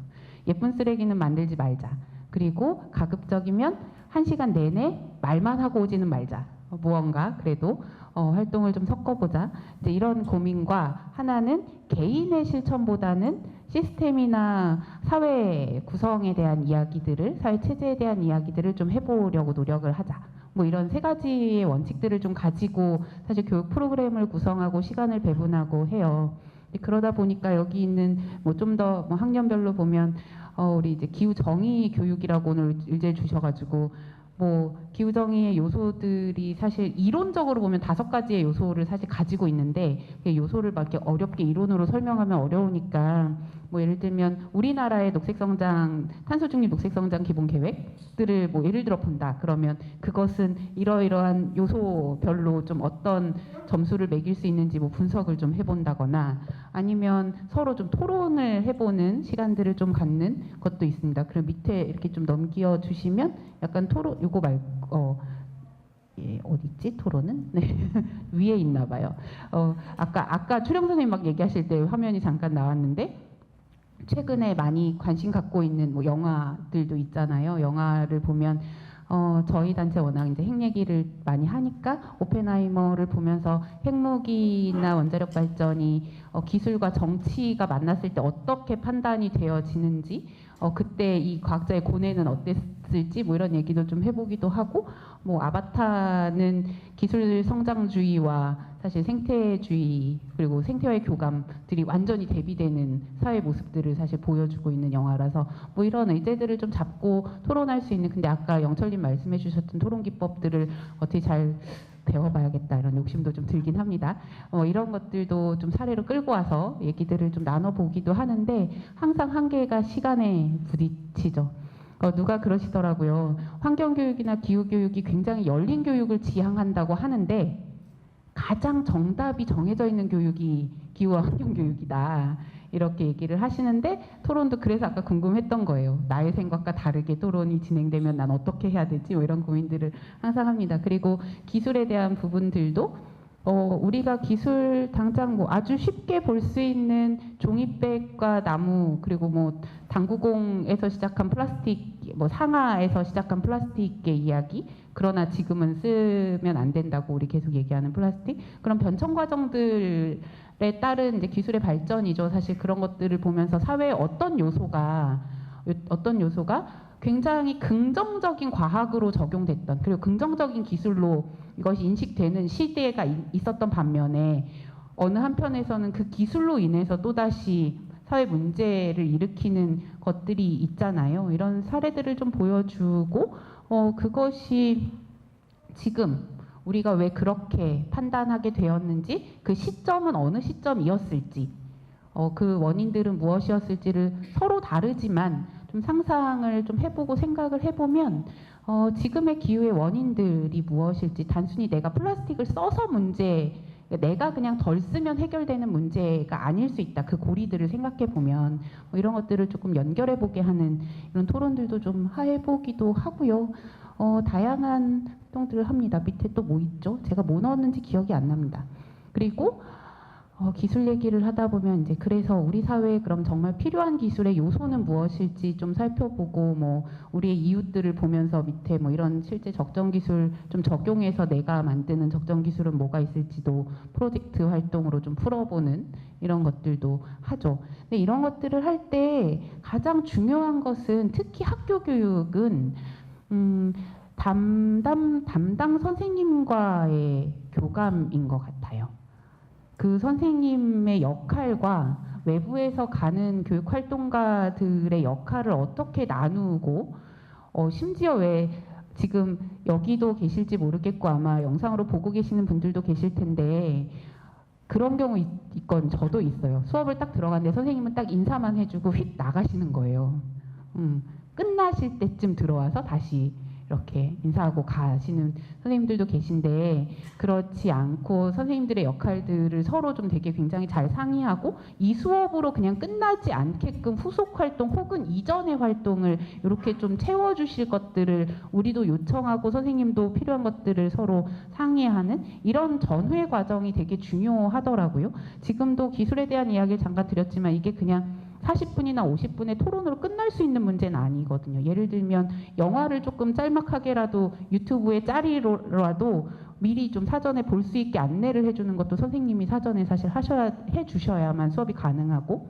예쁜 쓰레기는 만들지 말자. 그리고 가급적이면 1시간 내내 말만 하고 오지는 말자. 무언가 그래도 활동을 좀 섞어보자. 이제 이런 고민과 하나는 개인의 실천보다는 시스템이나 사회 구성에 대한 이야기들을, 사회 체제에 대한 이야기들을 좀 해보려고 노력을 하자. 뭐 이런 3가지의 원칙들을 좀 가지고 사실 교육 프로그램을 구성하고 시간을 배분하고 해요. 그러다 보니까 여기 있는 뭐 좀 더 뭐 학년별로 보면 우리 이제 기후 정의 교육이라고 오늘 일제 주셔가지고 뭐 기후정의의 요소들이 사실 이론적으로 보면 5가지의 요소를 사실 가지고 있는데 그 요소를 막 이렇게 어렵게 이론으로 설명하면 어려우니까 뭐 예를 들면 우리나라의 녹색성장, 탄소중립 녹색성장 기본 계획들을 뭐 예를 들어 본다. 그러면 그것은 이러이러한 요소별로 좀 어떤 점수를 매길 수 있는지 뭐 분석을 좀 해본다거나 아니면 서로 좀 토론을 해보는 시간들을 좀 갖는 것도 있습니다. 그리고 밑에 이렇게 좀 넘겨 주시면 약간 토론 요거 말고 예, 어디 있지 토론은? 네 위에 있나 봐요. 아까 추령 선생님 막 얘기하실 때 화면이 잠깐 나왔는데 최근에 많이 관심 갖고 있는 뭐 영화들도 있잖아요. 영화를 보면 저희 단체 워낙 이제 핵 얘기를 많이 하니까 오펜하이머를 보면서 핵무기나 원자력 발전이 기술과 정치가 만났을 때 어떻게 판단이 되어지는지 그때 이 과학자의 고뇌는 어땠을지 뭐 이런 얘기도 좀 해보기도 하고 뭐 아바타는 기술 성장주의와 사실 생태주의 그리고 생태와의 교감들이 완전히 대비되는 사회 모습들을 사실 보여주고 있는 영화라서 뭐 이런 의제들을 좀 잡고 토론할 수 있는 근데 아까 영철님 말씀해 주셨던 토론 기법들을 어떻게 잘 배워봐야겠다 이런 욕심도 좀 들긴 합니다. 이런 것들도 좀 사례로 끌고 와서 얘기들을 좀 나눠보기도 하는데 항상 한계가 시간에 부딪히죠. 누가 그러시더라고요. 환경교육이나 기후교육이 굉장히 열린 교육을 지향한다고 하는데 가장 정답이 정해져 있는 교육이 기후와 환경교육이다. 이렇게 얘기를 하시는데 토론도 그래서 아까 궁금했던 거예요. 나의 생각과 다르게 토론이 진행되면 난 어떻게 해야 되지? 뭐 이런 고민들을 항상 합니다. 그리고 기술에 대한 부분들도 우리가 기술 당장 뭐 아주 쉽게 볼 수 있는 종이백과 나무 그리고 뭐 당구공에서 시작한 플라스틱 뭐 상하에서 시작한 플라스틱의 이야기 그러나 지금은 쓰면 안 된다고 우리 계속 얘기하는 플라스틱 그런 변천 과정들에 따른 이제 기술의 발전이죠. 사실 그런 것들을 보면서 사회에 어떤 요소가 굉장히 긍정적인 과학으로 적용됐던 그리고 긍정적인 기술로 이것이 인식되는 시대가 있었던 반면에 어느 한편에서는 그 기술로 인해서 또다시 사회 문제를 일으키는 것들이 있잖아요. 이런 사례들을 좀 보여주고 그것이 지금 우리가 왜 그렇게 판단하게 되었는지 그 시점은 어느 시점이었을지 그 원인들은 무엇이었을지를 서로 다르지만 좀 상상을 좀 해보고 생각을 해보면 지금의 기후의 원인들이 무엇일지 단순히 내가 플라스틱을 써서 내가 그냥 덜 쓰면 해결되는 문제가 아닐 수 있다. 그 고리들을 생각해 보면 이런 것들을 조금 연결해 보게 하는 이런 토론들도 좀 해보기도 하고요. 다양한 활동들을 합니다. 밑에 또 뭐 있죠? 제가 뭐 넣었는지 기억이 안 납니다. 그리고 기술 얘기를 하다 보면 이제 그래서 우리 사회에 그럼 정말 필요한 기술의 요소는 무엇일지 좀 살펴보고 뭐 우리의 이웃들을 보면서 밑에 뭐 이런 실제 적정 기술 좀 적용해서 내가 만드는 적정 기술은 뭐가 있을지도 프로젝트 활동으로 좀 풀어보는 이런 것들도 하죠. 근데 이런 것들을 할 때 가장 중요한 것은 특히 학교 교육은 담당 선생님과의 교감인 것 같아요. 그 선생님의 역할과 외부에서 가는 교육 활동가들의 역할을 어떻게 나누고 심지어 왜 지금 여기도 계실지 모르겠고 아마 영상으로 보고 계시는 분들도 계실 텐데 그런 경우 있건 저도 있어요. 수업을 딱 들어갔는데 선생님은 딱 인사만 해주고 휙 나가시는 거예요. 끝나실 때쯤 들어와서 다시 이렇게 인사하고 가시는 선생님들도 계신데 그렇지 않고 선생님들의 역할들을 서로 좀 되게 굉장히 잘 상의하고 이 수업으로 그냥 끝나지 않게끔 후속 활동 혹은 이전의 활동을 이렇게 좀 채워주실 것들을 우리도 요청하고 선생님도 필요한 것들을 서로 상의하는 이런 전회 과정이 되게 중요하더라고요. 지금도 기술에 대한 이야기를 잠깐 드렸지만 이게 그냥 40분이나 50분의 토론으로 끝날 수 있는 문제는 아니거든요. 예를 들면 영화를 조금 짤막하게라도 유튜브에 짤이라도 미리 좀 사전에 볼 수 있게 안내를 해주는 것도 선생님이 사전에 사실 해주셔야만 수업이 가능하고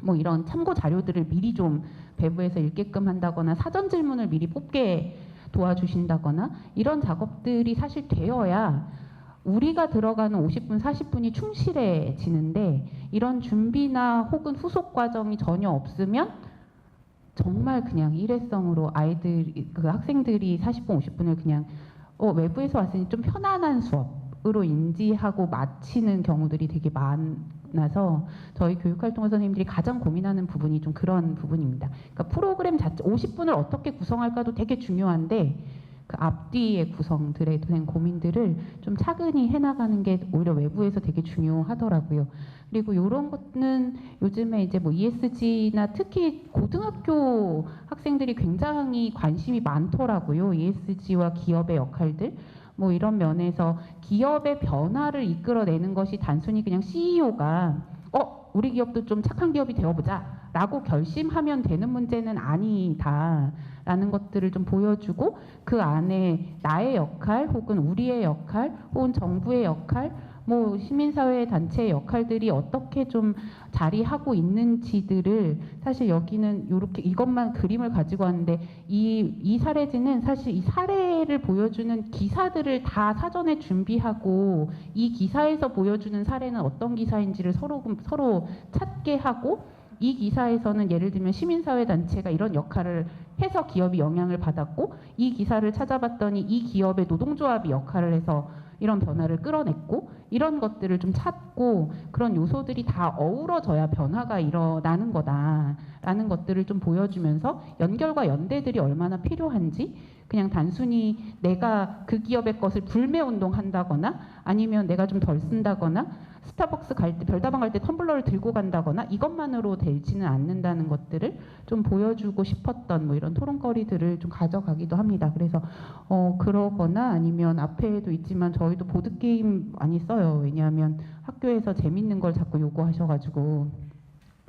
뭐 이런 참고 자료들을 미리 좀 배부해서 읽게끔 한다거나 사전 질문을 미리 뽑게 도와주신다거나 이런 작업들이 사실 되어야 우리가 들어가는 50분, 40분이 충실해지는데 이런 준비나 혹은 후속 과정이 전혀 없으면 정말 그냥 일회성으로 그 학생들이 40분, 50분을 그냥 외부에서 왔으니 좀 편안한 수업으로 인지하고 마치는 경우들이 되게 많아서 저희 교육활동가 선생님들이 가장 고민하는 부분이 좀 그런 부분입니다. 그러니까 프로그램 자체 50분을 어떻게 구성할까도 되게 중요한데 그 앞뒤의 구성들에 대한 고민들을 좀 차근히 해나가는 게 오히려 외부에서 되게 중요하더라고요. 그리고 이런 것은 요즘에 이제 뭐 ESG나 특히 고등학교 학생들이 굉장히 관심이 많더라고요. ESG와 기업의 역할들. 뭐 이런 면에서 기업의 변화를 이끌어내는 것이 단순히 그냥 CEO가 우리 기업도 좀 착한 기업이 되어보자 라고 결심하면 되는 문제는 아니다라는 것들을 좀 보여주고 그 안에 나의 역할 혹은 우리의 역할 혹은 정부의 역할 뭐 시민사회 단체의 역할들이 어떻게 좀 자리하고 있는지들을 사실 여기는 이렇게 이것만 그림을 가지고 왔는데 이 사례지는 사실 이 사례를 보여주는 기사들을 다 사전에 준비하고 이 기사에서 보여주는 사례는 어떤 기사인지를 서로 찾게 하고 이 기사에서는 예를 들면 시민사회 단체가 이런 역할을 해서 기업이 영향을 받았고 이 기사를 찾아봤더니 이 기업의 노동조합이 역할을 해서 이런 변화를 끌어냈고 이런 것들을 좀 찾고 그런 요소들이 다 어우러져야 변화가 일어나는 거다라는 것들을 좀 보여주면서 연결과 연대들이 얼마나 필요한지 그냥 단순히 내가 그 기업의 것을 불매운동한다거나 아니면 내가 좀 덜 쓴다거나 스타벅스 갈 때 별다방 갈 때 텀블러를 들고 간다거나 이것만으로 되지는 않는다는 것들을 좀 보여주고 싶었던 뭐 이런 토론거리들을 좀 가져가기도 합니다. 그래서 그러거나 아니면 앞에도 있지만 저희도 보드 게임 많이 써요. 왜냐하면 학교에서 재밌는 걸 자꾸 요구하셔가지고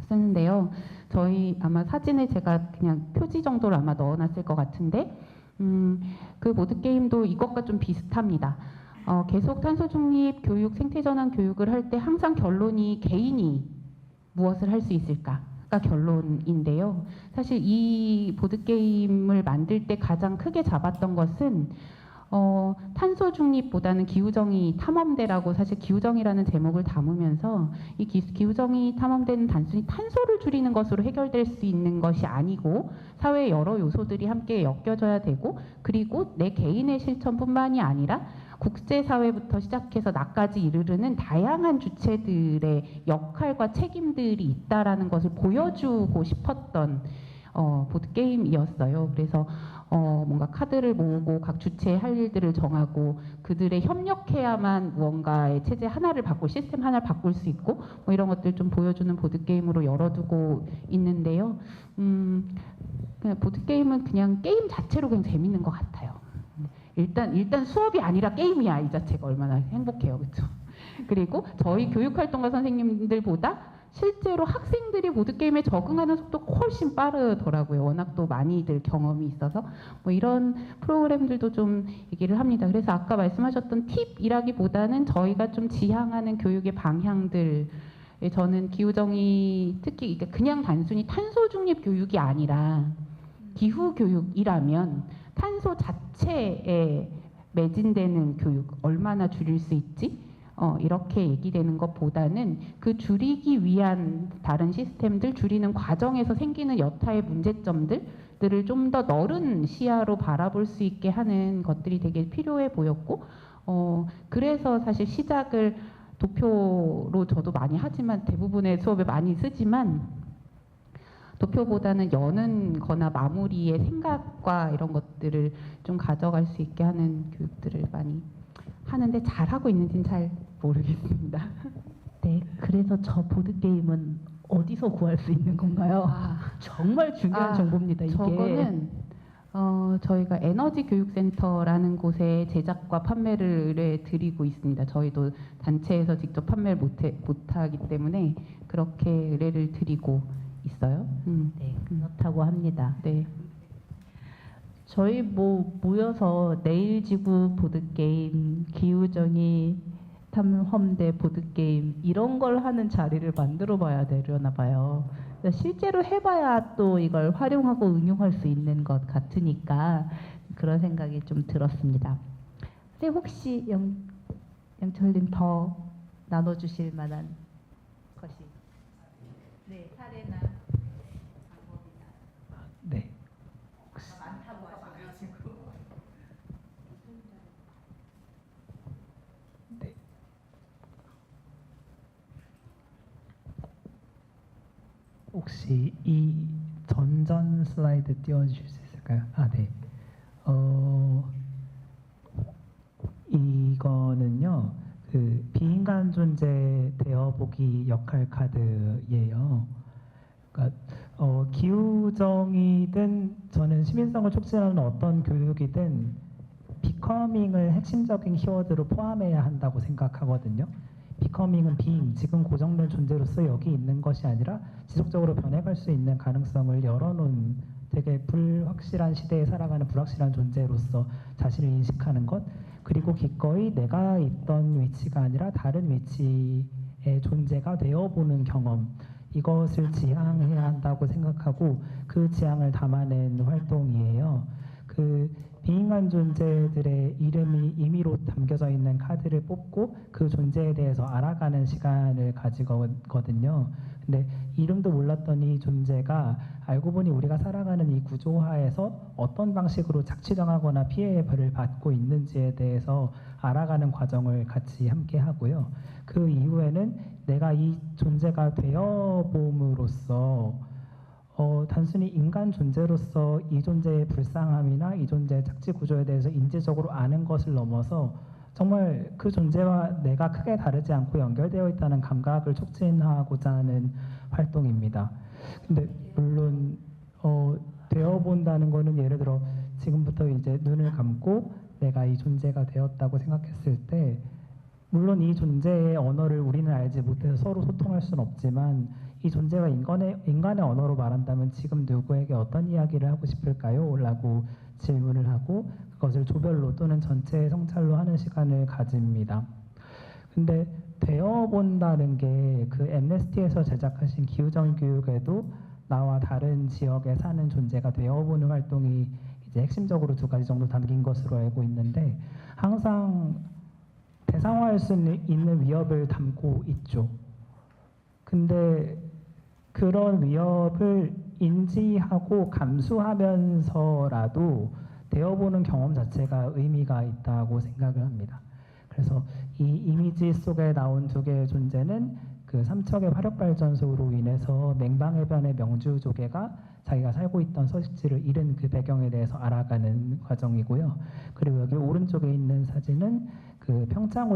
쓰는데요. 저희 아마 사진에 제가 그냥 표지 정도로 아마 넣어놨을 것 같은데 그 보드 게임도 이것과 좀 비슷합니다. 계속 탄소 중립 교육, 생태 전환 교육을 할 때 항상 결론이 개인이 무엇을 할 수 있을까가 결론인데요. 사실 이 보드 게임을 만들 때 가장 크게 잡았던 것은 탄소 중립보다는 기후정의 탐험대라고 사실 기후정의라는 제목을 담으면서 이 기후정의 탐험대는 단순히 탄소를 줄이는 것으로 해결될 수 있는 것이 아니고 사회의 여러 요소들이 함께 엮여져야 되고 그리고 내 개인의 실천뿐만이 아니라 국제사회부터 시작해서 나까지 이르르는 다양한 주체들의 역할과 책임들이 있다라는 것을 보여주고 싶었던 보드게임이었어요. 그래서 뭔가 카드를 모으고 각 주체의 할 일들을 정하고 그들의 협력해야만 무언가의 체제 하나를 바꿀 시스템 하나를 바꿀 수 있고 뭐 이런 것들 좀 보여주는 보드게임으로 열어두고 있는데요. 그냥 보드게임은 그냥 게임 자체로 그냥 재밌는 것 같아요. 일단 수업이 아니라 게임이야. 이 자체가 얼마나 행복해요. 그렇죠? 그리고 저희 교육활동가 선생님들보다 실제로 학생들이 보드게임에 적응하는 속도가 훨씬 빠르더라고요. 워낙 또 많이들 경험이 있어서 뭐 이런 프로그램들도 좀 얘기를 합니다. 그래서 아까 말씀하셨던 팁이라기보다는 저희가 좀 지향하는 교육의 방향들 저는 기후정의 특히 그냥 단순히 탄소 중립 교육이 아니라 기후 교육이라면 탄소 자체에 매진되는 교육 얼마나 줄일 수 있지? 이렇게 얘기되는 것보다는 그 줄이기 위한 다른 시스템들 줄이는 과정에서 생기는 여타의 문제점들을 좀 더 넓은 시야로 바라볼 수 있게 하는 것들이 되게 필요해 보였고 그래서 사실 시작을 도표로 저도 많이 하지만 대부분의 수업에 많이 쓰지만 도표보다는 여는 거나 마무리의 생각과 이런 것들을 좀 가져갈 수 있게 하는 교육들을 많이 하는데 잘하고 있는지는 잘 모르겠습니다. 네, 그래서 저 보드 게임은 어디서 구할 수 있는 건가요? 정말 중요한 정보입니다. 이게. 저거는 저희가 에너지 교육센터라는 곳에 제작과 판매를 드리고 있습니다. 저희도 단체에서 직접 판매를 못하기 때문에 그렇게 의뢰를 드리고 있어요. 네, 그렇다고 합니다. 네. 저희 뭐 모여서 내일지구 보드게임, 기후정의 탐험대 보드게임 이런 걸 하는 자리를 만들어 봐야 되려나 봐요. 실제로 해봐야 또 이걸 활용하고 응용할 수 있는 것 같으니까 그런 생각이 좀 들었습니다. 근데 혹시 양철님 더 나눠주실 만한 것이 네, 사례나 방법이나 혹시 이 전전 슬라이드 띄워주실 수 있을까요? 아, 네. 이거는요, 그 비인간 존재 되어보기 역할 카드예요. 그러니까 기후정의든 저는 시민성을 촉진하는 어떤 교육이든 비커밍을 핵심적인 키워드로 포함해야 한다고 생각하거든요. 비커밍은 being, 지금 고정된 존재로서 여기 있는 것이 아니라 지속적으로 변해갈 수 있는 가능성을 열어놓은 되게 불확실한 시대에 살아가는 불확실한 존재로서 자신을 인식하는 것, 그리고 기꺼이 내가 있던 위치가 아니라 다른 위치의 존재가 되어보는 경험, 이것을 지향해야 한다고 생각하고 그 지향을 담아낸 활동이에요. 그 비인간 존재들의 이름이 임의로 담겨져 있는 카드를 뽑고 그 존재에 대해서 알아가는 시간을 가지거든요. 근데 이름도 몰랐던 이 존재가 알고 보니 우리가 살아가는 이 구조화에서 어떤 방식으로 착취당하거나 피해를 받고 있는지에 대해서 알아가는 과정을 같이 함께 하고요. 그 이후에는 내가 이 존재가 되어봄으로써 단순히 인간 존재로서 이 존재의 불쌍함이나 이 존재의 착취 구조에 대해서 인지적으로 아는 것을 넘어서 정말 그 존재와 내가 크게 다르지 않고 연결되어 있다는 감각을 촉진하고자 하는 활동입니다. 근데 물론 되어본다는 거는 예를 들어 지금부터 이제 눈을 감고 내가 이 존재가 되었다고 생각했을 때 물론 이 존재의 언어를 우리는 알지 못해서 서로 소통할 수는 없지만 이 존재가 인간의 언어로 말한다면 지금 누구에게 어떤 이야기를 하고 싶을까요? 라고 질문을 하고 그것을 조별로 또는 전체의 성찰로 하는 시간을 가집니다. 근데 되어본다는 게 그 엠네스티에서 제작하신 기후정 교육에도 나와 다른 지역에 사는 존재가 되어보는 활동이 이제 핵심적으로 2가지 정도 담긴 것으로 알고 있는데 항상 대상화할 수 있는 위협을 담고 있죠. 근데 그런 위협을 인지하고 감수하면서라도 되어보는 경험 자체가 의미가 있다고 생각을 합니다. 그래서 이 이미지 속에 나온 2개의 존재는 그 삼척의 화력발전소로 인해서 냉방해변의 명주조개가 자기가 살고 있던 서식지를 잃은 그 배경에 대해서 알아가는 과정이고요. 그리고 여기 오른쪽에 있는 사진은 그 평창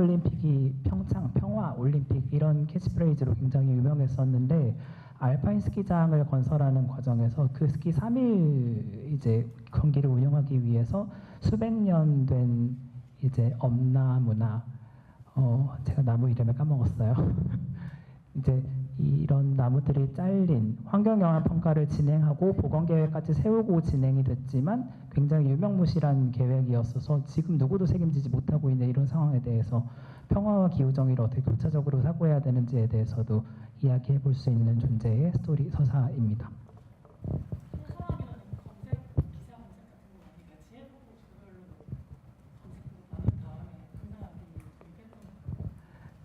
평화 올림픽 이런 캐치프레이즈로 굉장히 유명했었는데 알파인 스키장을 건설하는 과정에서 그 스키 3일 이제 경기를 운영하기 위해서 수백 년 된 이제 엄나무나 제가 나무 이름을 까먹었어요. 이제 이런 나무들이 잘린 환경영향 평가를 진행하고 보건 계획까지 세우고 진행이 됐지만 굉장히 유명무실한 계획이었어서 지금 누구도 책임지지 못하고 있는 이런 상황에 대해서 평화와 기후정의를 어떻게 교차적으로 사고해야 되는지에 대해서도 이야기해 볼 수 있는 존재의 스토리 서사입니다.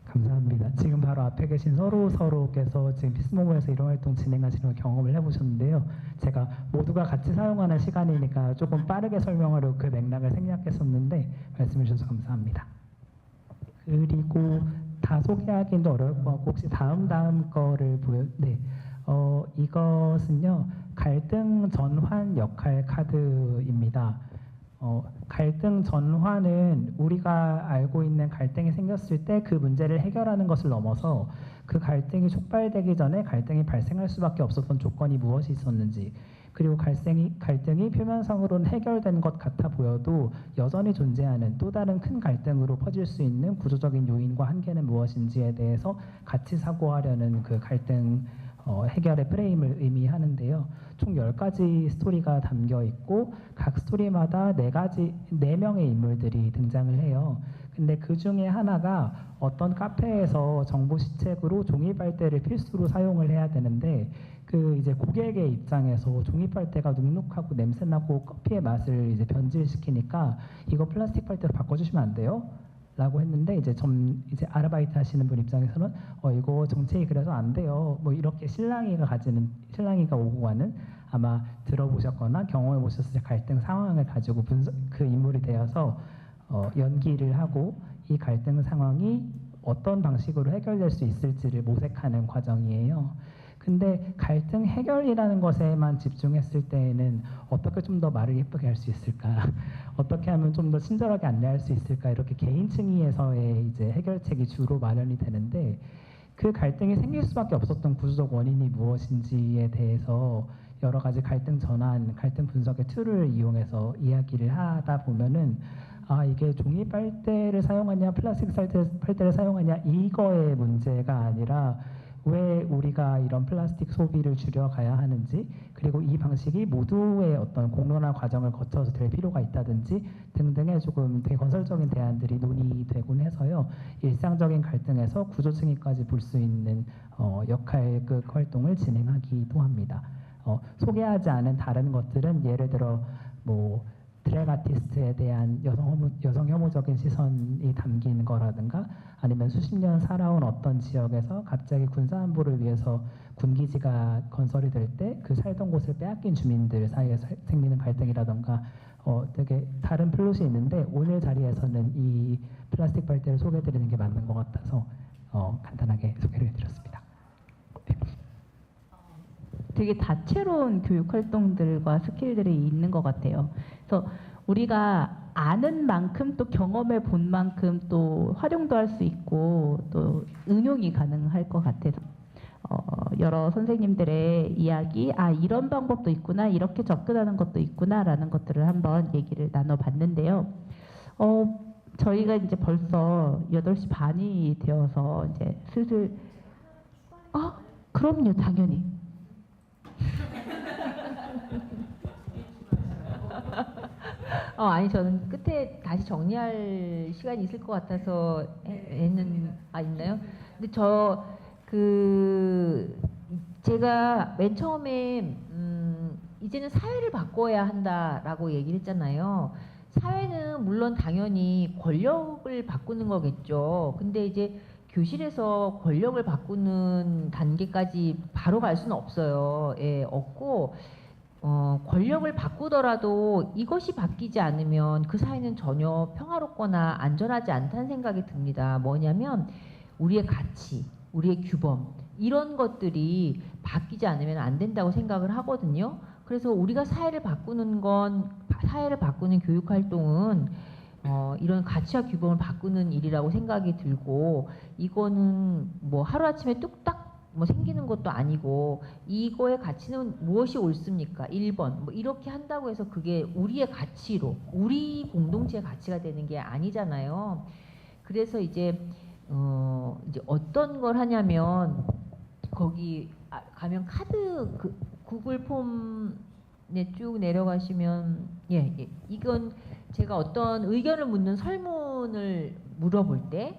감사합니다. 지금 바로 앞에 계신 서로께서 지금 피스모모에서 이런 활동 진행하시는 걸 경험을 해보셨는데요. 제가 모두가 같이 사용하는 시간이니까 조금 빠르게 설명하려고 그 맥락을 생략했었는데 말씀해 주셔서 감사합니다. 그리고 다 소개하기는 어려울 것 같고 혹시 다음 거를 이것은요. 갈등 전환 역할 카드입니다. 갈등 전환은 우리가 알고 있는 갈등이 생겼을 때 그 문제를 해결하는 것을 넘어서 그 갈등이 촉발되기 전에 갈등이 발생할 수밖에 없었던 조건이 무엇이 있었는지 그리고 갈등이 표면상으로는 해결된 것 같아 보여도 여전히 존재하는 또 다른 큰 갈등으로 퍼질 수 있는 구조적인 요인과 한계는 무엇인지에 대해서 같이 사고하려는 그 갈등 해결의 프레임을 의미하는데요. 총 10가지 스토리가 담겨 있고 각 스토리마다 4명의 인물들이 등장을 해요. 근데 그 중에 하나가 어떤 카페에서 정보 시책으로 종이 빨대를 필수로 사용을 해야 되는데 그 이제 고객의 입장에서 종이 빨대가 눅눅하고 냄새나고 커피의 맛을 이제 변질시키니까 이거 플라스틱 빨대로 바꿔주시면 안 돼요? 라고 했는데 이제 아르바이트 하시는 분 입장에서는 이거 정책이 그래서 안 돼요. 뭐 이렇게 신랑이가 오고 가는 아마 들어보셨거나 경험해 보셨을 때 갈등 상황을 가지고 그 인물이 되어서 연기를 하고 이 갈등 상황이 어떤 방식으로 해결될 수 있을지를 모색하는 과정이에요. 근데 갈등 해결이라는 것에만 집중했을 때에는 어떻게 좀 더 말을 예쁘게 할 수 있을까? 어떻게 하면 좀 더 친절하게 안내할 수 있을까? 이렇게 개인 층위에서의 이제 해결책이 주로 마련이 되는데 그 갈등이 생길 수밖에 없었던 구조적 원인이 무엇인지에 대해서 여러 가지 갈등 전환, 갈등 분석의 툴을 이용해서 이야기를 하다 보면은 아 이게 종이 빨대를 사용하냐 플라스틱 빨대를 사용하냐 이거의 문제가 아니라 왜 우리가 이런 플라스틱 소비를 줄여가야 하는지 그리고 이 방식이 모두의 어떤 공론화 과정을 거쳐서 될 필요가 있다든지 등등의 조금 되게 건설적인 대안들이 논의되곤 해서요. 일상적인 갈등에서 구조층위까지 볼 수 있는 역할극 활동을 진행하기도 합니다. 소개하지 않은 다른 것들은 예를 들어 뭐 드래그 아티스트에 대한 여성 혐오적인 시선이 담긴 거라든가 아니면 수십 년 살아온 어떤 지역에서 갑자기 군사 안보를 위해서 군기지가 건설이 될 때 그 살던 곳을 빼앗긴 주민들 사이에서 생기는 갈등이라든가 되게 다른 플롯이 있는데 오늘 자리에서는 이 플라스틱 빨대를 소개해드리는 게 맞는 것 같아서 간단하게 소개를 해드렸습니다. 네. 되게 다채로운 교육 활동들과 스킬들이 있는 것 같아요. 그래서 우리가 아는 만큼 또 경험해 본 만큼 또 활용도 할 수 있고 또 응용이 가능할 것 같아서 여러 선생님들의 이야기, 아 이런 방법도 있구나, 이렇게 접근하는 것도 있구나라는 것들을 한번 얘기를 나눠봤는데요. 저희가 이제 벌써 8시 반이 되어서 이제 슬슬 그럼요, 당연히. 아니 저는 끝에 다시 정리할 시간이 있을 것 같아서 있나요? 근데 제가 맨 처음에 이제는 사회를 바꿔야 한다라고 얘기를 했잖아요. 사회는 물론 당연히 권력을 바꾸는 거겠죠. 근데 이제 교실에서 권력을 바꾸는 단계까지 바로 갈 수는 없어요. 예, 없고 권력을 바꾸더라도 이것이 바뀌지 않으면 그 사회는 전혀 평화롭거나 안전하지 않다는 생각이 듭니다. 뭐냐면 우리의 가치, 우리의 규범 이런 것들이 바뀌지 않으면 안 된다고 생각을 하거든요. 그래서 우리가 사회를 바꾸는 교육 활동은 이런 가치와 규범을 바꾸는 일이라고 생각이 들고 이거는 뭐 하루아침에 뚝딱 생기는 것도 아니고 이거의 가치는 무엇이 옳습니까? 1번 뭐 이렇게 한다고 해서 그게 우리의 가치로 우리 공동체의 가치가 되는 게 아니잖아요. 그래서 이제 어떤 걸 하냐면 거기 가면 카드 구글 폼에 쭉 내려가시면 이건 제가 어떤 의견을 묻는 설문을 물어볼 때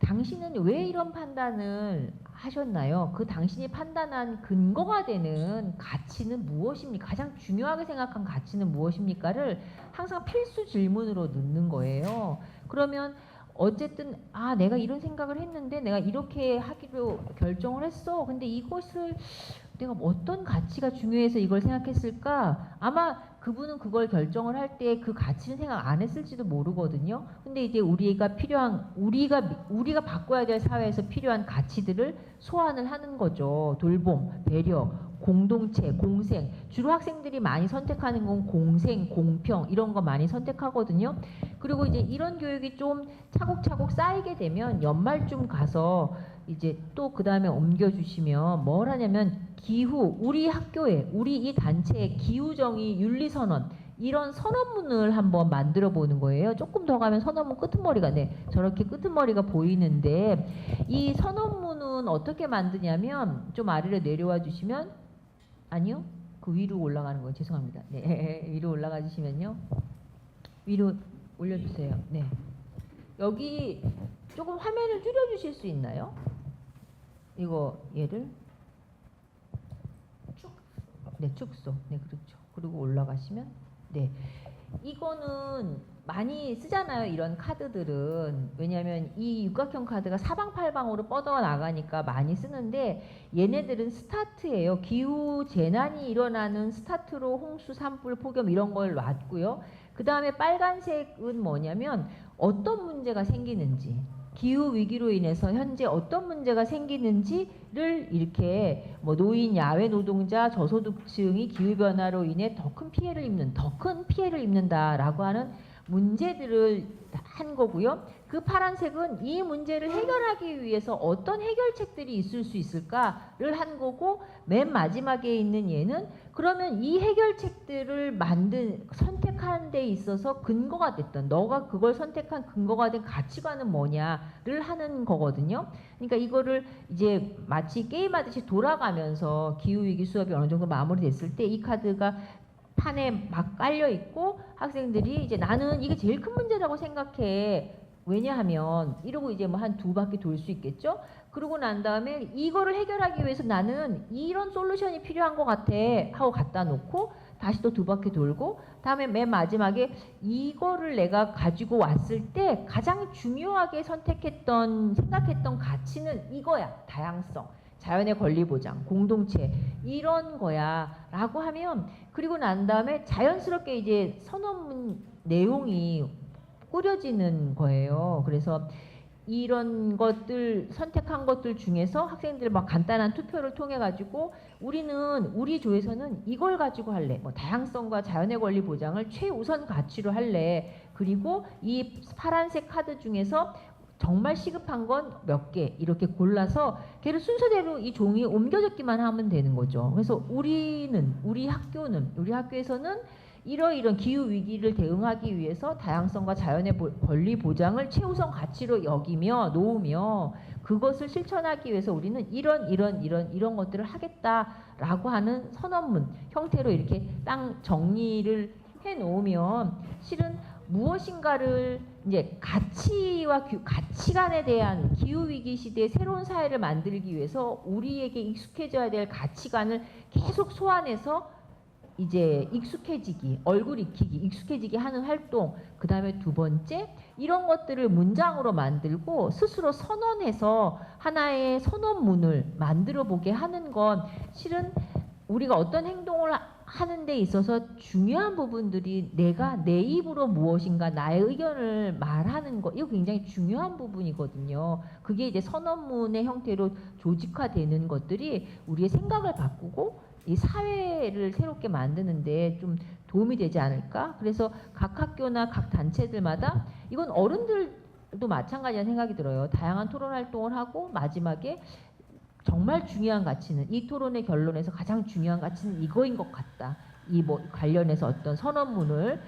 당신은 왜 이런 판단을 하셨나요? 그 당신이 판단한 근거가 되는 가치는 무엇입니까? 가장 중요하게 생각한 가치는 무엇입니까를 항상 필수 질문으로 넣는 거예요. 그러면 어쨌든 내가 이런 생각을 했는데 내가 이렇게 하기로 결정을 했어. 근데 이것을 내가 어떤 가치가 중요해서 이걸 생각했을까? 아마 그분은 그걸 결정을 할 때 그 가치는 생각 안 했을지도 모르거든요. 근데 이제 우리가 바꿔야 될 사회에서 필요한 가치들을 소환을 하는 거죠. 돌봄, 배려, 공동체, 공생. 주로 학생들이 많이 선택하는 건 공생, 공평 이런 거 많이 선택하거든요. 그리고 이제 이런 교육이 좀 차곡차곡 쌓이게 되면 연말쯤 가서 이제 또 그 다음에 옮겨주시면 뭘 하냐면 기후, 우리 학교에, 우리 이 단체의 기후정의 윤리선언 이런 선언문을 한번 만들어 보는 거예요. 조금 더 가면 선언문 끄트머리가 저렇게 끄트머리가 보이는데 이 선언문은 어떻게 만드냐면 좀 아래로 내려와 주시면 아니요? 그 위로 올라가는 거예요. 죄송합니다. 네, 위로 올라가 주시면요. 위로 올려주세요. 네. 여기 조금 화면을 줄여주실 수 있나요? 이거 얘를 축소. 네, 그렇죠. 그리고 올라가시면 이거는 많이 쓰잖아요. 이런 카드들은. 왜냐하면 이 육각형 카드가 사방팔방으로 뻗어 나가니까 많이 쓰는데 얘네들은 스타트예요. 기후 재난이 일어나는 스타트로 홍수, 산불, 폭염 이런 걸 놨고요. 그 다음에 빨간색은 뭐냐면 어떤 문제가 생기는지 기후 위기로 인해서 현재 어떤 문제가 생기는지를 이렇게 뭐 노인, 야외 노동자, 저소득층이 기후 변화로 인해 더 큰 피해를 입는다라고 하는 문제들을 한 거고요. 그 파란색은 이 문제를 해결하기 위해서 어떤 해결책들이 있을 수 있을까를 한 거고, 맨 마지막에 있는 얘는 그러면 이 해결책들을 선택하는 데 있어서 근거가 됐던, 너가 그걸 선택한 근거가 된 가치관은 뭐냐를 하는 거거든요. 그러니까 이거를 이제 마치 게임하듯이 돌아가면서 기후위기 수업이 어느 정도 마무리됐을 때 이 카드가 판에 막 깔려 있고, 학생들이 이제 나는 이게 제일 큰 문제라고 생각해. 왜냐하면 이러고 이제 뭐 한 2바퀴 돌 수 있겠죠. 그러고 난 다음에 이거를 해결하기 위해서 나는 이런 솔루션이 필요한 것 같아 하고 갖다 놓고 다시 또 2바퀴 돌고, 다음에 맨 마지막에 이거를 내가 가지고 왔을 때 가장 중요하게 생각했던 가치는 이거야. 다양성, 자연의 권리 보장, 공동체, 이런 거야 라고 하면, 그리고 난 다음에 자연스럽게 이제 선언문 내용이 꾸려지는 거예요. 그래서 이런 것들, 선택한 것들 중에서 학생들 막 간단한 투표를 통해 가지고 우리 조에서는 이걸 가지고 할래, 뭐 다양성과 자연의 권리 보장을 최우선 가치로 할래, 그리고 이 파란색 카드 중에서 정말 시급한 건 몇 개 이렇게 골라서 걔를 순서대로 이 종이에 옮겨졌기만 하면 되는 거죠. 그래서 우리 학교에서는 이런 기후 위기를 대응하기 위해서 다양성과 자연의 권리 보장을 최우선 가치로 여기며 놓으며, 그것을 실천하기 위해서 우리는 이런 것들을 하겠다라고 하는 선언문 형태로 이렇게 딱 정리를 해 놓으면, 실은 무엇인가를 이제 가치관에 대한 기후 위기 시대의 새로운 사회를 만들기 위해서 우리에게 익숙해져야 될 가치관을 계속 소환해서 이제 얼굴 익숙해지기 하는 활동, 그 다음에 2번째, 이런 것들을 문장으로 만들고 스스로 선언해서 하나의 선언문을 만들어 보게 하는 건, 실은 우리가 어떤 행동을 하는 데 있어서 중요한 부분들이 내가 내 입으로 무엇인가 나의 의견을 말하는 거, 이거 굉장히 중요한 부분이거든요. 그게 이제 선언문의 형태로 조직화되는 것들이 우리의 생각을 바꾸고 이 사회를 새롭게 만드는데 좀 도움이 되지 않을까? 그래서 각 학교나 각 단체들마다, 이건 어른들도 마찬가지라는 생각이 들어요. 다양한 토론 활동을 하고 마지막에 정말 중요한 가치는, 이 토론의 결론에서 가장 중요한 가치는 이거인 것 같다. 이 뭐 관련해서 어떤 선언문을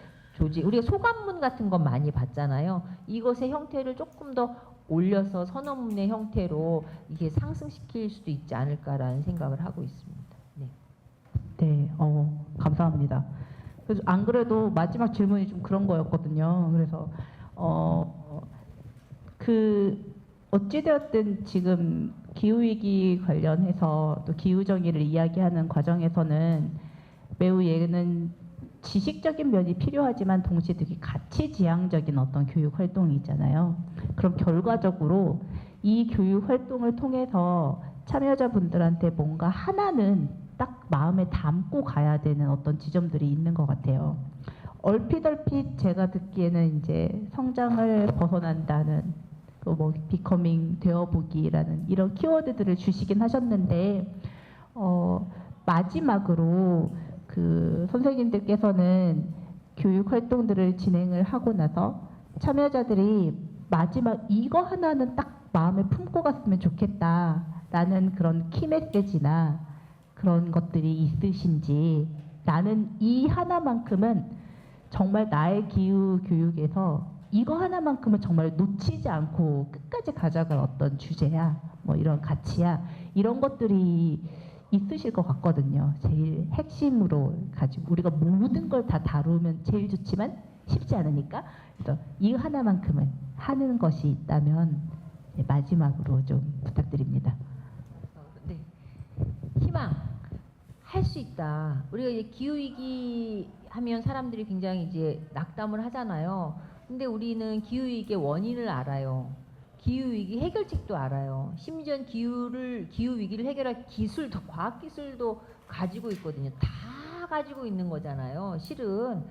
우리가 소감문 같은 건 많이 봤잖아요. 이것의 형태를 조금 더 올려서 선언문의 형태로 이게 상승시킬 수도 있지 않을까라는 생각을 하고 있습니다. 네. 네, 감사합니다. 그래서 안 그래도 마지막 질문이 좀 그런 거였거든요. 그래서 어찌되었든 지금 기후위기 관련해서 또 기후정의를 이야기하는 과정에서는 매우 얘는 지식적인 면이 필요하지만 동시에 되게 가치지향적인 어떤 교육 활동이 있잖아요. 그럼 결과적으로 이 교육 활동을 통해서 참여자분들한테 뭔가 하나는 딱 마음에 담고 가야 되는 어떤 지점들이 있는 것 같아요. 얼핏 제가 듣기에는 이제 성장을 벗어난다는 뭐 비커밍 되어보기라는 이런 키워드들을 주시긴 하셨는데, 마지막으로 그 선생님들께서는 교육 활동들을 진행을 하고 나서 참여자들이 마지막 이거 하나는 딱 마음에 품고 갔으면 좋겠다라는 그런 키 메시지나 그런 것들이 있으신지, 나는 이 하나만큼은 정말 나의 기후 교육에서 이거 하나만큼은 정말 놓치지 않고 끝까지 가져갈 어떤 주제야, 뭐 이런 가치야, 이런 것들이 있으실 것 같거든요. 제일 핵심으로 가지고 우리가 모든 걸 다 다루면 제일 좋지만 쉽지 않으니까, 그래서 이 하나만큼은 하는 것이 있다면 마지막으로 좀 부탁드립니다. 네. 희망, 할 수 있다. 우리가 이제 기후위기 하면 사람들이 굉장히 이제 낙담을 하잖아요. 근데 우리는 기후위기의 원인을 알아요. 기후위기 해결책도 알아요. 심지어 기후위기를 해결할 기술도, 과학기술도 가지고 있거든요. 다 가지고 있는 거잖아요, 실은.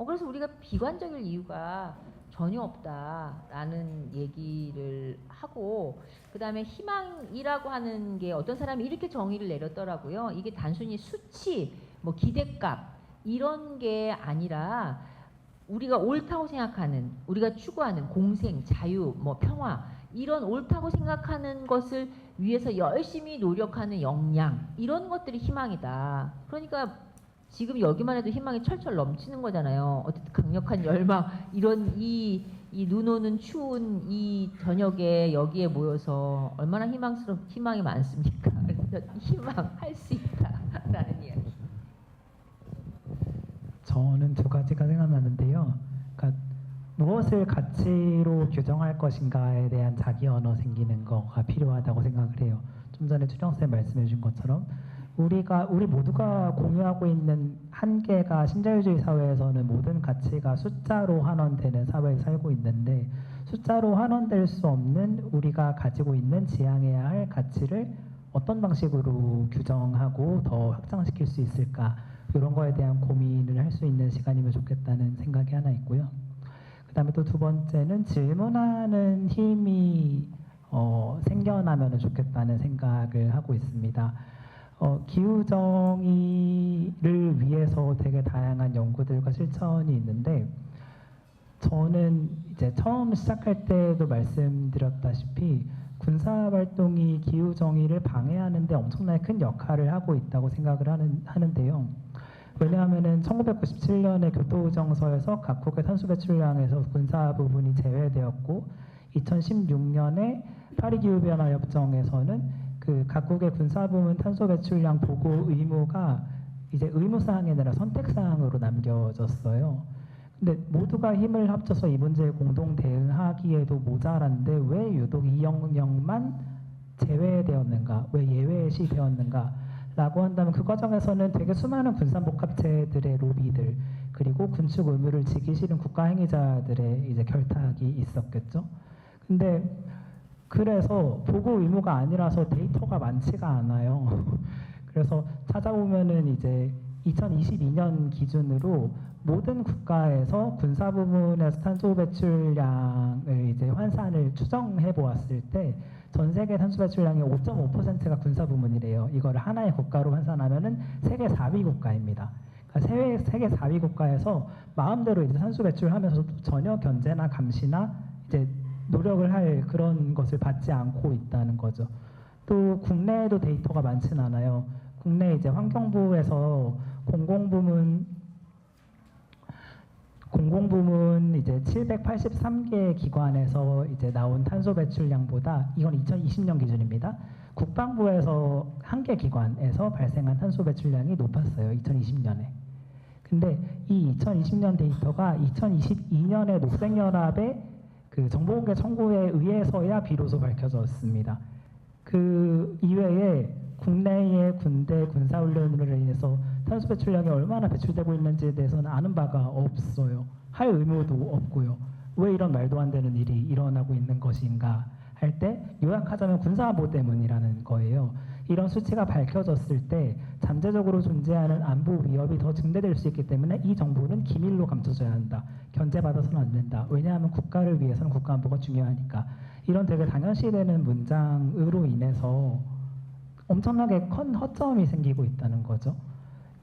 그래서 우리가 비관적일 이유가 전혀 없다라는 얘기를 하고, 그다음에 희망이라고 하는 게 어떤 사람이 이렇게 정의를 내렸더라고요. 이게 단순히 수치, 뭐 기대값 이런 게 아니라 우리가 옳다고 생각하는, 우리가 추구하는 공생, 자유, 뭐 평화 이런 옳다고 생각하는 것을 위해서 열심히 노력하는 역량, 이런 것들이 희망이다. 그러니까 지금 여기만 해도 희망이 철철 넘치는 거잖아요. 어쨌든 강력한 열망, 이런 이 눈 오는 추운 이 저녁에 여기에 모여서 얼마나 희망이 많습니까? 그래서 희망할 수 있다라는 이야기. 저는 두 가지가 생각나는데요. 그러니까 무엇을 가치로 규정할 것인가에 대한 자기 언어 생기는 거가 필요하다고 생각을 해요. 좀 전에 추정쌤 말씀해 주신 것처럼 우리 모두가 공유하고 있는 한계가 신자유주의 사회에서는 모든 가치가 숫자로 환원되는 사회에 살고 있는데, 숫자로 환원될 수 없는 우리가 가지고 있는 지향해야 할 가치를 어떤 방식으로 규정하고 더 확장시킬 수 있을까, 이런 거에 대한 고민을 할 수 있는 시간이면 좋겠다는 생각이 하나 있고요. 그 다음에 또 두 번째는 질문하는 힘이 생겨나면 좋겠다는 생각을 하고 있습니다. 기후정의를 위해서 되게 다양한 연구들과 실천이 있는데, 저는 이제 처음 시작할 때도 말씀드렸다시피 군사활동이 기후정의를 방해하는데 엄청나게 큰 역할을 하고 있다고 생각을 하는데요. 왜냐하면은 1997년에 교토의정서에서 각국의 탄소 배출량에서 군사 부분이 제외되었고, 2016년에 파리기후변화협정에서는 그 각국의 군사 부문 탄소 배출량 보고 의무가 이제 의무사항이 아니라 선택사항으로 남겨졌어요. 근데 모두가 힘을 합쳐서 이 문제에 공동 대응하기에도 모자란데 왜 유독 이 영역만 제외되었는가, 왜 예외시 되었는가 라고 한다면, 그 과정에서는 되게 수많은 군산복합체들의 로비들, 그리고 군축 의무를 지기 싫은 국가 행위자들의 이제 결탁이 있었겠죠. 근데 그래서 보고 의무가 아니라서 데이터가 많지가 않아요. 그래서 찾아보면은 이제 2022년 기준으로 모든 국가에서 군사 부문에서 탄소 배출량을 이제 환산을 추정해 보았을 때 전 세계 탄소 배출량의 5.5%가 군사 부문이래요. 이거를 하나의 국가로 환산하면은 세계 4위 국가입니다. 그러니까 세계 4위 국가에서 마음대로 이제 탄소 배출하면서도 전혀 견제나 감시나 이제 노력을 할 그런 것을 받지 않고 있다는 거죠. 또 국내에도 데이터가 많지는 않아요. 국내 이제 환경부에서 공공부문 이제 783개 기관에서 이제 나온 탄소 배출량보다, 이건 2020년 기준입니다. 국방부에서 한 개 기관에서 발생한 탄소 배출량이 높았어요. 2020년에. 근데 이 2020년 데이터가 2022년에 녹색연합의 그 정보공개 청구에 의해서야 비로소 밝혀졌습니다. 그 이외에 국내의 군대 군사훈련으로 인해서 탄소 배출량이 얼마나 배출되고 있는지에 대해서는 아는 바가 없어요. 할 의무도 없고요. 왜 이런 말도 안 되는 일이 일어나고 있는 것인가 할 때 요약하자면 군사안보 때문이라는 거예요. 이런 수치가 밝혀졌을 때 잠재적으로 존재하는 안보 위협이 더 증대될 수 있기 때문에 이 정보는 기밀로 감춰져야 한다. 견제받아서는 안 된다. 왜냐하면 국가를 위해서는 국가안보가 중요하니까. 이런 되게 당연시되는 문장으로 인해서 엄청나게 큰 허점이 생기고 있다는 거죠.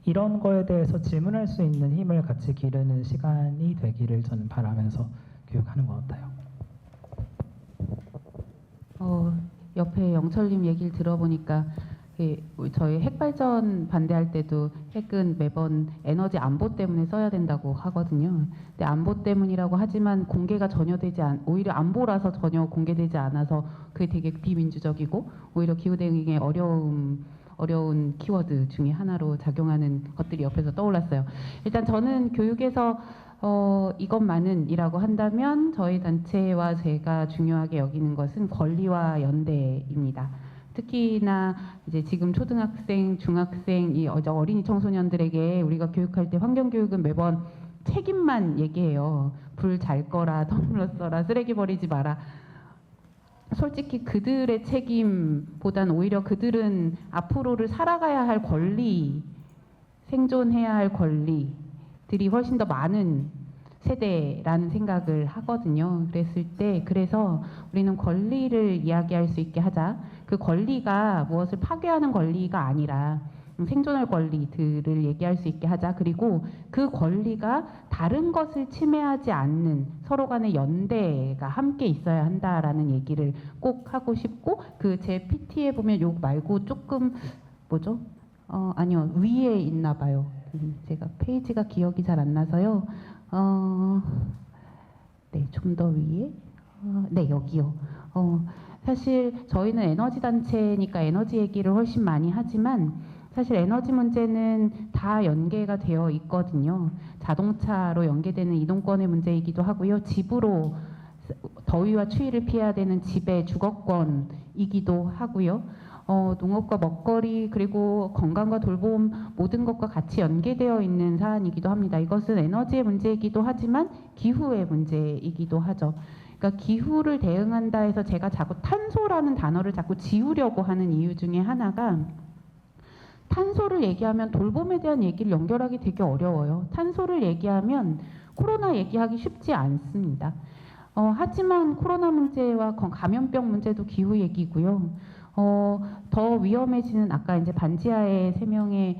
이런 거에 대해서 질문할 수 있는 힘을 같이 기르는 시간이 되기를 저는 바라면서 교육하는 것 같아요. 옆에 영철님 얘기를 들어보니까 저희 핵발전 반대할 때도 핵은 매번 에너지 안보 때문에 써야 된다고 하거든요. 근데 안보 때문이라고 하지만 공개가 전혀 되지 오히려 안보라서 전혀 공개되지 않아서 그게 되게 비민주적이고 오히려 기후대응의 어려운 키워드 중에 하나로 작용하는 것들이 옆에서 떠올랐어요. 일단 저는 교육에서 이것만은이라고 한다면 저희 단체와 제가 중요하게 여기는 것은 권리와 연대입니다. 특히나 이제 지금 초등학생, 중학생, 이 어린이 청소년들에게 우리가 교육할 때 환경교육은 매번 책임만 얘기해요. 불 잘 꺼라, 터물러 써라, 쓰레기 버리지 마라. 솔직히 그들의 책임보단 오히려 그들은 앞으로를 살아가야 할 권리, 생존해야 할 권리들이 훨씬 더 많은 세대라는 생각을 하거든요. 그래서 우리는 권리를 이야기할 수 있게 하자. 그 권리가 무엇을 파괴하는 권리가 아니라 생존할 권리들을 얘기할 수 있게 하자. 그리고 그 권리가 다른 것을 침해하지 않는 서로 간의 연대가 함께 있어야 한다라는 얘기를 꼭 하고 싶고, 그 제 PT에 보면 요 말고 조금 뭐죠? 아니요, 위에 있나 봐요. 제가 페이지가 기억이 잘 안 나서요. 네, 좀 더 위에. 네, 여기요. 사실 저희는 에너지 단체니까 에너지 얘기를 훨씬 많이 하지만 사실 에너지 문제는 다 연계가 되어 있거든요. 자동차로 연계되는 이동권의 문제이기도 하고요. 집으로 더위와 추위를 피해야 되는 집의 주거권이기도 하고요. 농업과 먹거리 그리고 건강과 돌봄 모든 것과 같이 연계되어 있는 사안이기도 합니다. 이것은 에너지의 문제이기도 하지만 기후의 문제이기도 하죠. 그러니까 기후를 대응한다 해서 제가 자꾸 탄소라는 단어를 자꾸 지우려고 하는 이유 중에 하나가, 탄소를 얘기하면 돌봄에 대한 얘기를 연결하기 되게 어려워요. 탄소를 얘기하면 코로나 얘기하기 쉽지 않습니다. 하지만 코로나 문제와 감염병 문제도 기후 얘기고요. 더 위험해지는 아까 이제 반지하의 3명의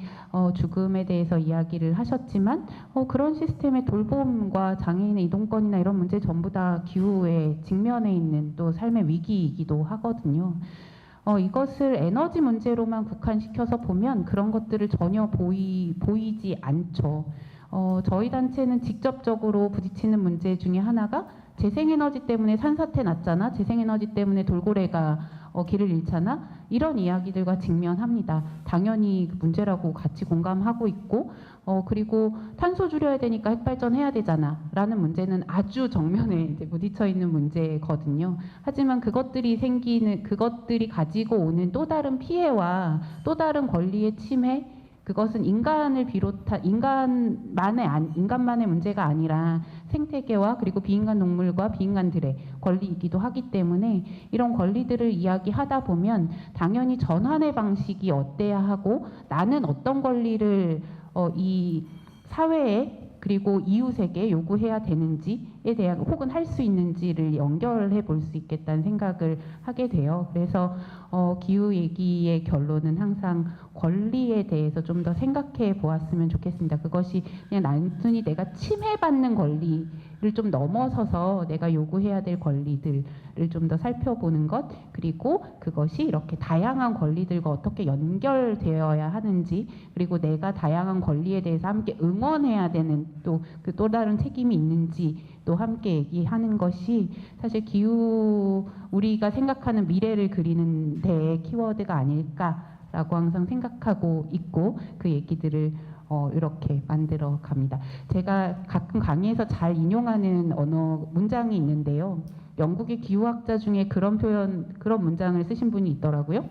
죽음에 대해서 이야기를 하셨지만 그런 시스템의 돌봄과 장애인의 이동권이나 이런 문제 전부 다 기후에 직면해 있는 또 삶의 위기이기도 하거든요. 이것을 에너지 문제로만 국한시켜서 보면 그런 것들을 전혀 보이지 않죠. 저희 단체는 직접적으로 부딪히는 문제 중에 하나가 재생에너지 때문에 산사태 났잖아, 재생에너지 때문에 돌고래가 길을 잃잖아, 이런 이야기들과 직면합니다. 당연히 문제라고 같이 공감하고 있고, 그리고 탄소 줄여야 되니까 핵발전해야 되잖아 라는 문제는 아주 정면에 이제 부딪혀 있는 문제거든요. 하지만 그것들이 가지고 오는 또 다른 피해와 또 다른 권리의 침해, 그것은 인간만의 문제가 아니라 생태계와 그리고 비인간 동물과 비인간들의 권리이기도 하기 때문에 이런 권리들을 이야기하다 보면 당연히 전환의 방식이 어때야 하고, 나는 어떤 권리를 이 사회에 그리고 이웃에게 요구해야 되는지에 대한, 혹은 할 수 있는지를 연결해 볼 수 있겠다는 생각을 하게 돼요. 그래서 기후 얘기의 결론은 항상 권리에 대해서 좀 더 생각해 보았으면 좋겠습니다. 그것이 그냥 단순히 내가 침해받는 권리를 좀 넘어서서 내가 요구해야 될 권리들을 좀 더 살펴보는 것, 그리고 그것이 이렇게 다양한 권리들과 어떻게 연결되어야 하는지, 그리고 내가 다양한 권리에 대해서 함께 응원해야 되는 또 다른 책임이 있는지 또 함께 얘기하는 것이 사실 우리가 생각하는 미래를 그리는 데의 키워드가 아닐까라고 항상 생각하고 있고, 그 얘기들을 이렇게 만들어 갑니다. 제가 가끔 강의에서 잘 인용하는 문장이 있는데요. 영국의 기후학자 중에 그런 문장을 쓰신 분이 있더라고요.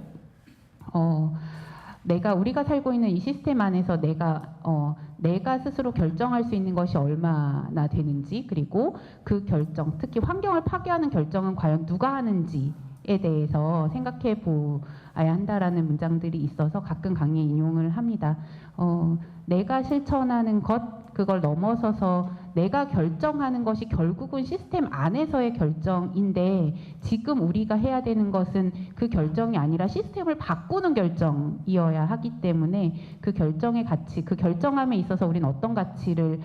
우리가 살고 있는 이 시스템 안에서 내가 스스로 결정할 수 있는 것이 얼마나 되는지, 그리고 그 결정, 특히 환경을 파괴하는 결정은 과연 누가 하는지에 대해서 생각해 보아야 한다라는 문장들이 있어서 가끔 강의에 인용을 합니다. 내가 실천하는 그걸 넘어서서 내가 결정하는 것이 결국은 시스템 안에서의 결정인데, 지금 우리가 해야 되는 것은 그 결정이 아니라 시스템을 바꾸는 결정이어야 하기 때문에 그 결정의 가치, 그 결정함에 있어서 우리는 어떤 가치를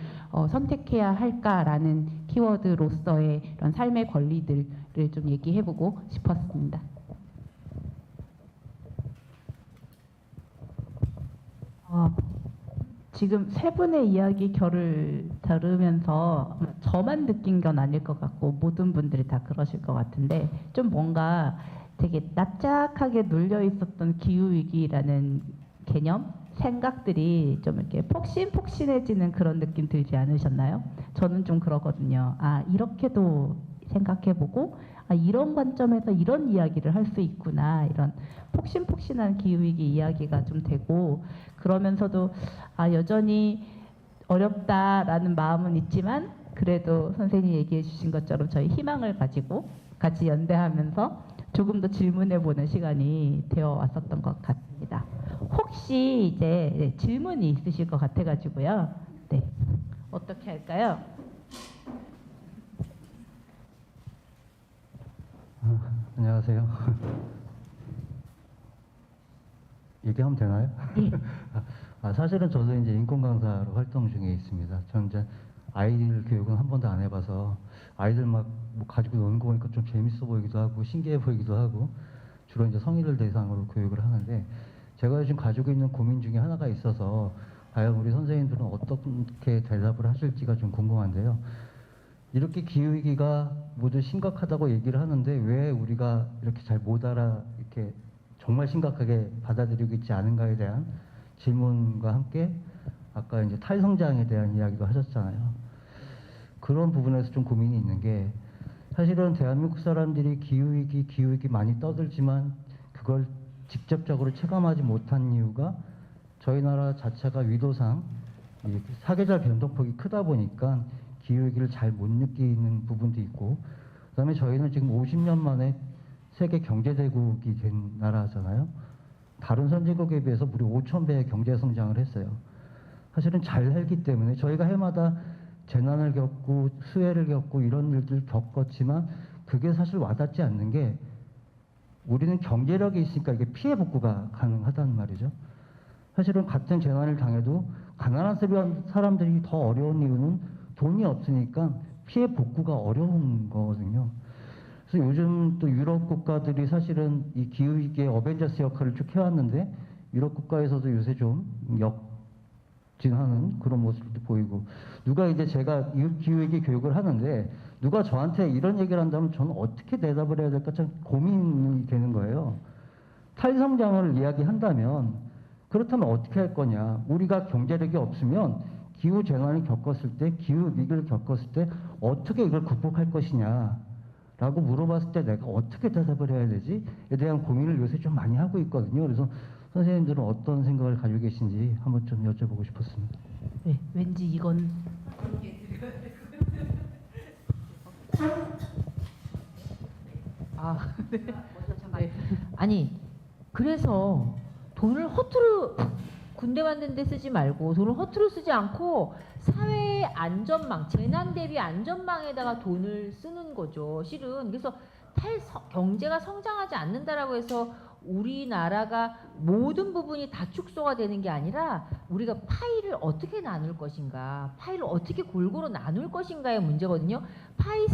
선택해야 할까라는 키워드로서의 이런 삶의 권리들을 좀 얘기해보고 싶었습니다. 지금 세 분의 이야기 결을 들으면서 저만 느낀 건 아닐 것 같고 모든 분들이 다 그러실 것 같은데, 좀 뭔가 되게 납작하게 눌려 있었던 기후위기라는 개념, 생각들이 좀 이렇게 폭신폭신해지는 그런 느낌 들지 않으셨나요? 저는 좀 그러거든요. 이렇게도 생각해보고, 이런 관점에서 이런 이야기를 할 수 있구나, 이런 폭신폭신한 기후위기 이야기가 좀 되고, 그러면서도 여전히 어렵다라는 마음은 있지만 그래도 선생님이 얘기해 주신 것처럼 저희 희망을 가지고 같이 연대하면서 조금 더 질문해보는 시간이 되어 왔었던 것 같습니다. 혹시 이제 질문이 있으실 것 같아가지고요. 네, 어떻게 할까요? 안녕하세요. 얘기하면 되나요? 사실은 저도 이제 인권 강사로 활동 중에 있습니다. 저는 이제 아이들 교육은 한 번도 안 해봐서 아이들 막뭐 가지고 노는 거 보니까 좀 재밌어 보이기도 하고 신기해 보이기도 하고 주로 이제 성인을 대상으로 교육을 하는데 제가 요즘 가지고 있는 고민 중에 하나가 있어서 과연 우리 선생님들은 어떻게 대답을 하실지가 좀 궁금한데요. 이렇게 기후위기가 모두 심각하다고 얘기를 하는데 왜 우리가 이렇게 잘 못 알아 이렇게 정말 심각하게 받아들이고 있지 않은가에 대한 질문과 함께 아까 이제 탈성장에 대한 이야기도 하셨잖아요. 그런 부분에서 좀 고민이 있는 게 사실은 대한민국 사람들이 기후위기 많이 떠들지만 그걸 직접적으로 체감하지 못한 이유가 저희 나라 자체가 위도상 이 사계절 변동폭이 크다 보니까 기후위기를 잘 못 느끼는 부분도 있고 그다음에 저희는 지금 50년 만에 세계 경제대국이 된 나라잖아요. 다른 선진국에 비해서 무려 5,000배의 경제 성장을 했어요. 사실은 잘 살기 때문에 저희가 해마다 재난을 겪고 수해를 겪고 이런 일들을 겪었지만 그게 사실 와닿지 않는 게 우리는 경제력이 있으니까 이게 피해 복구가 가능하단 말이죠. 사실은 같은 재난을 당해도 가난한 사람들이 더 어려운 이유는 돈이 없으니까 피해 복구가 어려운 거거든요. 그래서 요즘 또 유럽 국가들이 사실은 이 기후위기의 어벤져스 역할을 쭉 해왔는데 유럽 국가에서도 요새 좀 역진하는 그런 모습도 보이고 누가 이제 제가 기후위기 교육을 하는데 누가 저한테 이런 얘기를 한다면 저는 어떻게 대답을 해야 될까 참 고민이 되는 거예요. 탈성장을 이야기한다면 그렇다면 어떻게 할 거냐. 우리가 경제력이 없으면 기후 재난을 겪었을 때 기후 위기를 겪었을 때 어떻게 이걸 극복할 것이냐 라고 물어봤을 때 내가 어떻게 대답을 해야 되지에 대한 고민을 요새 좀 많이 하고 있거든요. 그래서 선생님들은 어떤 생각을 가지고 계신지 한번 좀 여쭤보고 싶었습니다. 네, 왠지 이건 아니 그래서 돈을 허투루 군대 만든 데 쓰지 말고 돈을 허투루 쓰지 않고 사회의 안전망, 재난 대비 안전망에다가 돈을 쓰는 거죠. 실은 그래서 경제가 성장하지 않는다라고 해서 우리나라가 모든 부분이 다 축소가 되는 게 아니라 우리가 파이를 어떻게 나눌 것인가, 파이를 어떻게 골고루 나눌 것인가의 문제거든요. 파이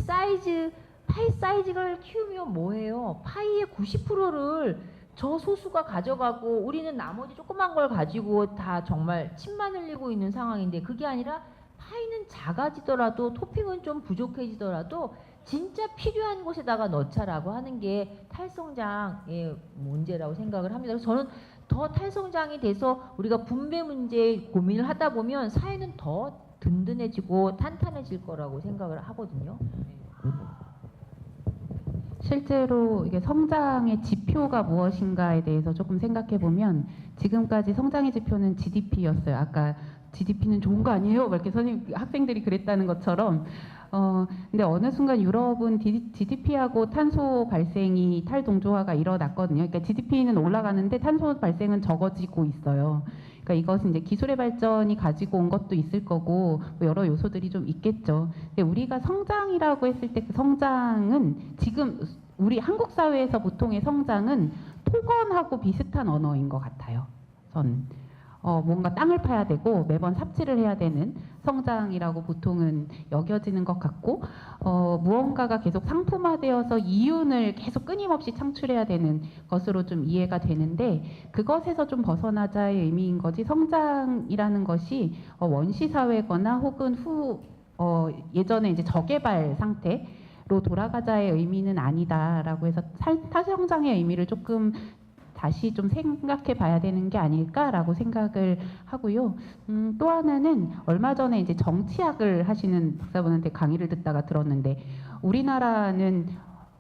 사이즈를 키우면 뭐해요? 파이의 90%를 저 소수가 가져가고 우리는 나머지 조그만 걸 가지고 다 정말 침만 흘리고 있는 상황인데 그게 아니라 파이는 작아지더라도 토핑은 좀 부족해지더라도 진짜 필요한 곳에다가 넣자라고 하는 게 탈성장의 문제라고 생각을 합니다. 그래서 저는 더 탈성장이 돼서 우리가 분배 문제 고민을 하다 보면 사회는 더 든든해지고 탄탄해질 거라고 생각을 하거든요. 실제로 이게 성장의 지표가 무엇인가에 대해서 조금 생각해 보면 지금까지 성장의 지표는 GDP였어요. 아까 GDP는 좋은 거 아니에요? 막 이렇게 학생들이 그랬다는 것처럼 근데 어느 순간 유럽은 GDP하고 탄소 발생이 탈동조화가 일어났거든요. 그러니까 GDP는 올라가는데 탄소 발생은 적어지고 있어요. 그러니까 이것은 이제 기술의 발전이 가지고 온 것도 있을 거고 뭐 여러 요소들이 좀 있겠죠. 근데 우리가 성장이라고 했을 때 그 성장은 지금 우리 한국 사회에서 보통의 성장은 토건하고 비슷한 언어인 것 같아요. 전 뭔가 땅을 파야 되고 매번 삽질을 해야 되는 성장이라고 보통은 여겨지는 것 같고 무언가가 계속 상품화되어서 이윤을 계속 끊임없이 창출해야 되는 것으로 좀 이해가 되는데 그것에서 좀 벗어나자의 의미인 거지 성장이라는 것이 원시 사회거나 혹은 예전에 이제 저개발 상태로 돌아가자의 의미는 아니다라고 해서 탈성장의 의미를 조금 다시 좀 생각해 봐야 되는 게 아닐까라고 생각을 하고요. 또 하나는 얼마 전에 이제 정치학을 하시는 박사분한테 강의를 듣다가 들었는데 우리나라는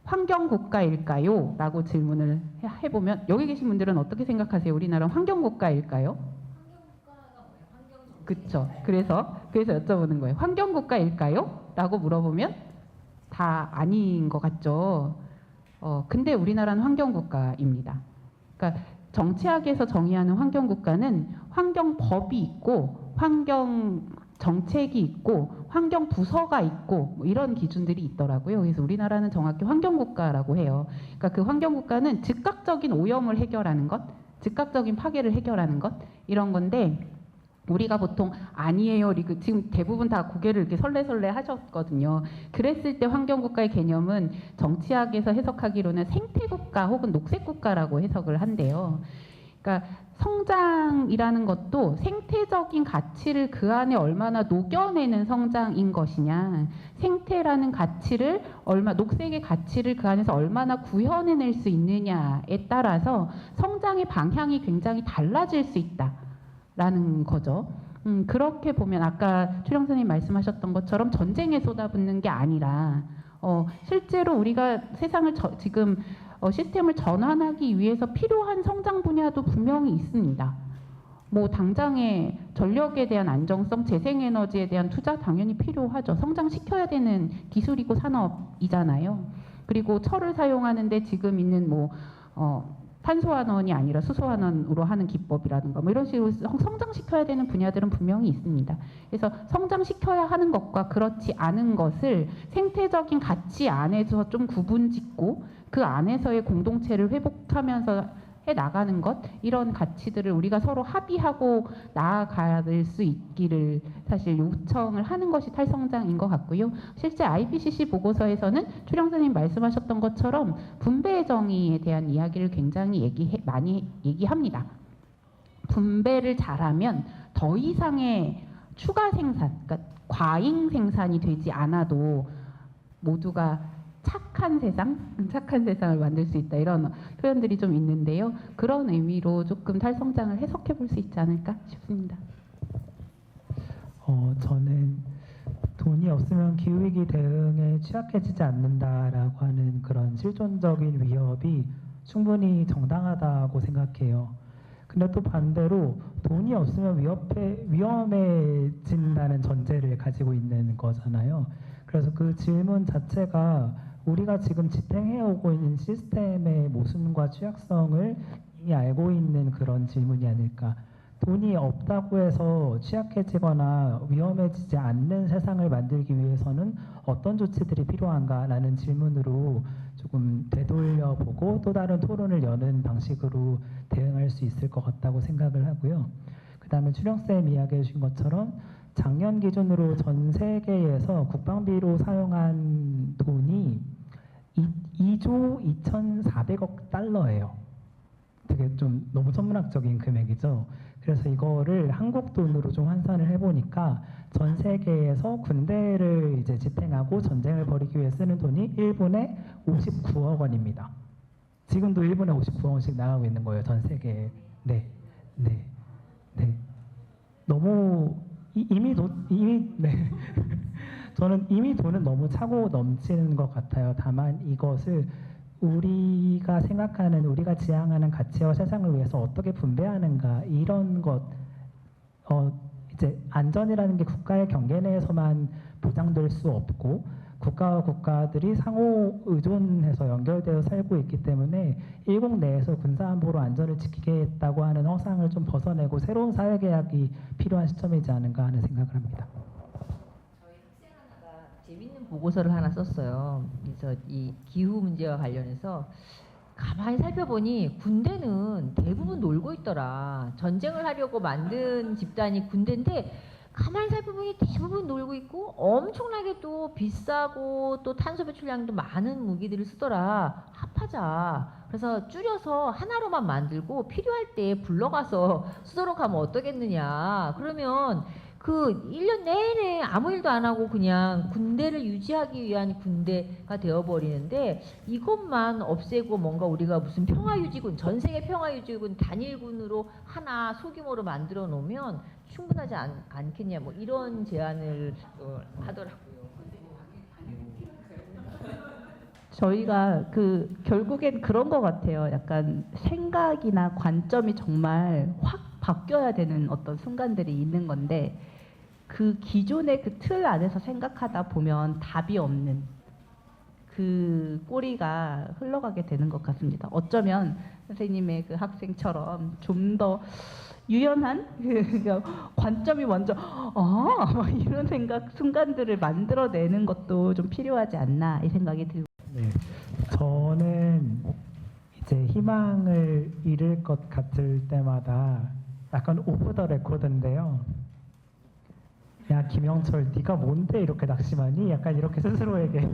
환경국가일까요? 라고 질문을 해보면 여기 계신 분들은 어떻게 생각하세요? 우리나라는 환경국가일까요? 그쵸. 그래서 여쭤보는 거예요. 환경국가일까요? 라고 물어보면 다 아닌 것 같죠. 근데 우리나라는 환경국가입니다. 그러니까 정치학에서 정의하는 환경국가는 환경법이 있고 환경 정책이 있고 환경 부서가 있고 뭐 이런 기준들이 있더라고요. 그래서 우리나라는 정확히 환경국가라고 해요. 그러니까 그 환경국가는 즉각적인 오염을 해결하는 것, 즉각적인 파괴를 해결하는 것 이런 건데 우리가 보통 아니에요. 지금 대부분 다 고개를 이렇게 설레설레 하셨거든요. 그랬을 때 환경국가의 개념은 정치학에서 해석하기로는 생태국가 혹은 녹색국가라고 해석을 한대요. 그러니까 성장이라는 것도 생태적인 가치를 그 안에 얼마나 녹여내는 성장인 것이냐, 생태라는 가치를 녹색의 가치를 그 안에서 얼마나 구현해낼 수 있느냐에 따라서 성장의 방향이 굉장히 달라질 수 있다라는 거죠. 그렇게 보면 아까 추령 선생님 말씀하셨던 것처럼 전쟁에 쏟아붓는 게 아니라 실제로 우리가 세상을 지금 시스템을 전환하기 위해서 필요한 성장 분야도 분명히 있습니다. 뭐 당장에 전력에 대한 안정성, 재생에너지에 대한 투자 당연히 필요하죠. 성장시켜야 되는 기술이고 산업이잖아요. 그리고 철을 사용하는데 지금 있는 탄소환원이 아니라 수소환원으로 하는 기법이라든가 뭐 이런 식으로 성장시켜야 되는 분야들은 분명히 있습니다. 그래서 성장시켜야 하는 것과 그렇지 않은 것을 생태적인 가치 안에서 좀 구분짓고 그 안에서의 공동체를 회복하면서 해 나가는 것 이런 가치들을 우리가 서로 합의하고 나아갈 수 있기를 사실 요청을 하는 것이 탈성장인 것 같고요. 실제 IPCC 보고서에서는 추령 선생님 말씀하셨던 것처럼 분배 정의에 대한 이야기를 굉장히 많이 얘기합니다. 분배를 잘하면 더 이상의 추가 생산, 그러니까 과잉 생산이 되지 않아도 모두가 착한 세상을 만들 수 있다 이런 표현들이 좀 있는데요. 그런 의미로 조금 탈성장을 해석해 볼 수 있지 않을까 싶습니다. 저는 돈이 없으면 기후위기 대응에 취약해지지 않는다라고 하는 그런 실존적인 위협이 충분히 정당하다고 생각해요. 근데 또 반대로 돈이 없으면 위험해진다는 전제를 가지고 있는 거잖아요. 그래서 그 질문 자체가 우리가 지금 집행해오고 있는 시스템의 모순과 취약성을 이미 알고 있는 그런 질문이 아닐까. 돈이 없다고 해서 취약해지거나 위험해지지 않는 세상을 만들기 위해서는 어떤 조치들이 필요한가라는 질문으로 조금 되돌려보고 또 다른 토론을 여는 방식으로 대응할 수 있을 것 같다고 생각을 하고요. 그 다음에 추령쌤 이야기해 주신 것처럼 작년 기준으로 전 세계에서 국방비로 사용한 돈이 2조 2,400억 달러예요. 되게 좀 너무 천문학적인 금액이죠. 그래서 이거를 한국 돈으로 좀 환산을 해보니까 전 세계에서 군대를 이제 집행하고 전쟁을 벌이기 위해 쓰는 돈이 1분에 59억 원입니다. 지금도 1분에 59억 원씩 나가고 있는 거예요. 전 세계에. 네. 너무 네. 저는 이미 돈은 너무 차고 넘치는 것 같아요. 다만 이것을 우리가 생각하는, 우리가 지향하는 가치와 세상을 위해서 어떻게 분배하는가 이런 것, 이제 안전이라는 게 국가의 경계 내에서만 보장될 수 없고 국가와 국가들이 상호 의존해서 연결되어 살고 있기 때문에 일국 내에서 군사안보로 안전을 지키겠다고 하는 허상을 좀 벗어내고 새로운 사회계약이 필요한 시점이지 않은가 하는 생각을 합니다. 저희 학생 하나가 재밌는 보고서를 하나 썼어요. 그래서 이 기후 문제와 관련해서 가만히 살펴보니 군대는 대부분 놀고 있더라. 전쟁을 하려고 만든 집단이 군대인데 가만히 살펴보니 대부분 놀고 있고 엄청나게 또 비싸고 또 탄소 배출량도 많은 무기들을 쓰더라. 합하자. 그래서 줄여서 하나로만 만들고 필요할 때 불러가서 쓰도록 하면 어떠겠느냐. 그러면 그 1년 내내 아무 일도 안 하고 그냥 군대를 유지하기 위한 군대가 되어버리는데 이것만 없애고 뭔가 우리가 무슨 평화유지군, 전 세계 평화유지군 단일군으로 하나 소규모로 만들어 놓으면 충분하지 않겠냐 뭐 이런 제안을 하더라고요. 저희가 결국엔 그런 것 같아요. 약간 생각이나 관점이 정말 확 바뀌어야 되는 어떤 순간들이 있는 건데 그 기존의 그 틀 안에서 생각하다 보면 답이 없는 그 꼬리가 흘러가게 되는 것 같습니다. 어쩌면 선생님의 그 학생처럼 좀 더 유연한 관점이 먼저 막 이런 생각 순간들을 만들어내는 것도 좀 필요하지 않나 이 생각이 들고. 네, 저는 이제 희망을 잃을 것 같을 때마다 약간 오브 더 레코드인데요. 야 김영철 네가 뭔데 이렇게 낙심하니? 약간 이렇게 스스로에게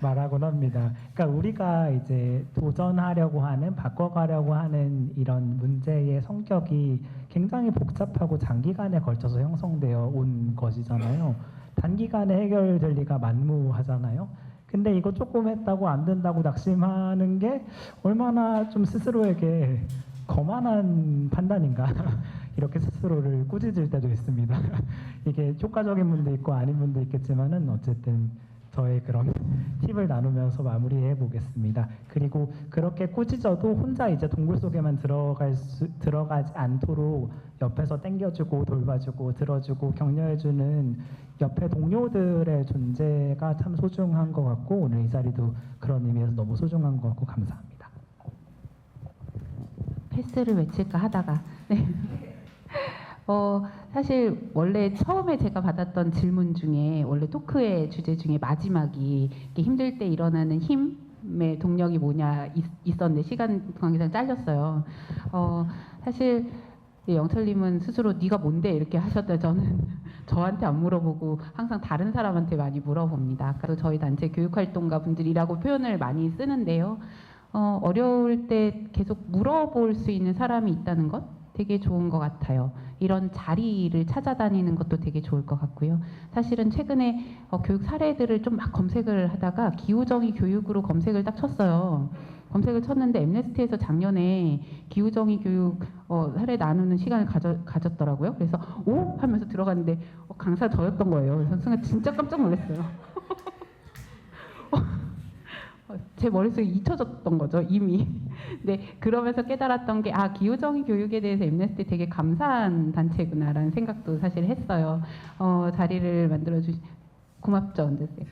말하곤 합니다. 그러니까 우리가 이제 도전하려고 하는 바꿔가려고 하는 이런 문제의 성격이 굉장히 복잡하고 장기간에 걸쳐서 형성되어 온 것이잖아요. 단기간에 해결될 리가 만무하잖아요. 근데 이거 조금 했다고 안 된다고 낙심하는 게 얼마나 좀 스스로에게 거만한 판단인가 이렇게 스스로를 꾸짖을 때도 있습니다. 이게 효과적인 분도 있고 아닌 분도 있겠지만은 어쨌든 저의 그런 팁을 나누면서 마무리해 보겠습니다. 그리고 그렇게 꾸짖어도 혼자 이제 동굴 속에만 들어가지 않도록 옆에서 땡겨주고 돌봐주고 들어주고 격려해주는 옆에 동료들의 존재가 참 소중한 것 같고 오늘 이 자리도 그런 의미에서 너무 소중한 것 같고 감사합니다. 패스를 외칠까 하다가 네. 사실 원래 처음에 제가 받았던 질문 중에 원래 토크의 주제 중에 마지막이 이렇게 힘들 때 일어나는 힘의 동력이 뭐냐 있었는데 시간 관계상 잘렸어요. 사실 영철님은 스스로 네가 뭔데 이렇게 하셨다. 저는 저한테 안 물어보고 항상 다른 사람한테 많이 물어봅니다. 그래서 저희 단체 교육활동가 분들이라고 표현을 많이 쓰는데요. 어려울 때 계속 물어볼 수 있는 사람이 있다는 것 되게 좋은 것 같아요. 이런 자리를 찾아다니는 것도 되게 좋을 것 같고요. 사실은 최근에 교육 사례들을 좀 막 검색을 하다가 기후정의 교육으로 검색을 딱 쳤어요. 검색을 쳤는데 엠네스티에서 작년에 기후정의 교육 사례 나누는 시간을 가졌더라고요. 그래서 오? 하면서 들어갔는데 강사 저였던 거예요. 그래서 순간 진짜 깜짝 놀랐어요. 제 머릿속에 잊혀졌던 거죠 이미. 네, 그러면서 깨달았던 게 기후정의 교육에 대해서 엠네스티 되게 감사한 단체구나라는 생각도 사실 했어요. 자리를 만들어주시 고맙죠, 언제세.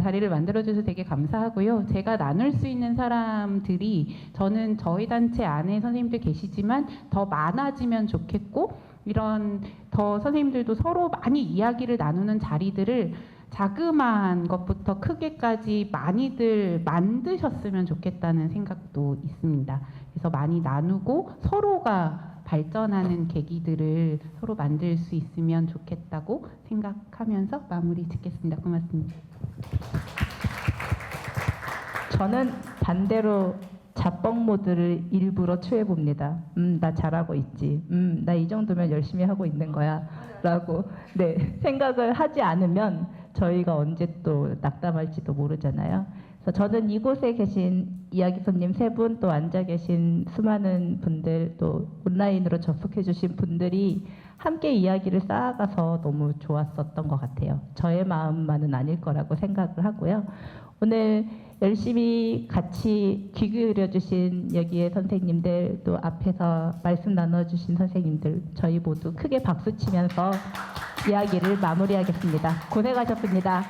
자리를 만들어주셔서 되게 감사하고요. 제가 나눌 수 있는 사람들이 저는 저희 단체 안에 선생님들 계시지만 더 많아지면 좋겠고 이런 더 선생님들도 서로 많이 이야기를 나누는 자리들을 자그마한 것부터 크게까지 많이들 만드셨으면 좋겠다는 생각도 있습니다. 그래서 많이 나누고 서로가 발전하는 계기들을 서로 만들 수 있으면 좋겠다고 생각하면서 마무리 짓겠습니다. 고맙습니다. 저는 반대로 자뻑 모드를 일부러 취해 봅니다. 나 잘하고 있지. 나 이 정도면 열심히 하고 있는 거야. 라고 생각을 하지 않으면 저희가 언제 또 낙담할지도 모르잖아요. 그래서 저는 이곳에 계신 이야기 손님 3분 또 앉아 계신 수많은 분들 또 온라인으로 접속해 주신 분들이 함께 이야기를 쌓아가서 너무 좋았었던 것 같아요. 저의 마음만은 아닐 거라고 생각을 하고요. 오늘 열심히 같이 귀 기울여 주신 여기에 선생님들 또 앞에서 말씀 나눠주신 선생님들 저희 모두 크게 박수 치면서 이야기를 마무리하겠습니다. 고생하셨습니다.